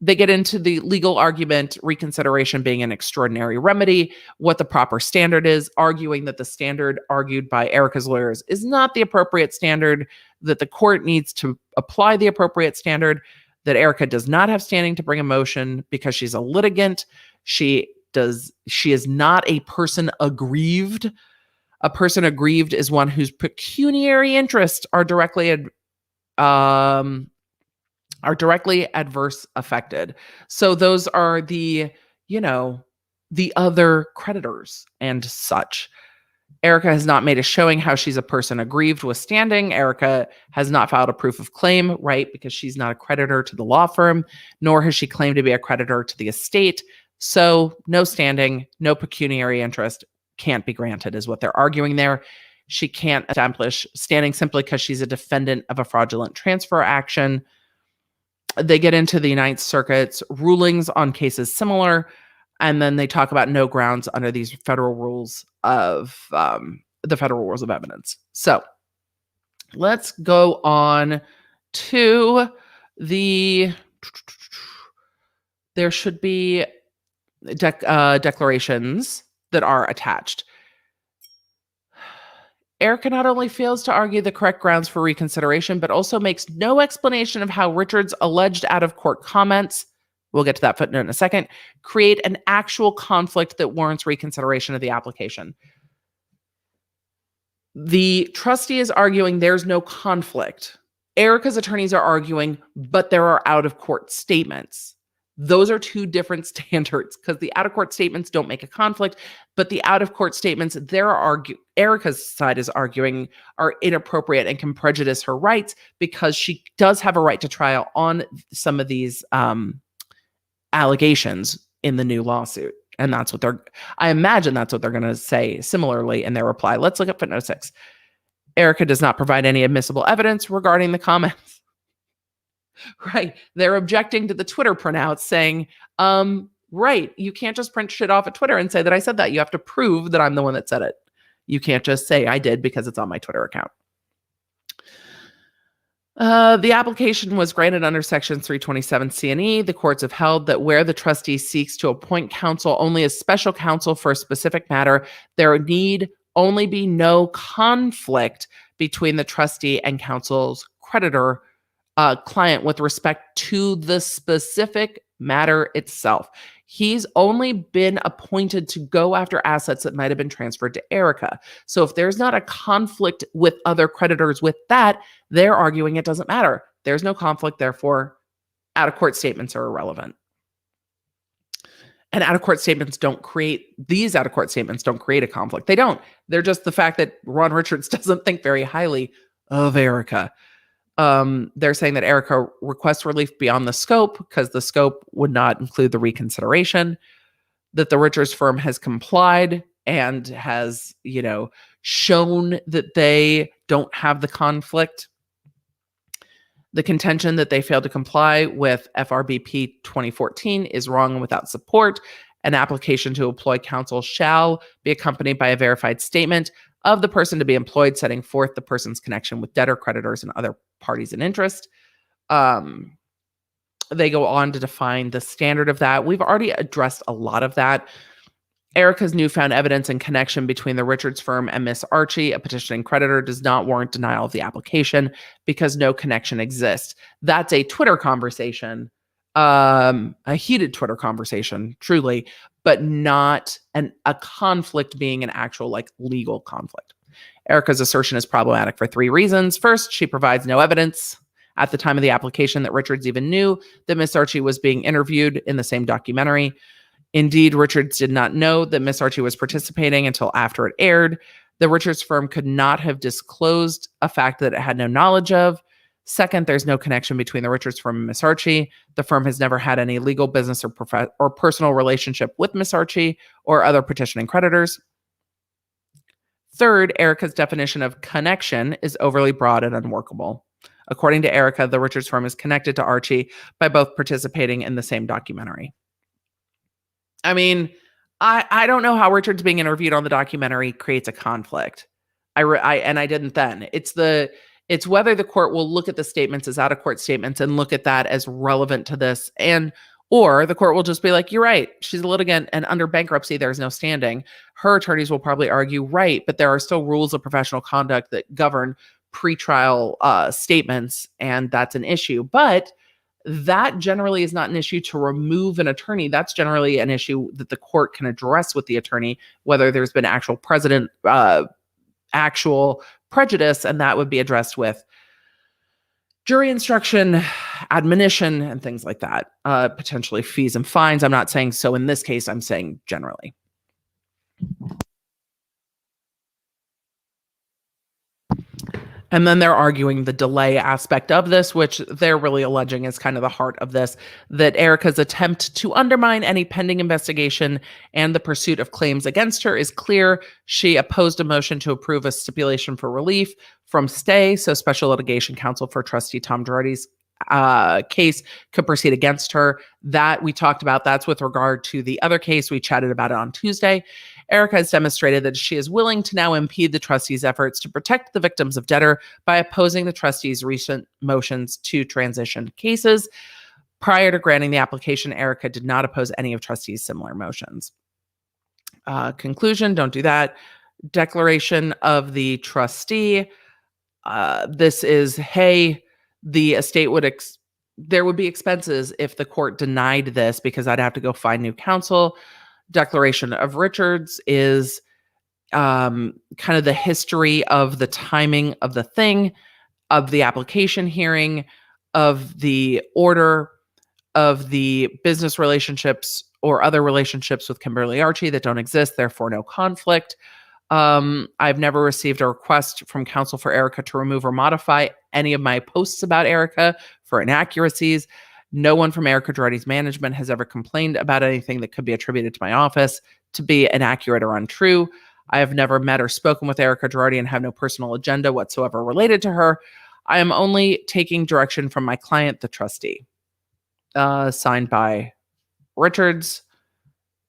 They get into the legal argument, reconsideration being an extraordinary remedy, what the proper standard is, arguing that the standard argued by Erika's lawyers is not the appropriate standard, that the court needs to apply the appropriate standard, that Erika does not have standing to bring a motion because she's a litigant. She is not a person aggrieved. A person aggrieved is one whose pecuniary interests are directly adverse affected. So those are the other creditors and such. Erika has not made a showing how she's a person aggrieved with standing. Erika has not filed a proof of claim, right? Because she's not a creditor to the law firm, nor has she claimed to be a creditor to the estate. So no standing, no pecuniary interest can't be granted is what they're arguing there. She can't establish standing simply because she's a defendant of a fraudulent transfer action. They get into the Ninth Circuit's rulings on cases similar, and then they talk about no grounds under these federal rules of the federal rules of evidence. So let's go on to there should be declarations that are attached. Erika not only fails to argue the correct grounds for reconsideration, but also makes no explanation of how Richards' alleged out-of-court comments, we'll get to that footnote in a second, create an actual conflict that warrants reconsideration of the application. The trustee is arguing there's no conflict. Erika's attorneys are arguing, but there are out-of-court statements. Those are two different standards, because the out-of-court statements don't make a conflict, but the out-of-court statements Erika's side is arguing are inappropriate and can prejudice her rights, because she does have a right to trial on some of these allegations in the new lawsuit. And I imagine that's what they're going to say similarly in their reply. Let's look at footnote 6. Erika does not provide any admissible evidence regarding the comments. Right. They're objecting to the Twitter printouts saying, right, you can't just print shit off at Twitter and say that I said that. You have to prove that I'm the one that said it. You can't just say I did because it's on my Twitter account. The application was granted under Section 327 C&E. The courts have held that where the trustee seeks to appoint counsel only as special counsel for a specific matter, there need only be no conflict between the trustee and counsel's creditor client with respect to the specific matter itself. He's only been appointed to go after assets that might have been transferred to Erika. So if there's not a conflict with other creditors with that, they're arguing it doesn't matter. There's no conflict, therefore out-of-court statements are irrelevant. And out-of-court statements don't create a conflict. They don't. They're just the fact that Ron Richards doesn't think very highly of Erika. They're saying that Erika requests relief beyond the scope because the scope would not include the reconsideration, that the Richards firm has complied and has, shown that they don't have the conflict. The contention that they failed to comply with FRBP 2014 is wrong and without support. An application to employ counsel shall be accompanied by a verified statement of the person to be employed, setting forth the person's connection with debtor, creditors, and other parties in interest. They go on to define the standard of that. We've already addressed a lot of that. Erika's newfound evidence and connection between the Richards firm and Miss Archie, a petitioning creditor, does not warrant denial of the application because no connection exists. That's a Twitter conversation, a heated Twitter conversation, truly, but not a conflict being an actual legal conflict. Erika's assertion is problematic for 3 reasons. First, she provides no evidence at the time of the application that Richards even knew that Miss Archie was being interviewed in the same documentary. Indeed, Richards did not know that Miss Archie was participating until after it aired. The Richards firm could not have disclosed a fact that it had no knowledge of. Second, there's no connection between the Richards firm and Miss Archie. The firm has never had any legal, business, or personal relationship with Miss Archie or other petitioning creditors. Third, Erika's definition of connection is overly broad and unworkable. According to Erika, the Richards firm is connected to Archie by both participating in the same documentary. I mean, I don't know how Richards being interviewed on the documentary creates a conflict. I didn't then. It's whether the court will look at the statements as out-of-court statements and look at that as relevant to this, or the court will just be like, you're right, she's a litigant, and under bankruptcy, there's no standing. Her attorneys will probably argue, right, but there are still rules of professional conduct that govern pretrial statements, and that's an issue. But that generally is not an issue to remove an attorney. That's generally an issue that the court can address with the attorney, whether there's been actual prejudice, and that would be addressed with jury instruction, admonition, and things like that. Potentially fees and fines. I'm not saying so in this case, I'm saying generally. And then they're arguing the delay aspect of this, which they're really alleging is kind of the heart of this, that Erika's attempt to undermine any pending investigation and the pursuit of claims against her is clear. She opposed a motion to approve a stipulation for relief from stay, so special litigation counsel for trustee Tom Girardi's case could proceed against her. That we talked about, that's with regard to the other case. We chatted about it on Tuesday. Erika has demonstrated that she is willing to now impede the trustee's efforts to protect the victims of debtor by opposing the trustee's recent motions to transition cases. Prior to granting the application, Erika did not oppose any of trustees' similar motions. Conclusion, don't do that. Declaration of the trustee. This is, hey, the estate would there would be expenses if the court denied this because I'd have to go find new counsel. Declaration of Richards is kind of the history of the timing of the thing, of the application hearing, of the order, of the business relationships or other relationships with Kimberly Archie that don't exist, therefore no conflict. I've never received a request from counsel for Erika to remove or modify any of my posts about Erika for inaccuracies. No one from Erika Girardi's management has ever complained about anything that could be attributed to my office to be inaccurate or untrue. I have never met or spoken with Erika Girardi and have no personal agenda whatsoever related to her. I am only taking direction from my client, the trustee. Signed by Richards.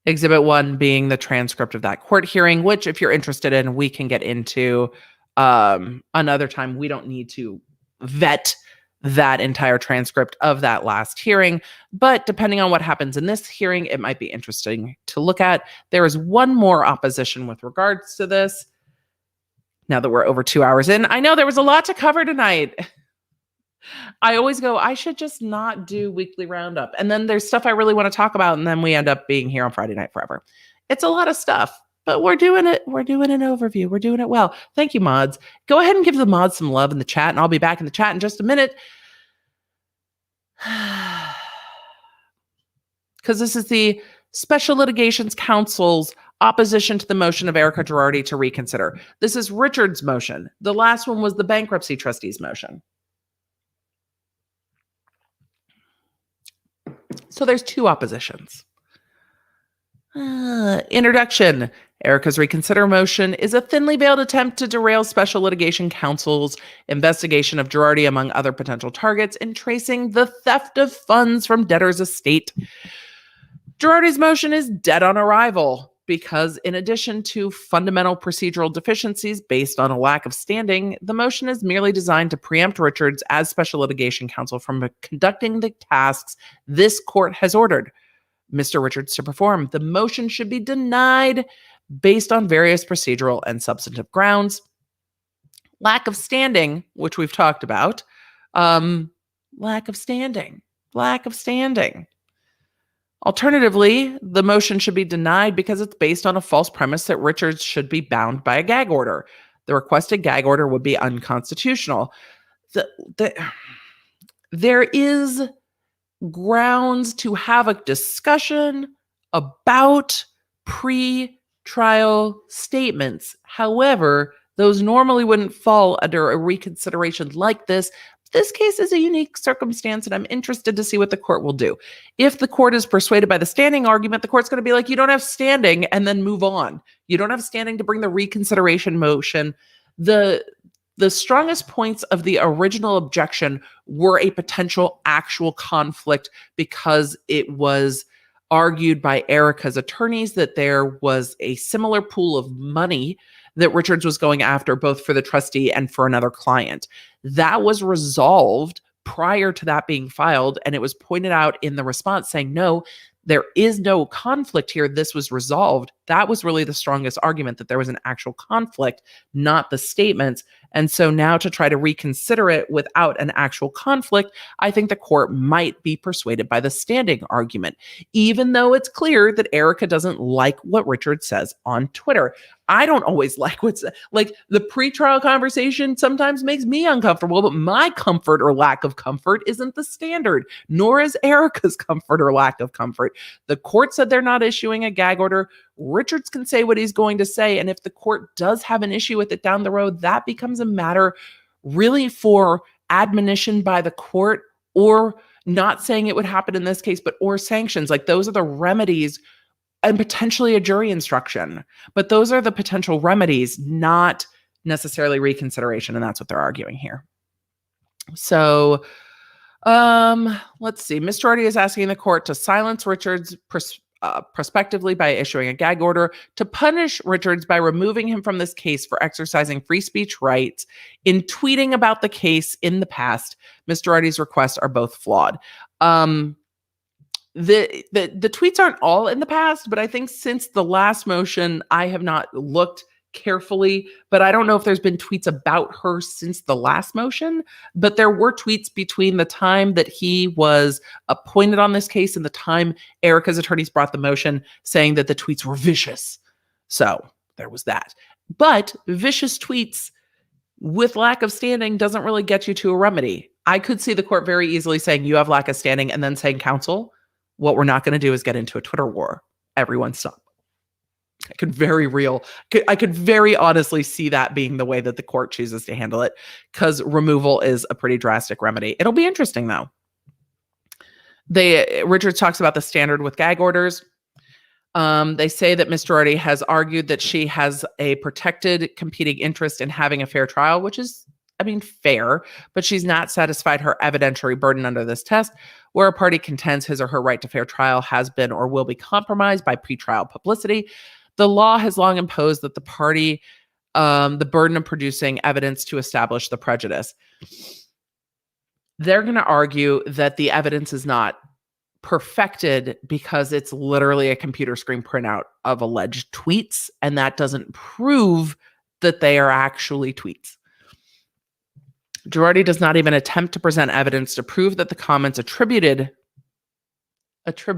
Exhibit 1 being the transcript of that court hearing, which if you're interested in, we can get into another time. We don't need to vet that entire transcript of that last hearing, but depending on what happens in this hearing, it might be interesting to look at. There is one more opposition with regards to this. Now that we're over 2 hours in, I know there was a lot to cover tonight. I always go, I should just not do weekly roundup. And then there's stuff I really want to talk about. And then we end up being here on Friday night forever. It's a lot of stuff, but we're doing it. We're doing an overview. We're doing it well. Thank you, mods. Go ahead and give the mods some love in the chat, and I'll be back in the chat in just a minute. Because this is the Special Litigations Counsel's opposition to the motion of Erika Girardi to reconsider. This is Richards' motion. The last one was the bankruptcy trustee's motion. So there's two oppositions. Introduction. Erika's reconsider motion is a thinly veiled attempt to derail Special Litigation Counsel's investigation of Girardi among other potential targets in tracing the theft of funds from debtor's estate. Girardi's motion is dead on arrival because in addition to fundamental procedural deficiencies based on a lack of standing, the motion is merely designed to preempt Richards as Special Litigation Counsel from conducting the tasks this court has ordered Mr. Richards to perform. The motion should be denied based on various procedural and substantive grounds. Lack of standing, which we've talked about. Lack of standing. Alternatively, the motion should be denied because it's based on a false premise that Richards should be bound by a gag order. The requested gag order would be unconstitutional. There is grounds to have a discussion about pre-trial statements. However, those normally wouldn't fall under a reconsideration like this. This case is a unique circumstance, and I'm interested to see what the court will do. If the court is persuaded by the standing argument, the court's going to be like, you don't have standing, and then move on. You don't have standing to bring the reconsideration motion. The strongest points of the original objection were a potential actual conflict because it was argued by Erika's attorneys that there was a similar pool of money that Richards was going after both for the trustee and for another client. That was resolved prior to that being filed, and it was pointed out in the response saying, no, there is no conflict here. This was resolved. That was really the strongest argument, that there was an actual conflict, not the statements. And so now to try to reconsider it without an actual conflict, I think the court might be persuaded by the standing argument, even though it's clear that Erika doesn't like what Richard says on Twitter. I don't always like what's like the pretrial conversation sometimes makes me uncomfortable, but my comfort or lack of comfort isn't the standard, nor is Erika's comfort or lack of comfort. The court said they're not issuing a gag order. Richards can say what he's going to say. And if the court does have an issue with it down the road, that becomes a matter really for admonition by the court, or not saying it would happen in this case, but or sanctions. Like those are the remedies, and potentially a jury instruction. But those are the potential remedies, not necessarily reconsideration. And that's what they're arguing here. So let's see. Ms. Girardi is asking the court to silence Richards prospectively by issuing a gag order, to punish Richards by removing him from this case for exercising free speech rights in tweeting about the case in the past. Ms. Girardi's requests are both flawed. The tweets aren't all in the past, but I think since the last motion, I have not looked carefully, but I don't know if there's been tweets about her since the last motion, but there were tweets between the time that he was appointed on this case and the time Erika's attorneys brought the motion saying that the tweets were vicious. So there was that. But vicious tweets with lack of standing doesn't really get you to a remedy. I could see the court very easily saying you have lack of standing and then saying, counsel, what we're not going to do is get into a Twitter war. Everyone stop. I could very honestly see that being the way that the court chooses to handle it, because removal is a pretty drastic remedy. It'll be interesting though. Richards talks about the standard with gag orders. They say that Ms. Girardi has argued that she has a protected competing interest in having a fair trial, which is, fair, but she's not satisfied her evidentiary burden under this test, where a party contends his or her right to fair trial has been or will be compromised by pretrial publicity. The law has long imposed that the party, the burden of producing evidence to establish the prejudice. They're going to argue that the evidence is not perfected because it's literally a computer screen printout of alleged tweets, and that doesn't prove that they are actually tweets. Girardi does not even attempt to present evidence to prove that the comments attributed to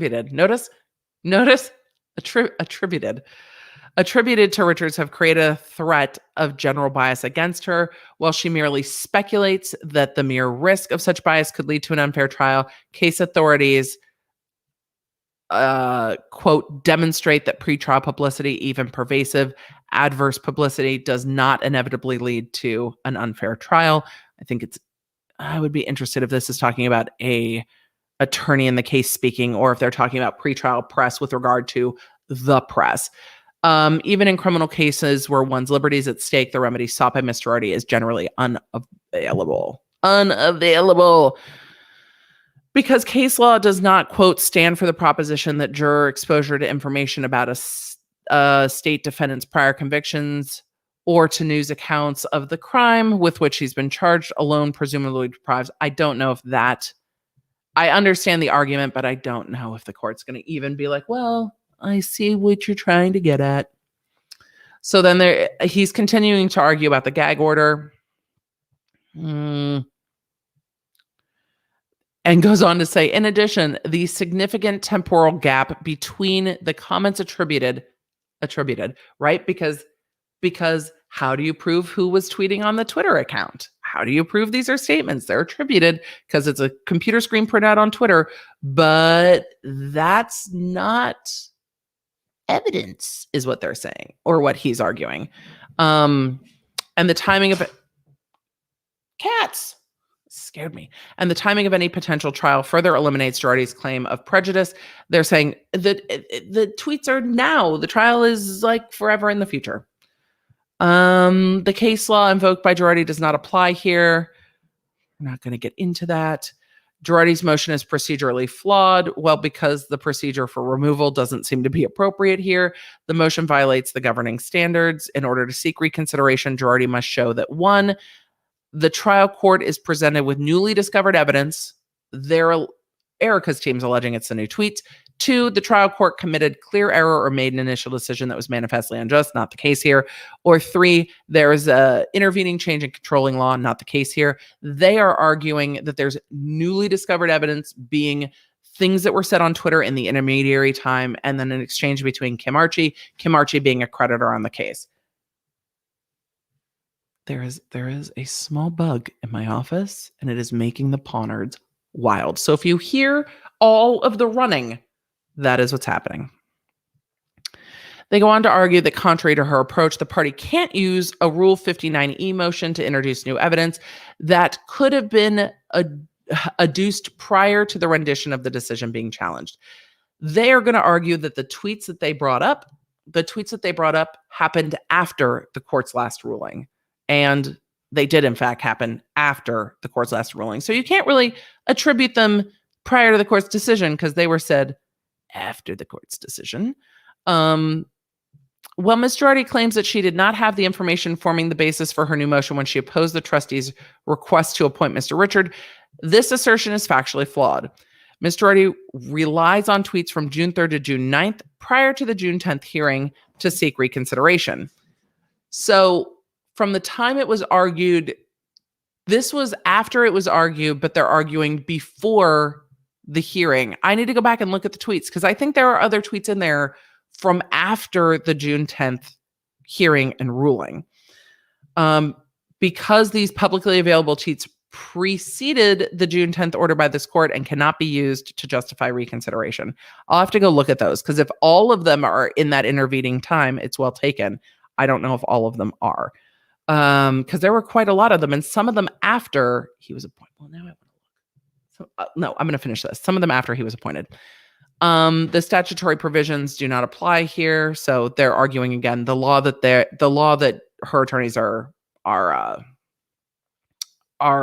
Richards have created a threat of general bias against her, while she merely speculates that the mere risk of such bias could lead to an unfair trial. Case authorities quote, demonstrate that pretrial publicity, even pervasive adverse publicity, does not inevitably lead to an unfair trial. I would be interested if this is talking about a attorney in the case speaking, or if they're talking about pretrial press with regard to the press. Even in criminal cases where one's liberty is at stake, the remedy sought by Mr. Girardi is generally unavailable. Because case law does not, quote, stand for the proposition that juror exposure to information about a state defendant's prior convictions or to news accounts of the crime with which he's been charged alone presumably deprives. I don't know if that, I understand the argument, but I don't know if the court's going to even be like, well, I see what you're trying to get at. So then he's continuing to argue about the gag order. And goes on to say, in addition, the significant temporal gap between the comments attributed, right? Because how do you prove who was tweeting on the Twitter account? How do you prove these are statements? They're attributed because it's a computer screen printout on Twitter, but that's not evidence, is what they're saying, or what he's arguing. And the timing of it, cats scared me. And the timing of any potential trial further eliminates Girardi's claim of prejudice. They're saying that the tweets are now. The trial is like forever in the future. The case law invoked by Girardi does not apply here. We're not going to get into that. Girardi's motion is procedurally flawed. Well, because the procedure for removal doesn't seem to be appropriate here. The motion violates the governing standards. In order to seek reconsideration, Girardi must show that 1, the trial court is presented with newly discovered evidence. Erika's team's alleging it's the new tweets. 2, the trial court committed clear error or made an initial decision that was manifestly unjust, not the case here. Or 3, there's a intervening change in controlling law, not the case here. They are arguing that there's newly discovered evidence being things that were said on Twitter in the intermediary time, and then an exchange between Kim Archie being a creditor on the case. There is a small bug in my office, and it is making the Pawnards wild. So if you hear all of the running, that is what's happening. They go on to argue that contrary to her approach, the party can't use a Rule 59E motion to introduce new evidence that could have been adduced prior to the rendition of the decision being challenged. They are going to argue that the tweets that they brought up happened after the court's last ruling. And they did, in fact, happen after the court's last ruling. So you can't really attribute them prior to the court's decision because they were said after the court's decision. Well, Ms. Girardi claims that she did not have the information forming the basis for her new motion when she opposed the trustee's request to appoint Mr. Richard. This assertion is factually flawed. Ms. Girardi relies on tweets from June 3rd to June 9th prior to the June 10th hearing to seek reconsideration. So from the time it was argued, this was after it was argued, but they're arguing before the hearing. I need to go back and look at the tweets because I think there are other tweets in there from after the June 10th hearing and ruling. Because these publicly available tweets preceded the June 10th order by this court and cannot be used to justify reconsideration. I'll have to go look at those because if all of them are in that intervening time, it's well taken. I don't know if all of them are. Because there were quite a lot of them, and some of them after he was appointed. Well, now I want to look. So, no, I'm going to finish this. Some of them after he was appointed. The statutory provisions do not apply here, so they're arguing again the law that her attorneys are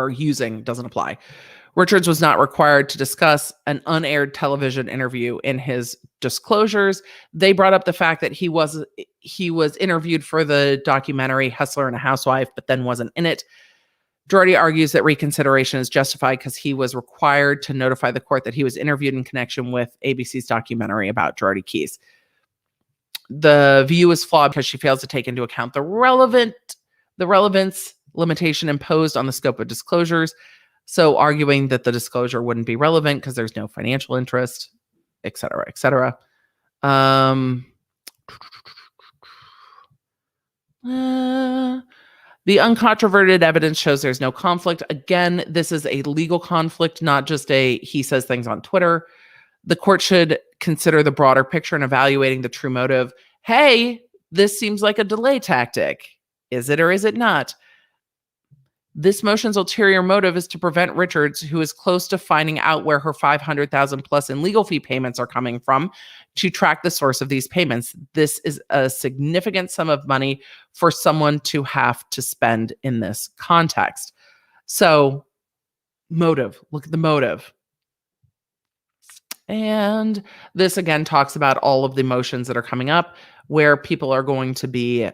using doesn't apply. Richards was not required to discuss an unaired television interview in his disclosures. They brought up the fact that he was interviewed for the documentary Hustler and a Housewife, but then wasn't in it. Girardi argues that reconsideration is justified because he was required to notify the court that he was interviewed in connection with ABC's documentary about Girardi Keys. The view is flawed because she fails to take into account the relevance limitation imposed on the scope of disclosures. So arguing that the disclosure wouldn't be relevant because there's no financial interest, et cetera, et cetera. The uncontroverted evidence shows there's no conflict. Again, this is a legal conflict, not just he says things on Twitter. The court should consider the broader picture in evaluating the true motive. Hey, this seems like a delay tactic. Is it or is it not? This motion's ulterior motive is to prevent Richards, who is close to finding out where her $500,000 plus in legal fee payments are coming from, to track the source of these payments. This is a significant sum of money for someone to have to spend in this context. So, motive. Look at the motive. And this again talks about all of the motions that are coming up where people are going to be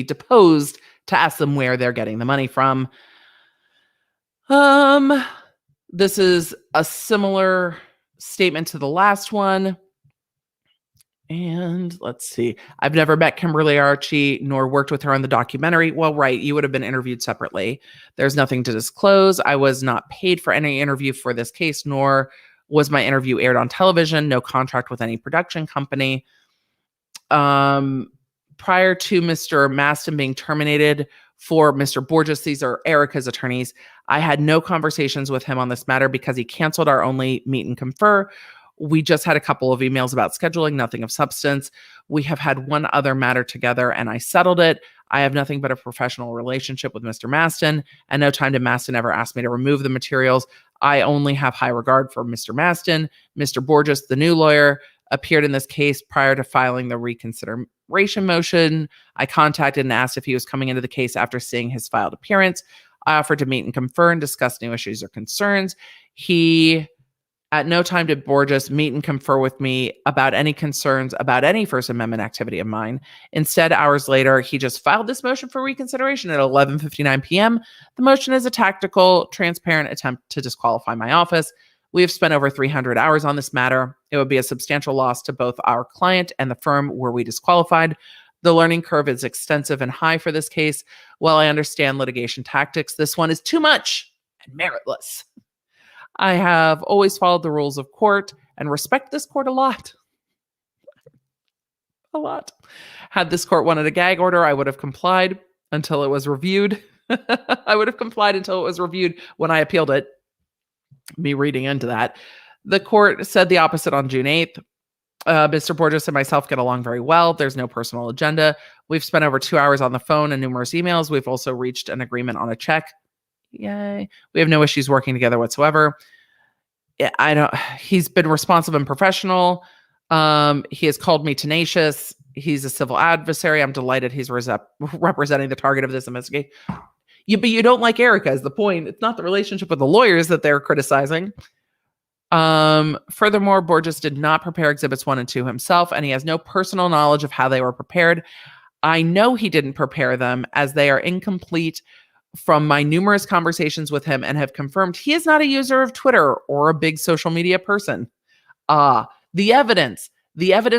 deposed to ask them where they're getting the money from. This is a similar statement to the last one. And let's see. I've never met Kimberly Archie nor worked with her on the documentary. Well, right. You would have been interviewed separately. There's nothing to disclose. I was not paid for any interview for this case, nor was my interview aired on television. No contract with any production company. Prior to Mr. Mastin being terminated for Mr. Borges, these are Erika's attorneys, I had no conversations with him on this matter because he canceled our only meet and confer. We just had a couple of emails about scheduling, nothing of substance. We have had one other matter together and I settled it. I have nothing but a professional relationship with Mr. Mastin, and no time did Mastin ever ask me to remove the materials. I only have high regard for Mr. Mastin. Mr. Borges, the new lawyer, appeared in this case prior to filing the reconsideration motion. I contacted and asked if he was coming into the case after seeing his filed appearance. I offered to meet and confer and discuss new issues or concerns. At no time did Borges meet and confer with me about any concerns about any First Amendment activity of mine. Instead, hours later, he just filed this motion for reconsideration at 11:59 p.m. The motion is a tactical, transparent attempt to disqualify my office. We have spent over 300 hours on this matter. It would be a substantial loss to both our client and the firm were we disqualified. The learning curve is extensive and high for this case. While I understand litigation tactics, this one is too much and meritless. I have always followed the rules of court and respect this court a lot. A lot. Had this court wanted a gag order, I would have complied until it was reviewed. I would have complied until it was reviewed when I appealed it. Me reading into that. The court said the opposite on June 8th. Mr. Borges and myself get along very well. There's no personal agenda. We've spent over 2 hours on the phone and numerous emails. We've also reached an agreement on a check. Yay. We have no issues working together whatsoever. He's been responsive and professional. He has called me tenacious. He's a civil adversary. I'm delighted he's representing the target of this investigation. But you don't like Erika is the point. It's not the relationship with the lawyers that they're criticizing. Furthermore, Borges did not prepare exhibits 1 and 2 himself, and he has no personal knowledge of how they were prepared. I know he didn't prepare them as they are incomplete from my numerous conversations with him and have confirmed he is not a user of Twitter or a big social media person. The evidence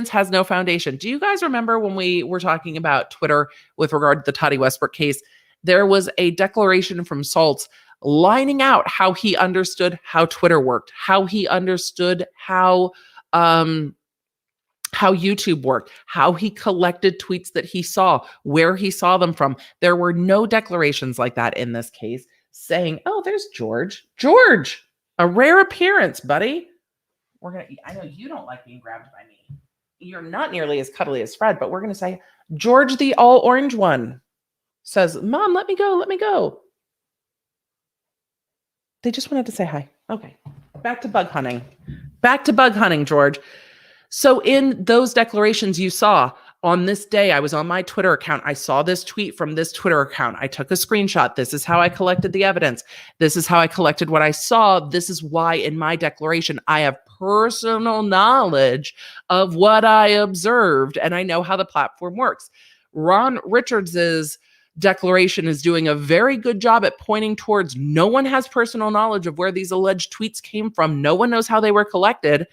has no foundation. Do you guys remember when we were talking about Twitter with regard to the Toddy Westbrook case? There was a declaration from Saltz lining out how he understood how Twitter worked, how he understood how YouTube worked, how he collected tweets that he saw, where he saw them from. There were no declarations like that in this case saying, oh, there's George. George, a rare appearance, buddy. I know you don't like being grabbed by me. You're not nearly as cuddly as Fred, but we're going to say, George, the all orange one, says, Mom, let me go. Let me go. They just wanted to say hi. Okay. Back to bug hunting. George. So in those declarations you saw, on this day, I was on my Twitter account. I saw this tweet from this Twitter account. I took a screenshot. This is how I collected the evidence. This is how I collected what I saw. This is why in my declaration, I have personal knowledge of what I observed, and I know how the platform works. Ron Richards's declaration is doing a very good job at pointing towards no one has personal knowledge of where these alleged tweets came from. No one knows how they were collected.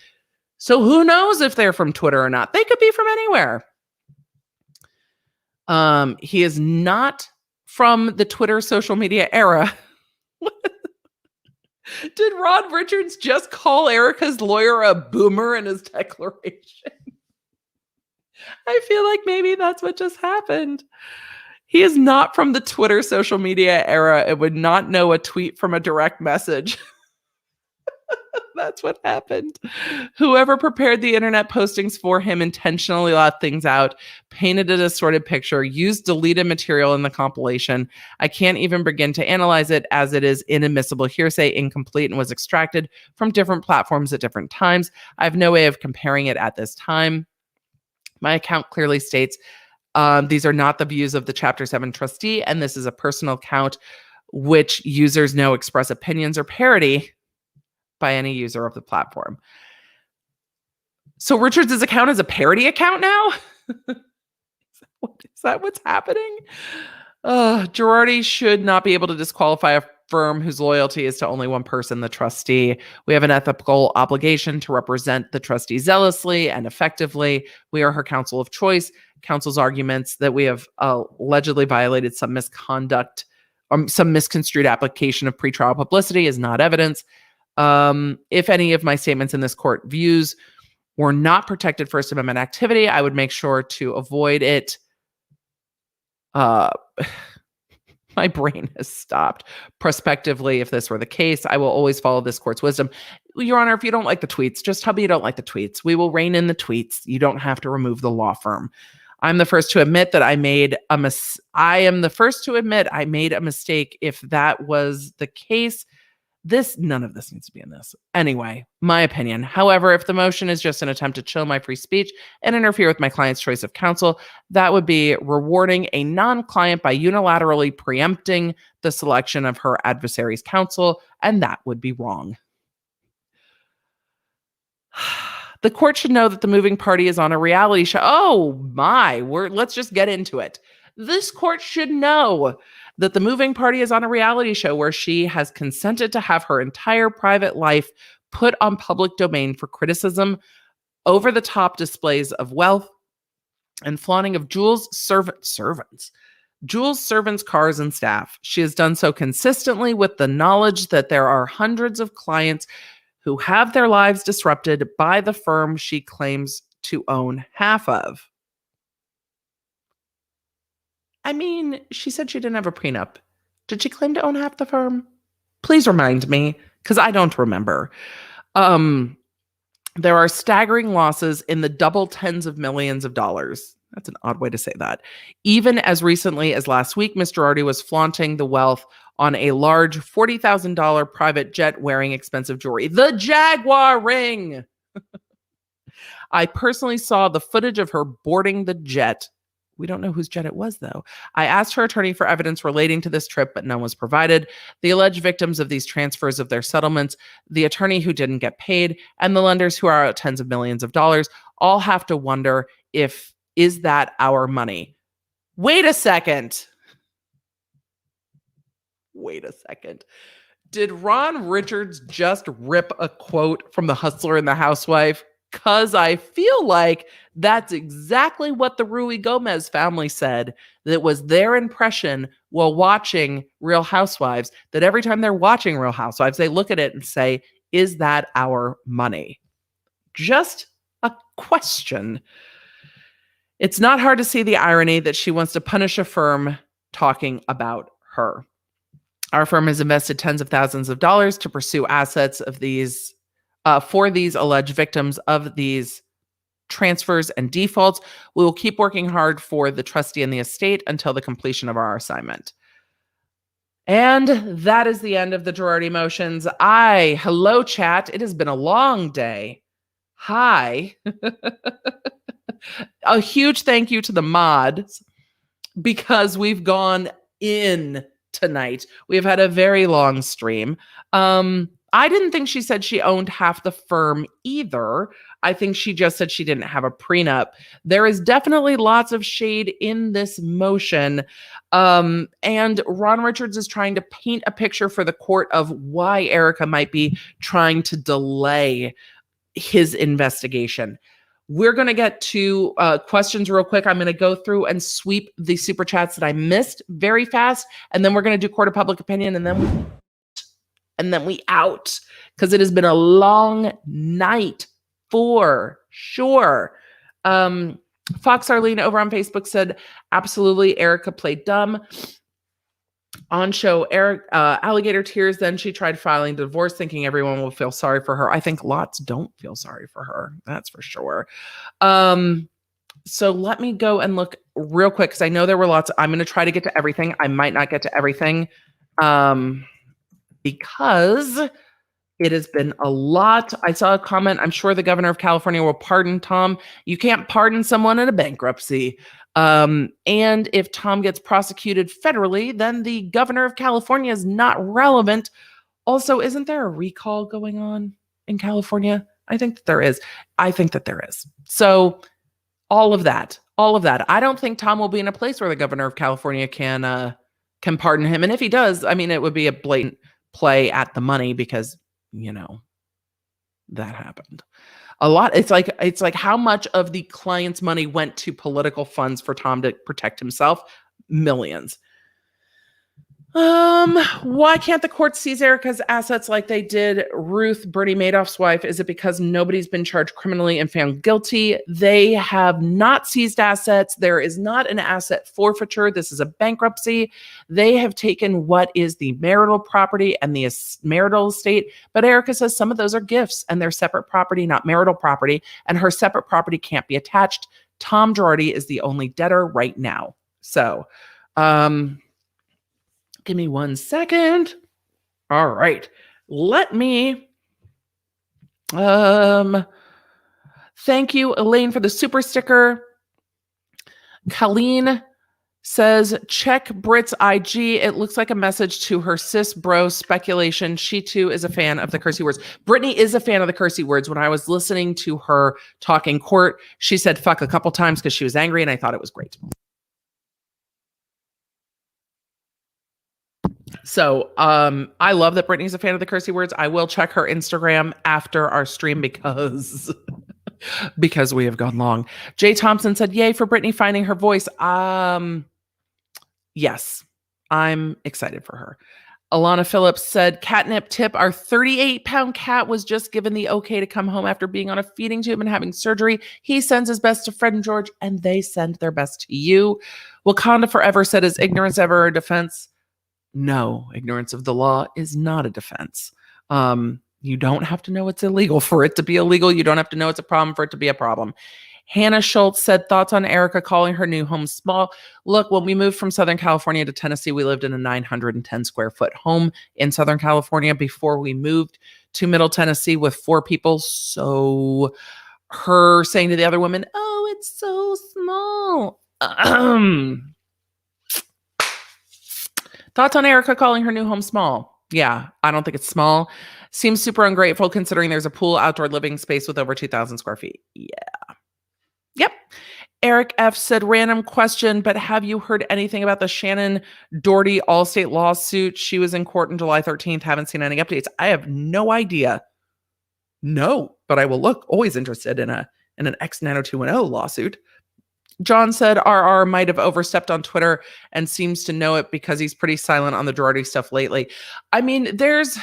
So who knows if they're from Twitter or not? They could be from anywhere. He is not from the Twitter social media era. Did Ron Richards just call Erika's lawyer a boomer in his declaration? I feel like maybe that's what just happened. He is not from the Twitter social media era and would not know a tweet from a direct message. That's what happened. Whoever prepared the internet postings for him intentionally left things out, painted a distorted picture, used deleted material in the compilation. I can't even begin to analyze it as it is inadmissible hearsay, incomplete, and was extracted from different platforms at different times. I have no way of comparing it at this time. My account clearly states these are not the views of the Chapter 7 trustee, and this is a personal account which users know express opinions or parody by any user of the platform. So Richards' account is a parody account now? Is that what's happening? Girardi should not be able to disqualify a firm whose loyalty is to only one person, the trustee. We have an ethical obligation to represent the trustee zealously and effectively. We are her counsel of choice. Counsel's arguments that we have allegedly violated some misconduct, some misconstrued application of pretrial publicity is not evidence. If any of my statements in this court views were not protected First Amendment activity, I would make sure to avoid it. My brain has stopped. Prospectively, if this were the case, I will always follow this court's wisdom. Your Honor, if you don't like the tweets, just tell me you don't like the tweets. We will rein in the tweets. You don't have to remove the law firm. I'm the first to admit that I made a mistake if that was the case. None of this needs to be in this. Anyway, my opinion. However, if the motion is just an attempt to chill my free speech and interfere with my client's choice of counsel, that would be rewarding a non-client by unilaterally preempting the selection of her adversary's counsel, and that would be wrong. The court should know that the moving party is on a reality show. Oh my, let's just get into it. This court should know that the moving party is on a reality show where she has consented to have her entire private life put on public domain for criticism, over-the-top displays of wealth, and flaunting of Jules' servants, cars, and staff. She has done so consistently with the knowledge that there are hundreds of clients who have their lives disrupted by the firm she claims to own half of. I mean, she said she didn't have a prenup. Did she claim to own half the firm? Please remind me, because I don't remember. There are staggering losses in the double tens of millions of dollars. That's an odd way to say that. Even as recently as last week, Ms. Girardi was flaunting the wealth on a large $40,000 private jet wearing expensive jewelry. The Jaguar ring! I personally saw the footage of her boarding the jet. We don't know whose jet it was, though. I asked her attorney for evidence relating to this trip, but none was provided. The alleged victims of these transfers of their settlements, the attorney who didn't get paid, and the lenders who are out tens of millions of dollars all have to wonder is that our money? Wait a second. Did Ron Richards just rip a quote from The Hustler and the Housewife? Because I feel like that's exactly what the Rui Gomez family said. That was their impression while watching Real Housewives, that every time they're watching Real Housewives, they look at it and say, is that our money? Just a question. It's not hard to see the irony that she wants to punish a firm talking about her. Our firm has invested tens of thousands of dollars to pursue assets of these for these alleged victims of these transfers and defaults. We will keep working hard for the trustee and the estate until the completion of our assignment. And that is the end of the Girardi motions. Hello, chat. It has been a long day. Hi. A huge thank you to the mods because we've gone in tonight. We've had a very long stream. I didn't think she said she owned half the firm either. I think she just said she didn't have a prenup. There is definitely lots of shade in this motion. And Ron Richards is trying to paint a picture for the court of why Erika might be trying to delay his investigation. We're going to get to questions real quick. I'm going to go through and sweep the super chats that I missed very fast. And then we're going to do court of public opinion. And then we out, because it has been a long night for sure. Fox Arlene over on Facebook said, absolutely, Erika played dumb. On show, alligator tears. Then she tried filing divorce, thinking everyone will feel sorry for her. I think lots don't feel sorry for her. That's for sure. So let me go and look real quick because I know there were lots. I'm going to try to get to everything. I might not get to everything because it has been a lot. I saw a comment. I'm sure the governor of California will pardon Tom. You can't pardon someone in a bankruptcy. And if Tom gets prosecuted federally, then the governor of California is not relevant. Also, isn't there a recall going on in California? I think that there is. So all of that. I don't think Tom will be in a place where the governor of California can pardon him. And if he does, I mean, it would be a blatant play at the money because, that happened. A lot. It's like how much of the client's money went to political funds for Tom to protect himself? Millions. Why can't the court seize Erika's assets like they did Ruth, Bernie Madoff's wife? Is it because nobody's been charged criminally and found guilty? They have not seized assets. There is not an asset forfeiture. This is a bankruptcy. They have taken what is the marital property and the marital estate, but Erika says some of those are gifts and they're separate property, not marital property, and her separate property can't be attached. Tom Girardi is the only debtor right now. So, give me 1 second. All right. Let me thank you, Elaine, for the super sticker. Colleen says, check Brit's IG. It looks like a message to her cis bro speculation. She too is a fan of the cursey words. Britney is a fan of the cursey words. When I was listening to her talk in court, she said fuck a couple times because she was angry and I thought it was great. So I love that Britney's a fan of the cursey words. I will check her Instagram after our stream because we have gone long. Jay Thompson said, yay for Britney finding her voice. Yes, I'm excited for her. Alana Phillips said, catnip tip, our 38-pound cat was just given the okay to come home after being on a feeding tube and having surgery. He sends his best to Fred and George, and they send their best to you. Wakanda Forever said, is ignorance ever a defense? No, ignorance of the law is not a defense. You don't have to know it's illegal for it to be illegal. You don't have to know it's a problem for it to be a problem. Hannah Schultz said, thoughts on Erika calling her new home small? Look, when we moved from Southern California to Tennessee, we lived in a 910 square foot home in Southern California before we moved to Middle Tennessee with 4 people. So her saying to the other women, oh, it's so small. Thoughts on Erika calling her new home small? Yeah, I don't think it's small. Seems super ungrateful considering there's a pool, outdoor living space with over 2,000 square feet. Yeah. Yep. Eric F. said, random question, but have you heard anything about the Shannon Doherty Allstate lawsuit? She was in court on July 13th. Haven't seen any updates. I have no idea. No, but I will look. Always interested in an X90210 lawsuit. John said RR might have overstepped on Twitter and seems to know it because he's pretty silent on the Girardi stuff lately. I mean, there's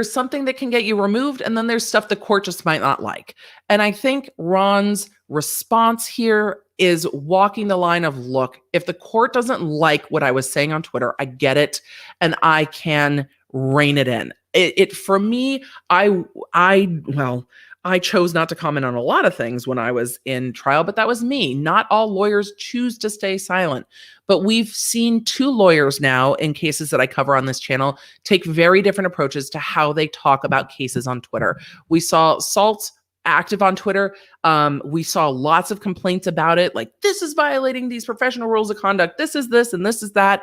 something that can get you removed, and then there's stuff the court just might not like. And I think Ron's response here is walking the line of, look, if the court doesn't like what I was saying on Twitter, I get it, and I can rein it in. It for me, I chose not to comment on a lot of things when I was in trial, but that was me. Not all lawyers choose to stay silent. But we've seen 2 lawyers now in cases that I cover on this channel take very different approaches to how they talk about cases on Twitter. We saw Salt's active on Twitter. We saw lots of complaints about it, like this is violating these professional rules of conduct. This is this and this is that.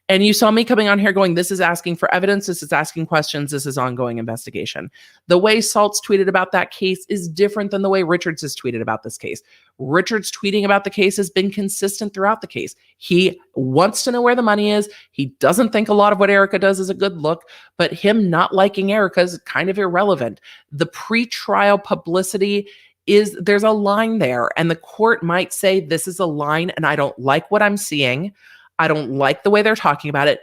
And you saw me coming on here going, this is asking for evidence. This is asking questions. This is ongoing investigation. The way Salt's tweeted about that case is different than the way Richards has tweeted about this case. Richards tweeting about the case has been consistent throughout the case. He wants to know where the money is. He doesn't think a lot of what Erika does is a good look, but him not liking Erika is kind of irrelevant. The pre-trial publicity there's a line there, and the court might say this is a line and I don't like what I'm seeing. I don't like the way they're talking about it.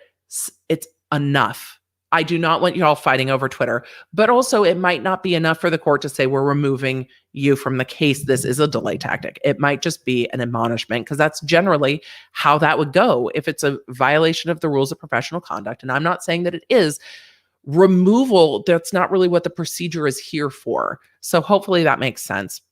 It's enough. I do not want you all fighting over Twitter, but also it might not be enough for the court to say we're removing you from the case. This is a delay tactic. It might just be an admonishment because that's generally how that would go if it's a violation of the rules of professional conduct. And I'm not saying that it is. Removal, that's not really what the procedure is here for. So hopefully that makes sense.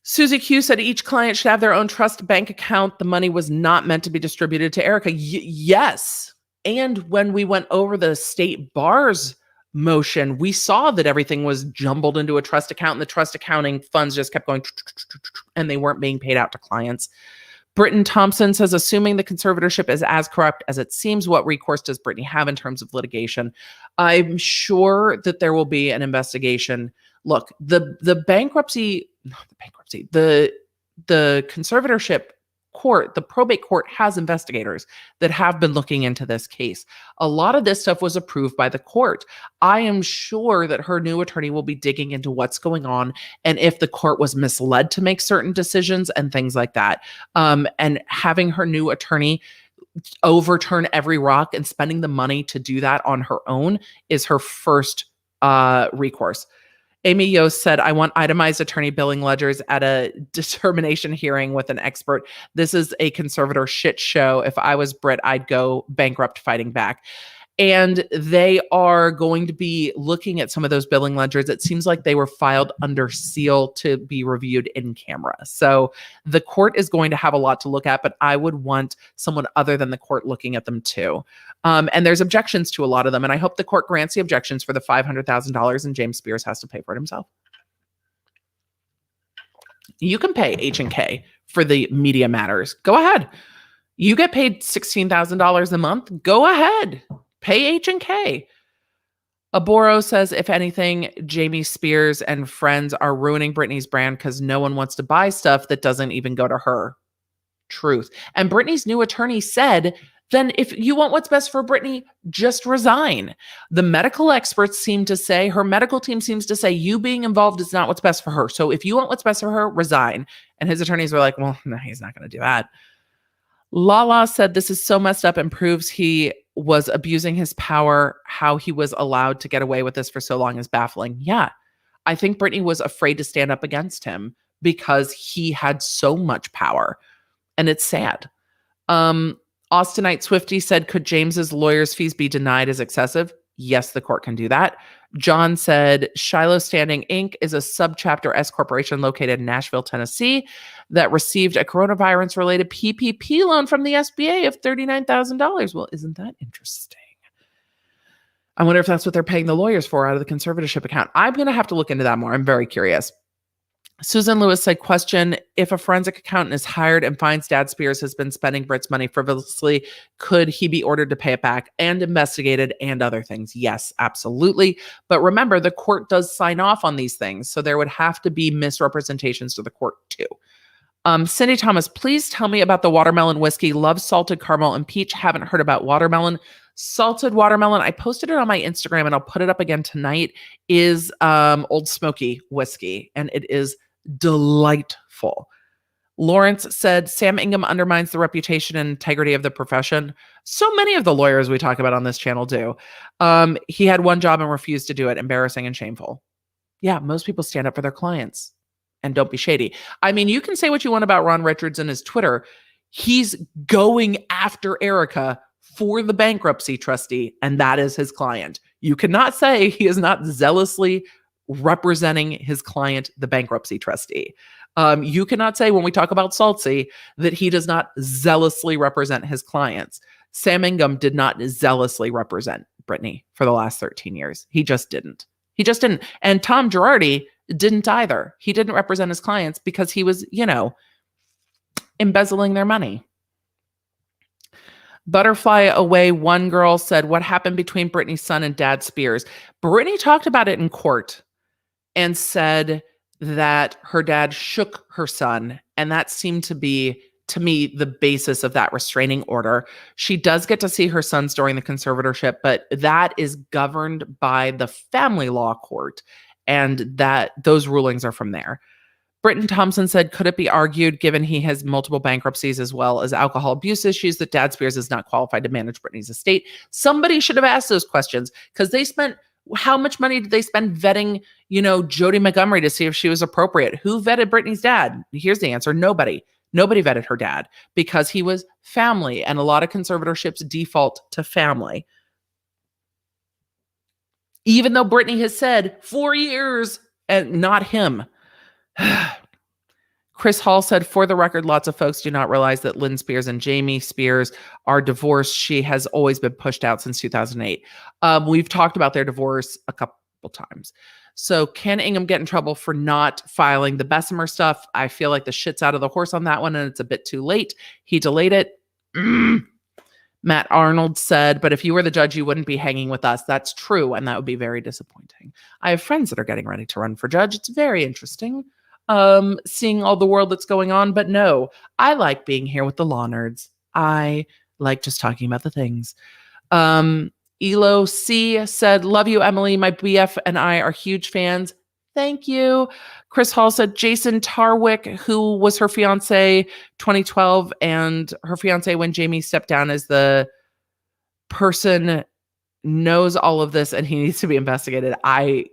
Susie Q said each client should have their own trust bank account. The money was not meant to be distributed to Erika. Yes. And when we went over the state bar's motion, we saw that everything was jumbled into a trust account and the trust accounting funds just kept going and they weren't being paid out to clients. Britton Thompson says, assuming the conservatorship is as corrupt as it seems, what recourse does Britney have in terms of litigation? I'm sure that there will be an investigation. Look, the conservatorship court, the probate court has investigators that have been looking into this case. A lot of this stuff was approved by the court. I am sure that her new attorney will be digging into what's going on and if the court was misled to make certain decisions and things like that. And having her new attorney overturn every rock and spending the money to do that on her own is her first recourse. Amy Yost said, I want itemized attorney billing ledgers at a determination hearing with an expert. This is a conservator shit show. If I was Brit, I'd go bankrupt fighting back. And they are going to be looking at some of those billing ledgers. It seems like they were filed under seal to be reviewed in camera. So the court is going to have a lot to look at, but I would want someone other than the court looking at them too. And there's objections to a lot of them. And I hope the court grants the objections for the $500,000 and James Spears has to pay for it himself. You can pay H&K for the media matters. Go ahead. You get paid $16,000 a month. Go ahead. Pay H&K. Aboro says, if anything, Jamie Spears and friends are ruining Britney's brand because no one wants to buy stuff that doesn't even go to her. Truth. And Britney's new attorney said, then if you want what's best for Britney, just resign. The medical experts seem to say, her medical team seems to say, you being involved is not what's best for her. So if you want what's best for her, resign. And his attorneys were like, well, no, he's not going to do that. Lala said, this is so messed up and proves he was abusing his power. How he was allowed to get away with this for so long is baffling. Yeah, I think Britney was afraid to stand up against him because he had so much power. And it's sad. Austinite Swifty said, could James's lawyer's fees be denied as excessive? Yes, the court can do that. John said, Shiloh Standing Inc. is a subchapter S corporation located in Nashville, Tennessee that received a coronavirus-related PPP loan from the SBA of $39,000. Well, isn't that interesting? I wonder if that's what they're paying the lawyers for out of the conservatorship account. I'm going to have to look into that more. I'm very curious. Susan Lewis said, question, if a forensic accountant is hired and finds Dad Spears has been spending Brit's money frivolously, could he be ordered to pay it back and investigated and other things? Yes, absolutely. But remember, the court does sign off on these things. So there would have to be misrepresentations to the court too. Cindy Thomas, please tell me about the watermelon whiskey. Love salted caramel and peach. Haven't heard about watermelon. Salted watermelon, I posted it on my Instagram and I'll put it up again tonight, is Old Smoky whiskey. And it is delightful. Lawrence said, Sam Ingham undermines the reputation and integrity of the profession. So many of the lawyers we talk about on this channel do. He had one job and refused to do it. Embarrassing and shameful. Yeah, most people stand up for their clients and don't be shady. I mean, you can say what you want about Ron Richards and his Twitter. He's going after Erika for the bankruptcy trustee, and that is his client. You cannot say he is not zealously representing his client, the bankruptcy trustee. You cannot say when we talk about Saltsy that he does not zealously represent his clients. Sam Ingham did not zealously represent Britney for the last 13 years. He just didn't. He just didn't. And Tom Girardi didn't either. He didn't represent his clients because he was, embezzling their money. Butterfly Away One Girl said, what happened between Britney's son and Dad Spears? Britney talked about it in court and said that her dad shook her son. And that seemed to be, to me, the basis of that restraining order. She does get to see her sons during the conservatorship, but that is governed by the family law court. And that those rulings are from there. Britton Thompson said, could it be argued, given he has multiple bankruptcies as well as alcohol abuse issues, that Dad Spears is not qualified to manage Britney's estate? Somebody should have asked those questions, because they spent, how much money did they spend vetting, Jody Montgomery to see if she was appropriate? Who vetted Britney's dad? Here's the answer. Nobody. Nobody vetted her dad, because he was family, and a lot of conservatorships default to family. Even though Britney has said 4 years and not him. Chris Hall said, for the record, lots of folks do not realize that Lynn Spears and Jamie Spears are divorced. She has always been pushed out since 2008. We've talked about their divorce a couple times. So can Ingham get in trouble for not filing the Bessemer stuff? I feel like the shit's out of the horse on that one, and it's a bit too late. He delayed it. Matt Arnold said, but if you were the judge, you wouldn't be hanging with us. That's true, and that would be very disappointing. I have friends that are getting ready to run for judge. It's very interesting seeing all the world that's going on. But no, I like being here with the law nerds. I like just talking about the things. Elo C said, love you, Emily. My BF and I are huge fans. Thank you. Chris Hall said, Jason Tarwick, who was her fiance 2012, and her fiance when Jamie stepped down as the person, knows all of this and he needs to be investigated. I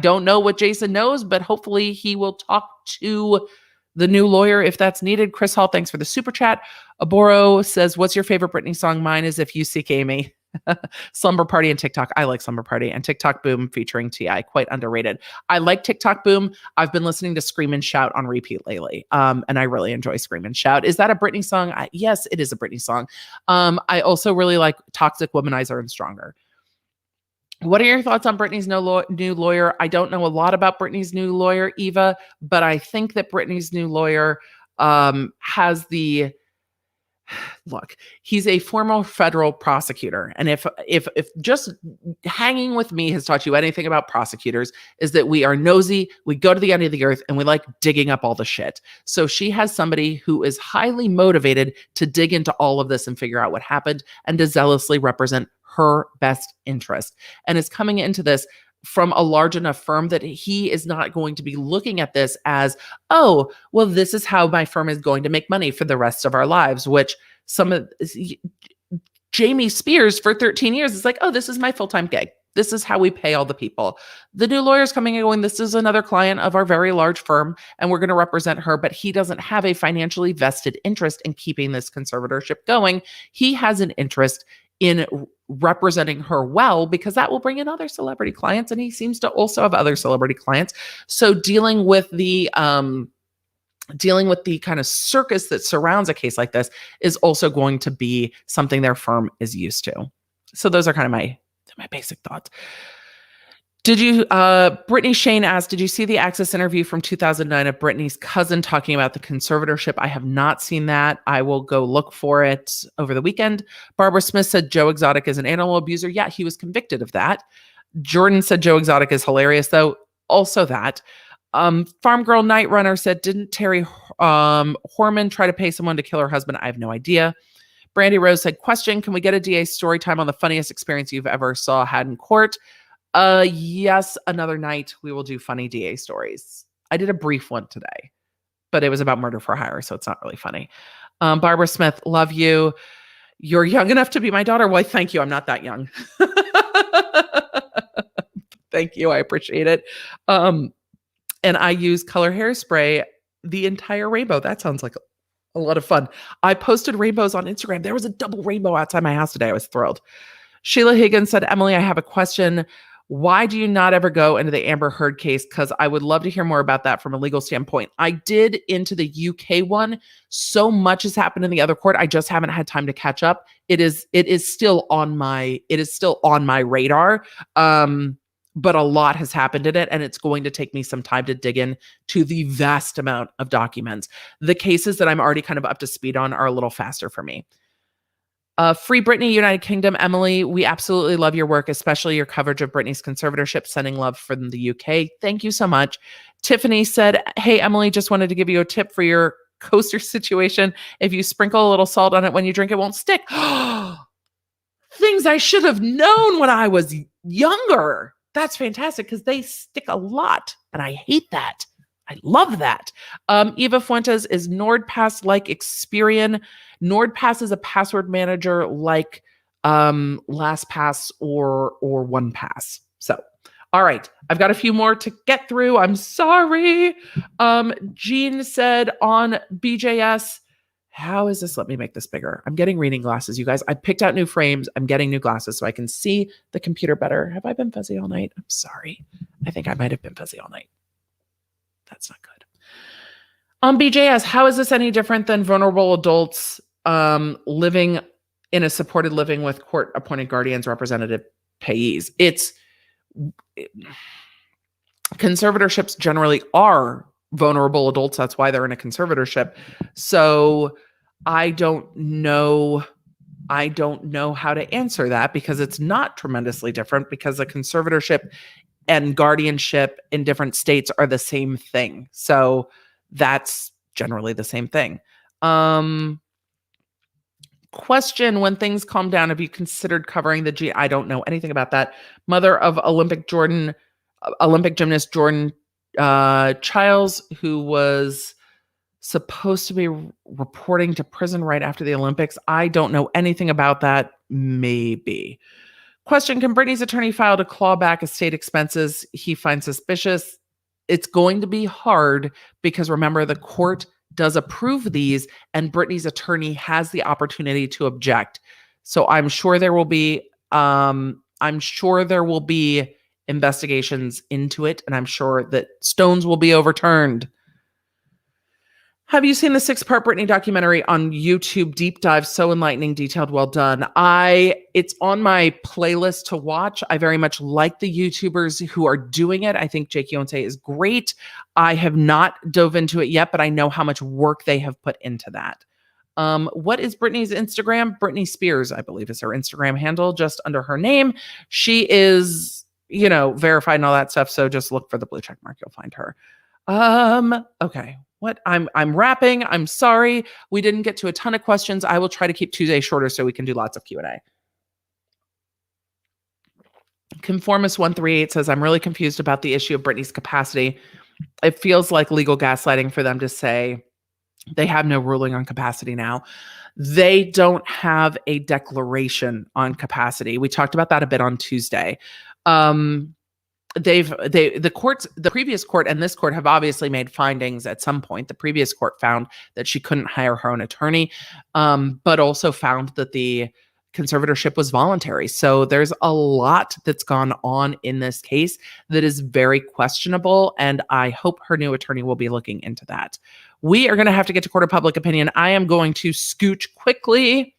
don't know what Jason knows, but hopefully he will talk to the new lawyer if that's needed. Chris Hall, thanks for the super chat. Aboro says, what's your favorite Britney song? Mine is If You Seek Amy. Slumber Party and TikTok. I like Slumber Party and TikTok Boom featuring T.I. Quite underrated. I like TikTok Boom. I've been listening to Scream and Shout on repeat lately. And I really enjoy Scream and Shout. Is that a Britney song? Yes, it is a Britney song. I also really like Toxic Womanizer and Stronger. What are your thoughts on Britney's new lawyer? I don't know a lot about Britney's new lawyer, Eva, but I think that Britney's new lawyer has the look. He's a former federal prosecutor, and if just hanging with me has taught you anything about prosecutors, is that we are nosy, we go to the end of the earth, and we like digging up all the shit. So she has somebody who is highly motivated to dig into all of this and figure out what happened, and to zealously represent her best interest, and is coming into this from a large enough firm that he is not going to be looking at this as, oh, well, this is how my firm is going to make money for the rest of our lives, which some of Jamie Spears for 13 years is like, oh, this is my full-time gig. This is how we pay all the people. The new lawyer's coming and going, this is another client of our very large firm, and we're going to represent her, but he doesn't have a financially vested interest in keeping this conservatorship going. He has an interest in representing her well, because that will bring in other celebrity clients, and he seems to also have other celebrity clients. So dealing with the kind of circus that surrounds a case like this is also going to be something their firm is used to. So those are kind of my basic thoughts. Did you, Brittany Shane asked, did you see the Access interview from 2009 of Britney's cousin talking about the conservatorship? I have not seen that. I will go look for it over the weekend. Barbara Smith said Joe Exotic is an animal abuser. Yeah, he was convicted of that. Jordan said Joe Exotic is hilarious, though. Also that. Farm Girl Night Runner said, didn't Terry Horman try to pay someone to kill her husband? I have no idea. Brandy Rose said, question, can we get a DA story time on the funniest experience you've ever had in court? Yes, another night we will do funny DA stories. I did a brief one today, but it was about murder for hire, so it's not really funny. Barbara Smith, love you. You're young enough to be my daughter. Why, thank you. I'm not that young. Thank you. I appreciate it. And I use color hairspray, the entire rainbow. That sounds like a lot of fun. I posted rainbows on Instagram. There was a double rainbow outside my house today. I was thrilled. Sheila Higgins said, Emily, I have a question. Why do you not ever go into the Amber Heard case? Because I would love to hear more about that from a legal standpoint. I did into the UK one. So much has happened in the other court. I just haven't had time to catch up. It is still on my radar. But a lot has happened in it, and it's going to take me some time to dig in to the vast amount of documents. The cases that I'm already kind of up to speed on are a little faster for me. Free Britney, United Kingdom. Emily, we absolutely love your work, especially your coverage of Britney's conservatorship. Sending love from the UK. Thank you so much. Tiffany said, hey, Emily, just wanted to give you a tip for your coaster situation. If you sprinkle a little salt on it when you drink, it won't stick. Things I should have known when I was younger. That's fantastic, because they stick a lot, and I hate that. I love that. Eva Fuentes, is NordPass like Experian? NordPass is a password manager like LastPass or OnePass. So, all right, I've got a few more to get through. I'm sorry. Jean said on BJS, how is this? Let me make this bigger. I'm getting reading glasses, you guys. I picked out new frames. I'm getting new glasses so I can see the computer better. Have I been fuzzy all night? I'm sorry. I think I might have been fuzzy all night. That's not good. On BJS, how is this any different than vulnerable adults living in a supported living with court-appointed guardians, representative payees? Conservatorships generally are vulnerable adults. That's why they're in a conservatorship. So I don't know how to answer that, because it's not tremendously different, because a conservatorship and guardianship in different states are the same thing. So that's generally the same thing. Question, when things calm down, have you considered covering the G? I don't know anything about that. Mother of Olympic gymnast Jordan Childs, who was supposed to be reporting to prison right after the Olympics. I don't know anything about that. Maybe. Question, can Britney's attorney file to claw back estate expenses he finds suspicious? It's going to be hard, because remember, the court does approve these and Britney's attorney has the opportunity to object. So I'm sure there will be investigations into it, and I'm sure that stones will be overturned. Have you seen the 6-part Britney documentary on YouTube? Deep dive, so enlightening, detailed, well done. It's on my playlist to watch. I very much like the YouTubers who are doing it. I think Jake Yonce is great. I have not dove into it yet, but I know how much work they have put into that. What is Britney's Instagram? Britney Spears, I believe, is her Instagram handle, just under her name. She is, verified and all that stuff. So just look for the blue check mark. You'll find her. Okay. What? I'm wrapping. I'm sorry. We didn't get to a ton of questions. I will try to keep Tuesday shorter so we can do lots of Q&A. Conformist138 says, I'm really confused about the issue of Britney's capacity. It feels like legal gaslighting for them to say they have no ruling on capacity now. They don't have a declaration on capacity. We talked about that a bit on Tuesday. The previous court and this court have obviously made findings at some point. The previous court found that she couldn't hire her own attorney, but also found that the conservatorship was voluntary. So there's a lot that's gone on in this case that is very questionable, and I hope her new attorney will be looking into that. We are going to have to get to court of public opinion. I am going to scooch quickly.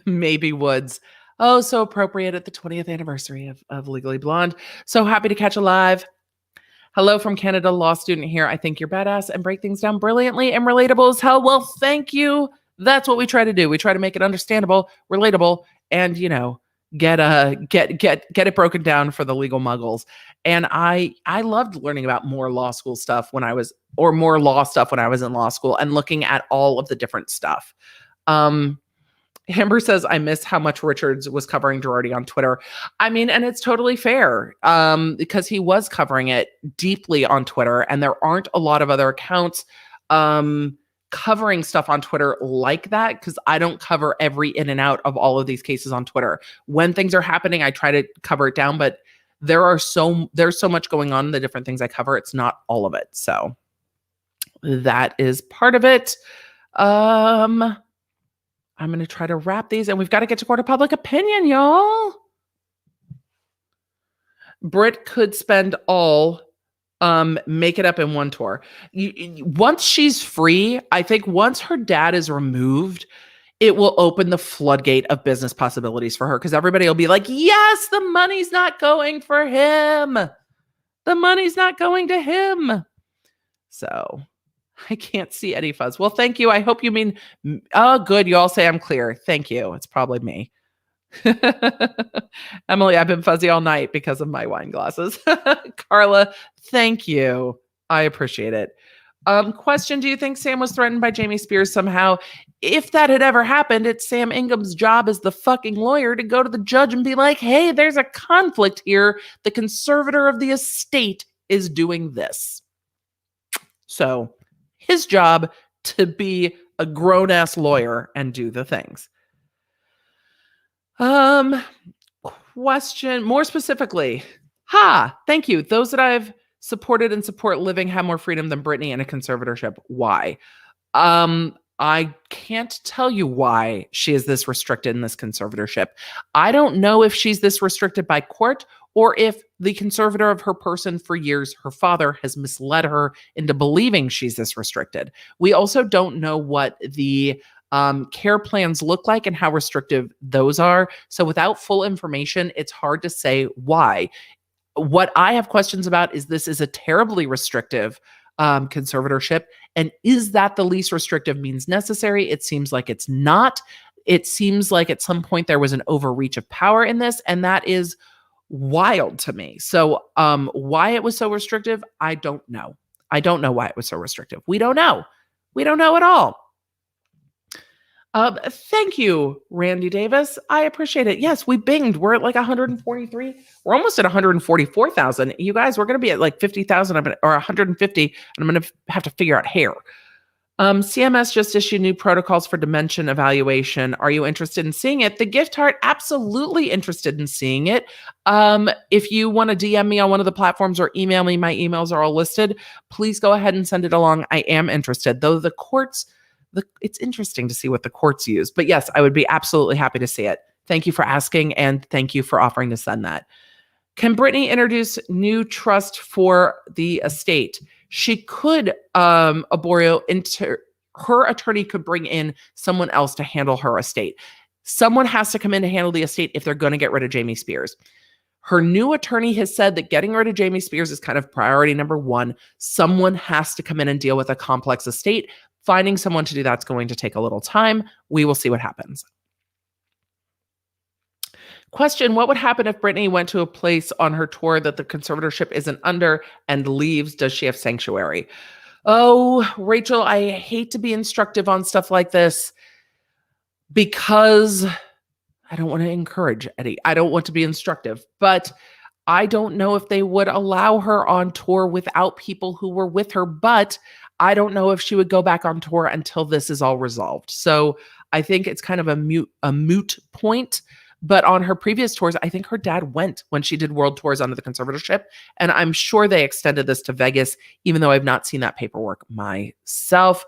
Maybe Woods. Oh, so appropriate at the 20th anniversary of Legally Blonde. So happy to catch a live. Hello from Canada, law student here. I think you're badass and break things down brilliantly and relatable as hell. Well, thank you. That's what we try to do. We try to make it understandable, relatable, and, get it broken down for the legal muggles. And I loved learning about more law stuff when I was in law school and looking at all of the different stuff. Amber says, I miss how much Richards was covering Girardi on Twitter. I mean, and it's totally fair because he was covering it deeply on Twitter, and there aren't a lot of other accounts covering stuff on Twitter like that, because I don't cover every in and out of all of these cases on Twitter. When things are happening, I try to cover it down, but there's so much going on in the different things I cover. It's not all of it. So that is part of it. I'm going to try to wrap these, and we've got to get to court of public opinion, y'all. Brit could spend all, make it up in one tour. Once she's free, I think once her dad is removed, it will open the floodgate of business possibilities for her, because everybody will be like, yes, the money's not going for him. The money's not going to him. So I can't see any fuzz. Well, thank you. I hope you mean, oh, good. You all say I'm clear. Thank you. It's probably me. Emily, I've been fuzzy all night because of my wine glasses. Carla, thank you. I appreciate it. Question, do you think Sam was threatened by Jamie Spears somehow? If that had ever happened, it's Sam Ingham's job as the fucking lawyer to go to the judge and be like, hey, there's a conflict here. The conservator of the estate is doing this. So his job to be a grown-ass lawyer and do the things. Question more specifically. Thank you. Those that I've supported and support living have more freedom than Britney in a conservatorship. Why? I can't tell you why she is this restricted in this conservatorship. I don't know if she's this restricted by court or if the conservator of her person for years, her father, has misled her into believing she's this restricted. We also don't know what the care plans look like and how restrictive those are. So without full information, it's hard to say why. What I have questions about is this is a terribly restrictive conservatorship. And is that the least restrictive means necessary? It seems like it's not. It seems like at some point there was an overreach of power in this, and that is wild to me. So why it was so restrictive, I don't know. I don't know why it was so restrictive. We don't know. We don't know at all. Thank you, Randy Davis. I appreciate it. Yes, we binged. We're at like 143. We're almost at 144,000. You guys, we're going to be at like 50,000 or 150, and I'm going to have to figure out hair. CMS just issued new protocols for dementia evaluation. Are you interested in seeing it? The gift heart, absolutely interested in seeing it. If you want to DM me on one of the platforms or email me, my emails are all listed. Please go ahead and send it along. I am interested, though the courts, it's interesting to see what the courts use. But yes, I would be absolutely happy to see it. Thank you for asking, and thank you for offering to send that. Can Britney introduce new trust for the estate? She could, Arborio, her attorney could bring in someone else to handle her estate. Someone has to come in to handle the estate if they're going to get rid of Jamie Spears. Her new attorney has said that getting rid of Jamie Spears is kind of priority number one. Someone has to come in and deal with a complex estate. Finding someone to do that's going to take a little time. We will see what happens. Question, what would happen if Britney went to a place on her tour that the conservatorship isn't under and leaves? Does she have sanctuary? Oh, Rachel, I hate to be instructive on stuff like this because I don't want to encourage Eddie. I don't want to be instructive, but I don't know if they would allow her on tour without people who were with her, but I don't know if she would go back on tour until this is all resolved. So I think it's kind of a moot point. But on her previous tours, I think her dad went when she did world tours under the conservatorship. And I'm sure they extended this to Vegas, even though I've not seen that paperwork myself.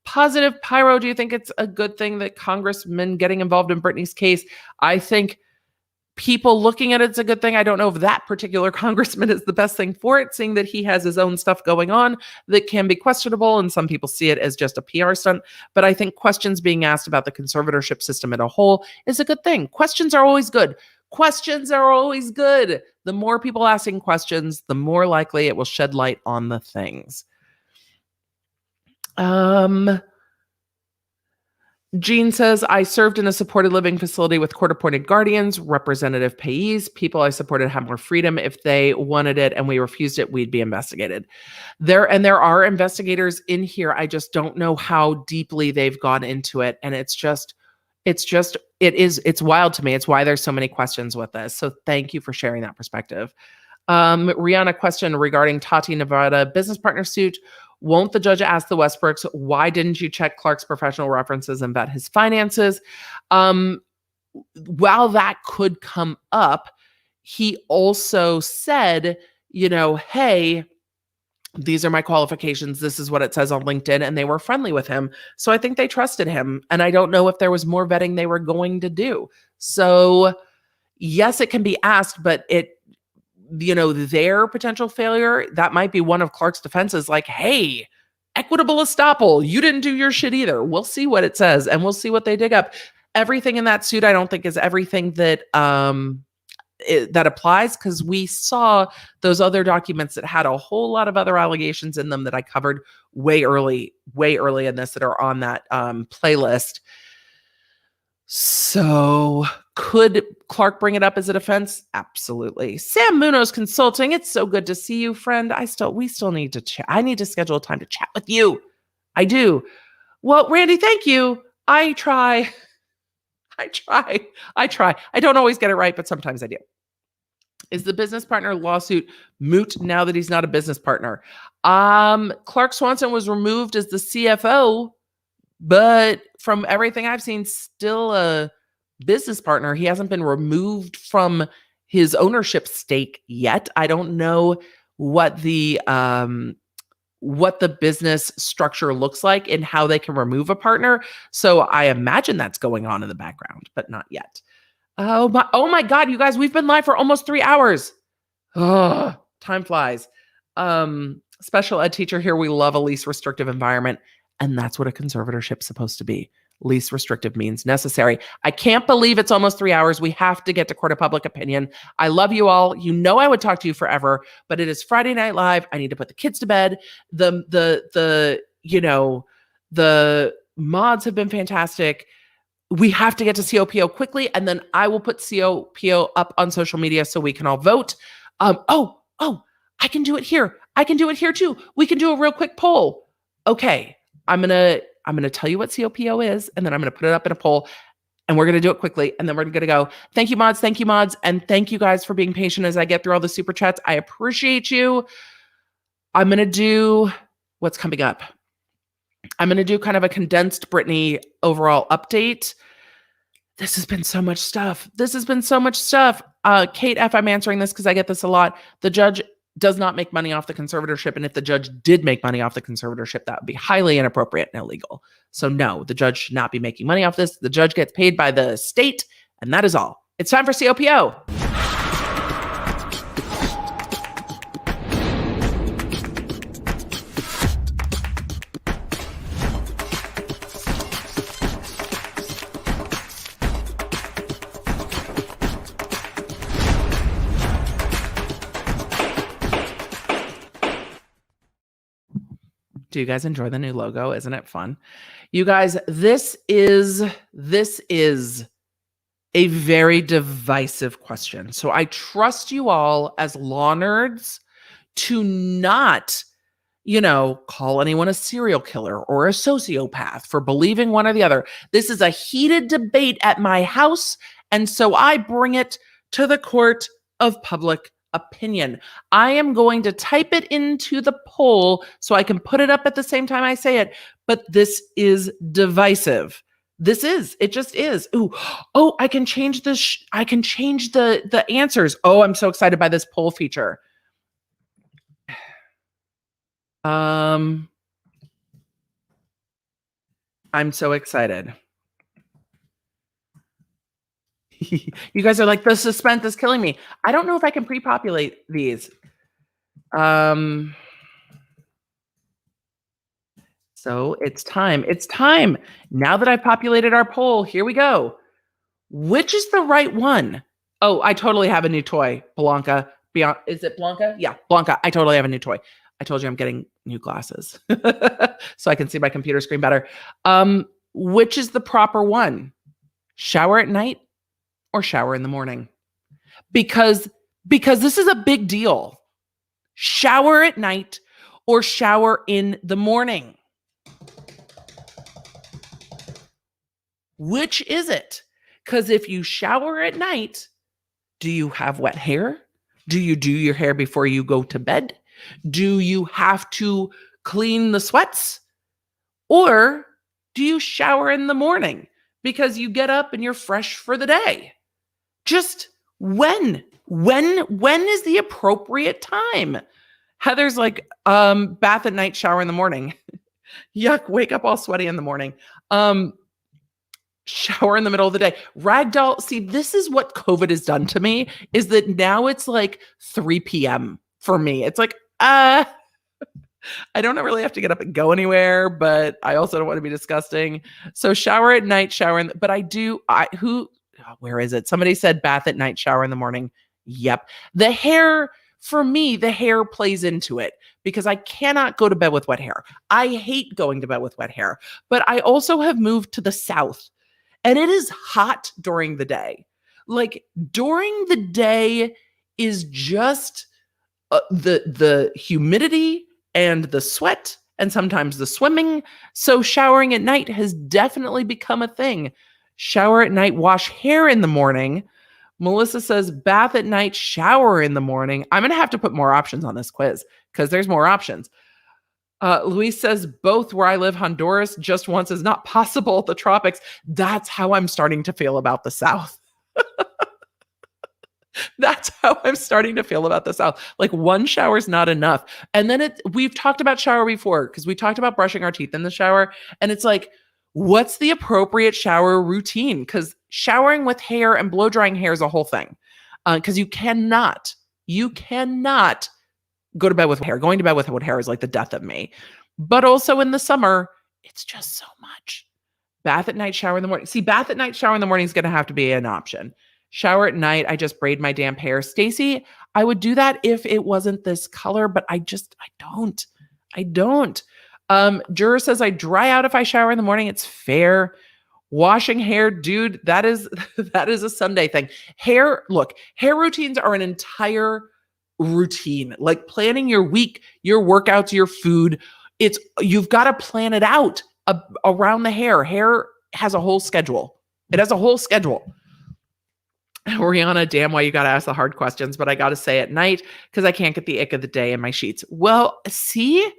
Positive Pyro, do you think it's a good thing that congressmen getting involved in Britney's case? I think people looking at it's a good thing. I don't know if that particular congressman is the best thing for it, seeing that he has his own stuff going on that can be questionable, and some people see it as just a PR stunt. But I think questions being asked about the conservatorship system as a whole is a good thing. Questions are always good. Questions are always good. The more people asking questions, the more likely it will shed light on the things. Jean says, I served in a supported living facility with court-appointed guardians, representative payees. People I supported had more freedom. If they wanted it and we refused it, we'd be investigated. There are investigators in here. I just don't know how deeply they've gone into it. And it's wild to me. It's why there's so many questions with this. So thank you for sharing that perspective. Rihanna, question regarding Tati Nevada business partner suit. Won't the judge ask the Westbrooks, why didn't you check Clark's professional references and vet his finances? While that could come up, he also said, hey, these are my qualifications. This is what it says on LinkedIn. And they were friendly with him. So I think they trusted him. And I don't know if there was more vetting they were going to do. So yes, it can be asked, but their potential failure, that might be one of Clark's defenses, like, hey, equitable estoppel, you didn't do your shit either. We'll see what it says, and we'll see what they dig up. Everything in that suit, I don't think is everything that that applies, because we saw those other documents that had a whole lot of other allegations in them that I covered way early in this that are on that playlist. So could Clark bring it up as a defense? Absolutely. Sam Munoz Consulting. It's so good to see you, friend. We still need to chat. I need to schedule a time to chat with you. I do. Well, Randy, thank you. I try. I don't always get it right, but sometimes I do. Is the business partner lawsuit moot now that he's not a business partner? Clark Swanson was removed as the CFO, but from everything I've seen, still a business partner. He hasn't been removed from his ownership stake yet. I don't know what the business structure looks like and how they can remove a partner. So I imagine that's going on in the background, but not yet. Oh my God, you guys, we've been live for almost 3 hours. Oh, time flies. Special ed teacher here. We love a least restrictive environment. And that's what a conservatorship's supposed to be. Least restrictive means necessary. I can't believe it's almost 3 hours. We have to get to court of public opinion. I love you all. You know I would talk to you forever, but it is Friday Night Live. I need to put the kids to bed. The mods have been fantastic. We have to get to COPO quickly, and then I will put COPO up on social media so we can all vote. I can do it here. I can do it here too. We can do a real quick poll. Okay, I'm gonna tell you what COPO is, and then I'm gonna put it up in a poll, and we're gonna do it quickly, and then we're gonna go. Thank you, mods, and thank you guys for being patient as I get through all the super chats. I appreciate you. I'm gonna do what's coming up. I'm going to do kind of a condensed Britney overall update. This has been so much stuff. Kate F., I'm answering this because I get this a lot. The judge does not make money off the conservatorship. And if the judge did make money off the conservatorship, that would be highly inappropriate and illegal. So no, the judge should not be making money off this. The judge gets paid by the state. And that is all. It's time for COPO. Do you guys enjoy the new logo? Isn't it fun? You guys, this is a very divisive question. So I trust you all as law nerds to not, call anyone a serial killer or a sociopath for believing one or the other. This is a heated debate at my house, and so I bring it to the court of public opinion. I am going to type it into the poll so I can put it up at the same time I say it, but this is divisive. It just is. Oh, I can change this. I can change the answers. Oh, I'm so excited by this poll feature. I'm so excited. You guys are like, the suspense is killing me. I don't know if I can pre-populate these. So it's time. It's time. Now that I've populated our poll, here we go. Which is the right one? Oh, I totally have a new toy. Blanca. Is it Blanca? Yeah, Blanca. I totally have a new toy. I told you I'm getting new glasses so I can see my computer screen better. Which is the proper one? Shower at night or shower in the morning? Because this is a big deal. Shower at night or shower in the morning? Which is it? Because if you shower at night, do you have wet hair? Do you do your hair before you go to bed? Do you have to clean the sweats? Or do you shower in the morning because you get up and you're fresh for the day? Just when is the appropriate time? Heather's like, bath at night, shower in the morning. Yuck, wake up all sweaty in the morning. Shower in the middle of the day. Ragdoll, see, this is what COVID has done to me, is that now it's like 3 p.m. for me. It's like, I don't really have to get up and go anywhere, but I also don't want to be disgusting. So shower at night, but I do, where is it? Somebody said bath at night, shower in the morning. Yep. The hair, for me, the hair plays into it because I cannot go to bed with wet hair. I hate going to bed with wet hair, but I also have moved to the South and it is hot during the day. Like during the day is just the humidity and the sweat and sometimes the swimming. So showering at night has definitely become a thing. Shower at night, wash hair in the morning. Melissa says bath at night, shower in the morning. I'm going to have to put more options on this quiz because there's more options. Luis says both where I live, Honduras, just once is not possible. The tropics. That's how I'm starting to feel about the South. That's how I'm starting to feel about the South. Like one shower is not enough. And then we've talked about shower before because we talked about brushing our teeth in the shower. And it's like, what's the appropriate shower routine? Because showering with hair and blow drying hair is a whole thing. Because you cannot go to bed with hair. Going to bed with hair is like the death of me. But also in the summer, it's just so much. Bath at night, shower in the morning. See, bath at night, shower in the morning is going to have to be an option. Shower at night, I just braid my damp hair. Stacey, I would do that if it wasn't this color, but I don't. Juror says I dry out if I shower in the morning. It's fair. Washing hair, dude, that is a Sunday thing. Hair routines are an entire routine. Like planning your week, your workouts, your food. You've got to plan it out around the hair. Hair has a whole schedule. It has a whole schedule. Rihanna, damn, why you got to ask the hard questions, but I got to say at night because I can't get the ick of the day in my sheets. Well, see,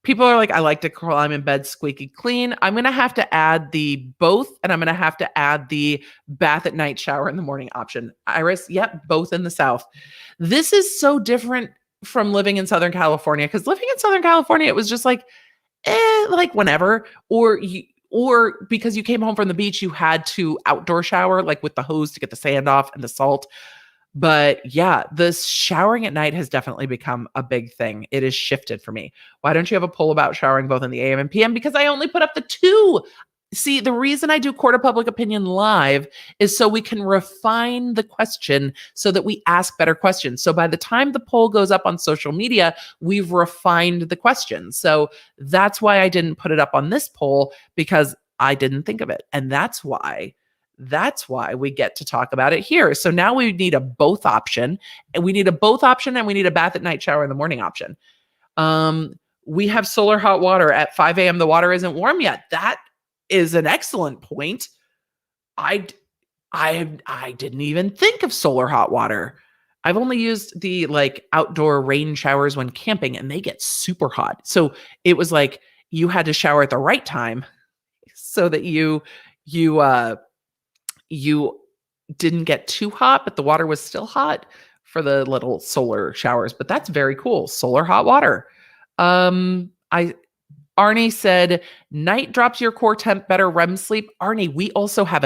people are like, I like to climb in bed squeaky clean. I'm going to have to add the both, and I'm going to have to add the bath at night, shower in the morning option. Iris, yep, both in the South. This is so different from living in Southern California because living in Southern California, it was just like, like whenever, or because you came home from the beach, you had to outdoor shower, like with the hose to get the sand off and the salt. But yeah, this showering at night has definitely become a big thing. It has shifted for me. Why don't you have a poll about showering both in the AM and PM? Because I only put up the 2. See, the reason I do Court of Public Opinion live is so we can refine the question so that we ask better questions. So by the time the poll goes up on social media, we've refined the question. So that's why I didn't put it up on this poll, because I didn't think of it. And that's why we get to talk about it here. So now we need a both option, and we need a bath at night, shower in the morning option. We have solar hot water at 5 a.m. The water isn't warm yet. That is an excellent point. I didn't even think of solar hot water. I've only used the like outdoor rain showers when camping, and they get super hot. So it was like you had to shower at the right time so that you didn't get too hot, but the water was still hot for the little solar showers. But that's very cool. Solar hot water. Arnie said, night drops your core temp, better REM sleep. Arnie, we also have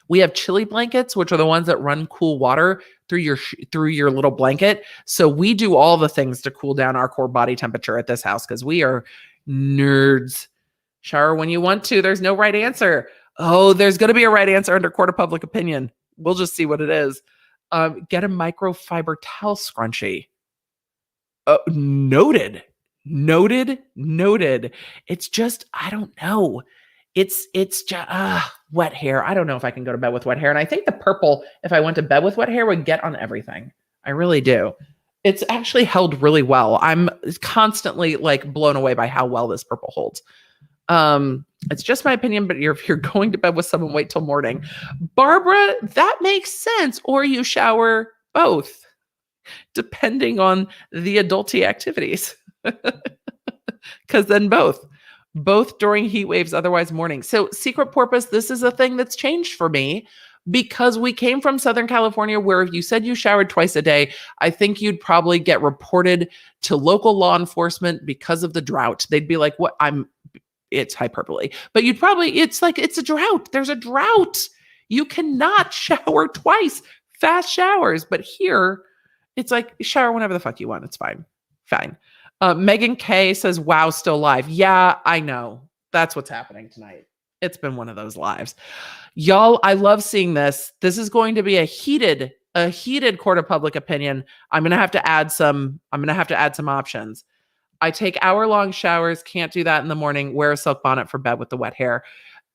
we have chili blankets, which are the ones that run cool water through your little blanket. So we do all the things to cool down our core body temperature at this house because we are nerds. Shower when you want to. There's no right answer. Oh, there's going to be a right answer under Court of Public Opinion. We'll just see what it is. Get a microfiber towel scrunchie. Noted. It's just, I don't know. It's just wet hair. I don't know if I can go to bed with wet hair. And I think the purple, if I went to bed with wet hair, would get on everything. I really do. It's actually held really well. I'm constantly like blown away by how well this purple holds. It's just my opinion, but if you're going to bed with someone, wait till morning. Barbara, that makes sense. Or you shower both, depending on the adulty activities. Because then both during heat waves, otherwise morning. So secret porpoise, this is a thing that's changed for me because we came from Southern California, where if you said you showered twice a day, I think you'd probably get reported to local law enforcement because of the drought. They'd be like, it's hyperbole, but it's a drought. There's a drought. You cannot shower twice, fast showers. But here it's like shower whenever the fuck you want. It's fine. Megan K says, wow, still live. Yeah, I know. That's what's happening tonight. It's been one of those lives. Y'all, I love seeing this. This is going to be a heated Court of Public Opinion. I'm going to have to add some options. I take hour-long showers. Can't do that in the morning. Wear a silk bonnet for bed with the wet hair.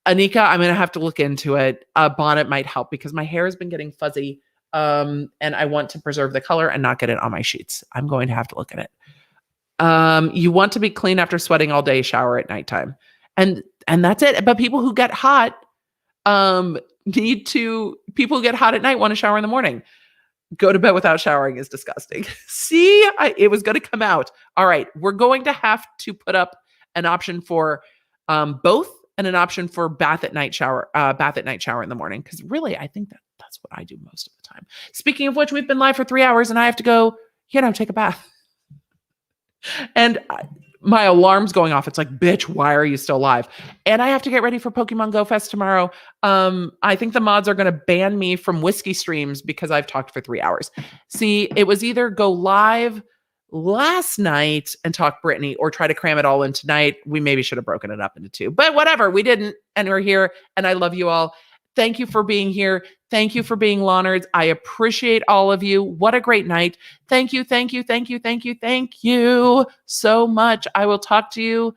Anika, I'm going to have to look into it. A bonnet might help because my hair has been getting fuzzy. And I want to preserve the color and not get it on my sheets. I'm going to have to look at it. You want to be clean after sweating all day, shower at nighttime. And that's it. But people who get hot, people who get hot at night want to shower in the morning. Go to bed without showering is disgusting. See, it was going to come out. All right. We're going to have to put up an option for both and an option for bath at night shower in the morning. Because really, I think that's what I do most of the time. Speaking of which, we've been live for 3 hours and I have to go, take a bath. And my alarm's going off. It's like, bitch, why are you still live? And I have to get ready for Pokemon Go Fest tomorrow. I think the mods are going to ban me from whiskey streams because I've talked for 3 hours. See, it was either go live last night and talk Britney or try to cram it all in tonight. We maybe should have broken it up into 2, but whatever. We didn't. And we're here. And I love you all. Thank you for being here. Thank you for being Lawnards. I appreciate all of you. What a great night. Thank you, thank you, thank you, thank you, thank you so much. I will talk to you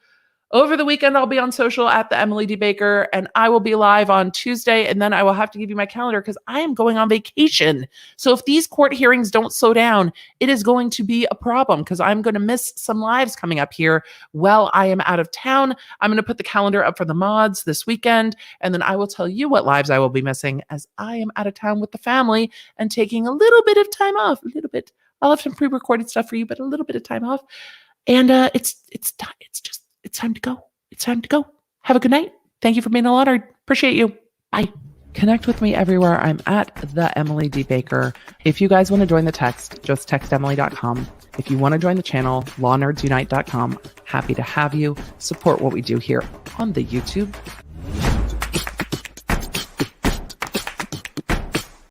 over the weekend. I'll be on social at the Emily D. Baker, and I will be live on Tuesday, and then I will have to give you my calendar because I am going on vacation. So if these court hearings don't slow down, it is going to be a problem because I'm going to miss some lives coming up here while I am out of town. I'm going to put the calendar up for the mods this weekend, and then I will tell you what lives I will be missing as I am out of town with the family and taking a little bit of time off. A little bit. I'll have some pre-recorded stuff for you, but a little bit of time off. And it's time to go. It's time to go. Have a good night. Thank you for being a Lownard. Appreciate you. Bye. Connect with me everywhere. I'm at the Emily D. Baker. If you guys want to join the text, just text Emily.com. If you want to join the channel, LawNerdsUnite.com. Happy to have you. Support what we do here on the YouTube